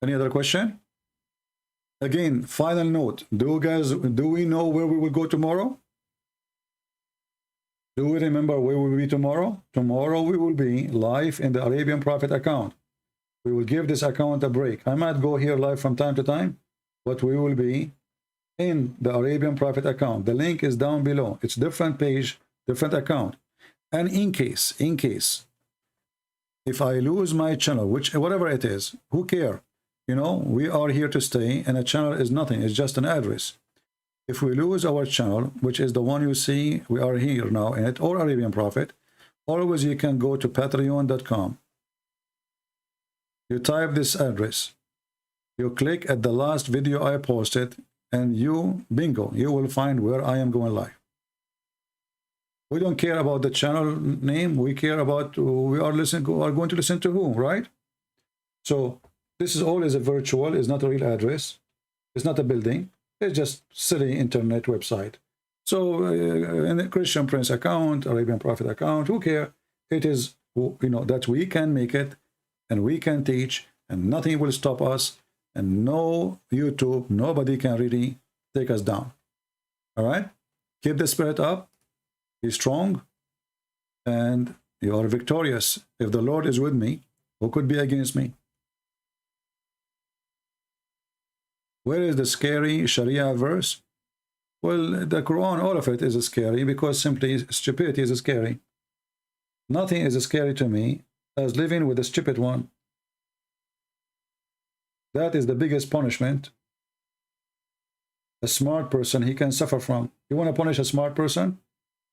Any other question? Again, final note. Do we know where we will go tomorrow? Do we remember where we will be tomorrow? Tomorrow we will be live in the Arabian Prophet account. We will give this account a break. I might go here live from time to time, but we will be in the Arabian Prophet account. The link is down below. It's different page, different account. And in case, if I lose my channel, whatever it is, who care? You know, we are here to stay, and a channel is nothing. It's just an address. If we lose our channel, which is the one you see, we are here now in it, or Arabian Prophet, always you can go to patreon.com. You type this address. You click at the last video I posted, and bingo, you will find where I am going live. We don't care about the channel name. We care about we are going to listen to who, right? So this is always a virtual. It's not a real address. It's not a building. It's just silly internet website. So in the Christian Prince account, Arabian Prophet account, who care? It is, that we can make it, and we can teach, and nothing will stop us. And no YouTube, nobody can really take us down. All right? Keep the spirit up. Be strong. And you are victorious. If the Lord is with me, who could be against me? Where is the scary Sharia verse? Well, the Quran, all of it is scary because simply stupidity is scary. Nothing is scary to me as living with a stupid one. That is the biggest punishment a smart person he can suffer from. You want to punish a smart person?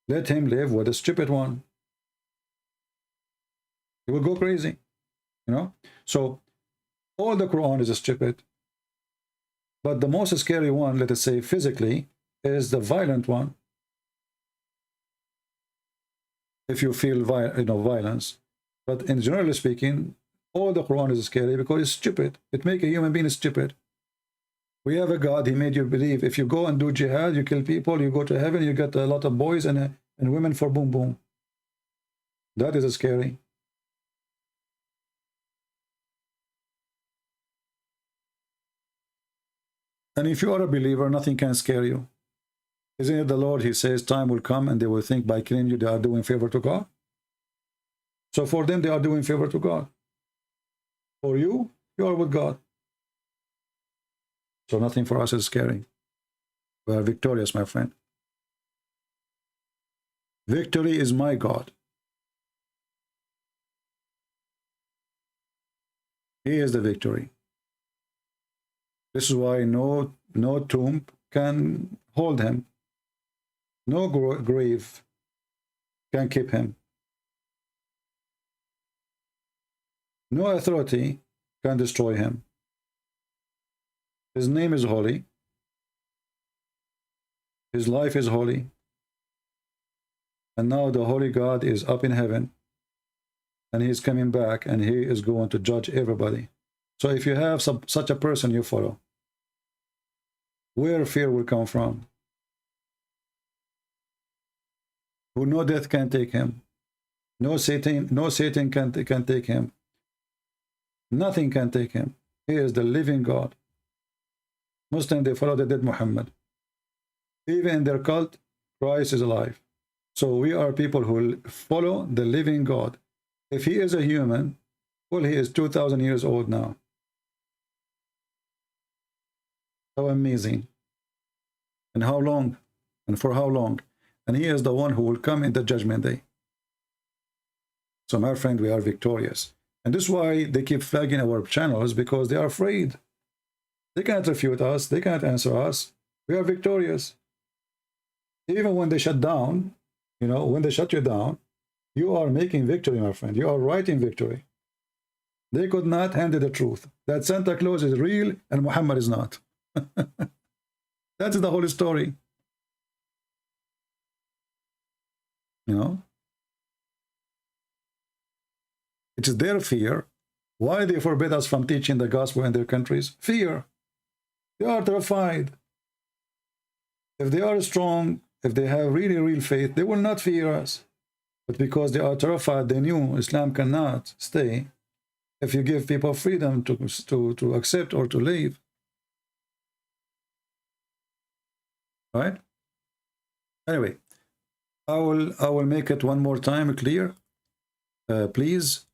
Let him live with a stupid one. He will go crazy. So all the Quran is stupid. But the most scary one, let us say physically, is the violent one. If you feel violence. But in generally speaking, all the Quran is scary because it's stupid. It makes a human being stupid. We have a God, he made you believe if you go and do jihad, you kill people, you go to heaven, you get a lot of boys and women for boom boom. That is scary. And if you are a believer, nothing can scare you. Isn't it the Lord, he says, time will come and they will think by killing you, they are doing favor to God. So for them, they are doing favor to God. For you, you are with God. So nothing for us is scary. We are victorious, my friend. Victory is my God. He is the victory. This is why no tomb can hold him. No grave can keep him. No authority can destroy him. His name is holy. His life is holy. And now the holy God is up in heaven. And he's coming back and he is going to judge everybody. So if you have such a person you follow, where fear will come from? Who no death can take him. No Satan can take him. Nothing can take him. He is the living God. Muslims, they follow the dead Muhammad. Even in their cult, Christ is alive. So we are people who follow the living God. If he is a human, well, he is 2,000 years old now. How amazing. And how long? And for how long? And he is the one who will come in the judgment day. So my friend, we are victorious. And this is why they keep flagging our channels, because they are afraid. They can't refute us. They can't answer us. We are victorious. Even when they shut down, you know, when they shut you down, you are making victory, my friend. You are writing victory. They could not handle the truth that Santa Claus is real and Muhammad is not. That's the whole story. You know? It is their fear. Why they forbid us from teaching the gospel in their countries? Fear. They are terrified. If they are strong, if they have really real faith, they will not fear us. But because they are terrified, they knew Islam cannot stay if you give people freedom to accept or to leave. Right? Anyway, I will make it one more time clear. Please,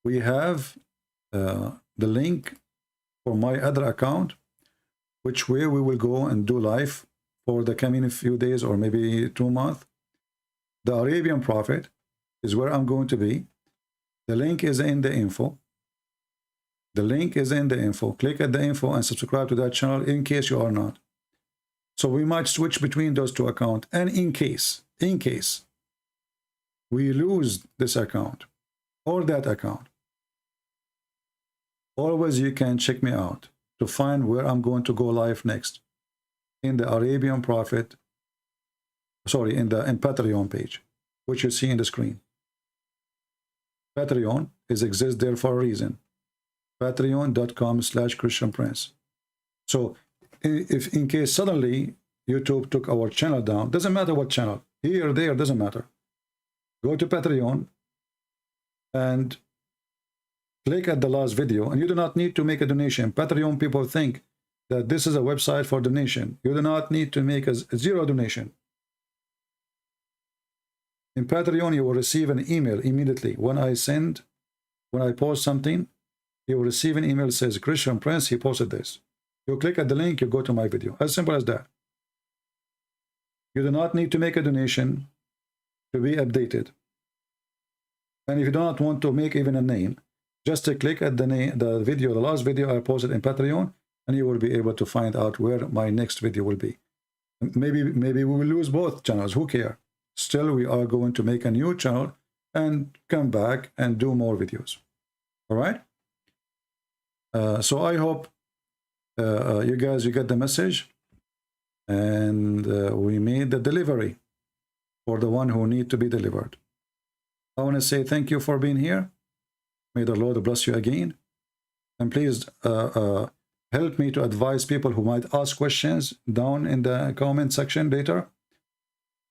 we have the link for my other account, which way we will go and do live for the coming few days or maybe 2 months. The Arabian Prophet is where I'm going to be. The link is in the info. The link is in the info. Click at the info and subscribe to that channel in case you are not. So we might switch between those two accounts. And in case we lose this account or that account, always you can check me out to find where I'm going to go live next in the Arabian Prophet, sorry, in Patreon page, which you see in the screen. Patreon exists there for a reason. Patreon.com/Christian Prince. So if in case suddenly YouTube took our channel down, doesn't matter what channel, here or there, doesn't matter. Go to Patreon and click at the last video, and you do not need to make a donation. Patreon people think that this is a website for donation. You do not need to make a zero donation. In Patreon, you will receive an email immediately. When I post something, you will receive an email that says, Christian Prince, he posted this. You click at the link, you go to my video. As simple as that. You do not need to make a donation to be updated. And if you do not want to make even a name, just click at the last video I posted in Patreon, and you will be able to find out where my next video will be. Maybe we will lose both channels, who cares? Still, we are going to make a new channel and come back and do more videos. All right? So I hope you guys, you get the message, and we made the delivery for the one who need to be delivered. I want to say thank you for being here. May the Lord bless you again. And please help me to advise people who might ask questions down in the comment section later.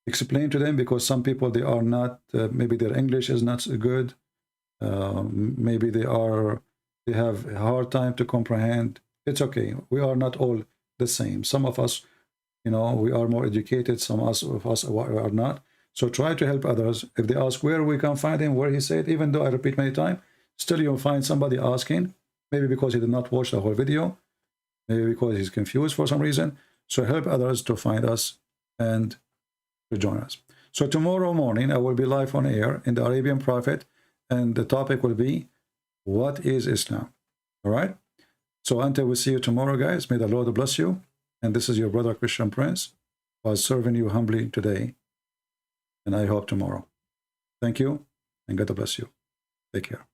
Explain to them, because some people, they are not, maybe their English is not so good. Maybe they have a hard time to comprehend. It's okay. We are not all the same. Some of us, you know, we are more educated. Some of us are not. So try to help others. If they ask where we can find him, where he said, even though I repeat many times, still you'll find somebody asking, maybe because he did not watch the whole video, maybe because he's confused for some reason. So help others to find us and to join us. So tomorrow morning, I will be live on air in the Arabian Prophet, and the topic will be, what is Islam? All right? So until we see you tomorrow, guys, may the Lord bless you. And this is your brother Christian Prince, who is serving you humbly today, and I hope tomorrow. Thank you, and God bless you. Take care.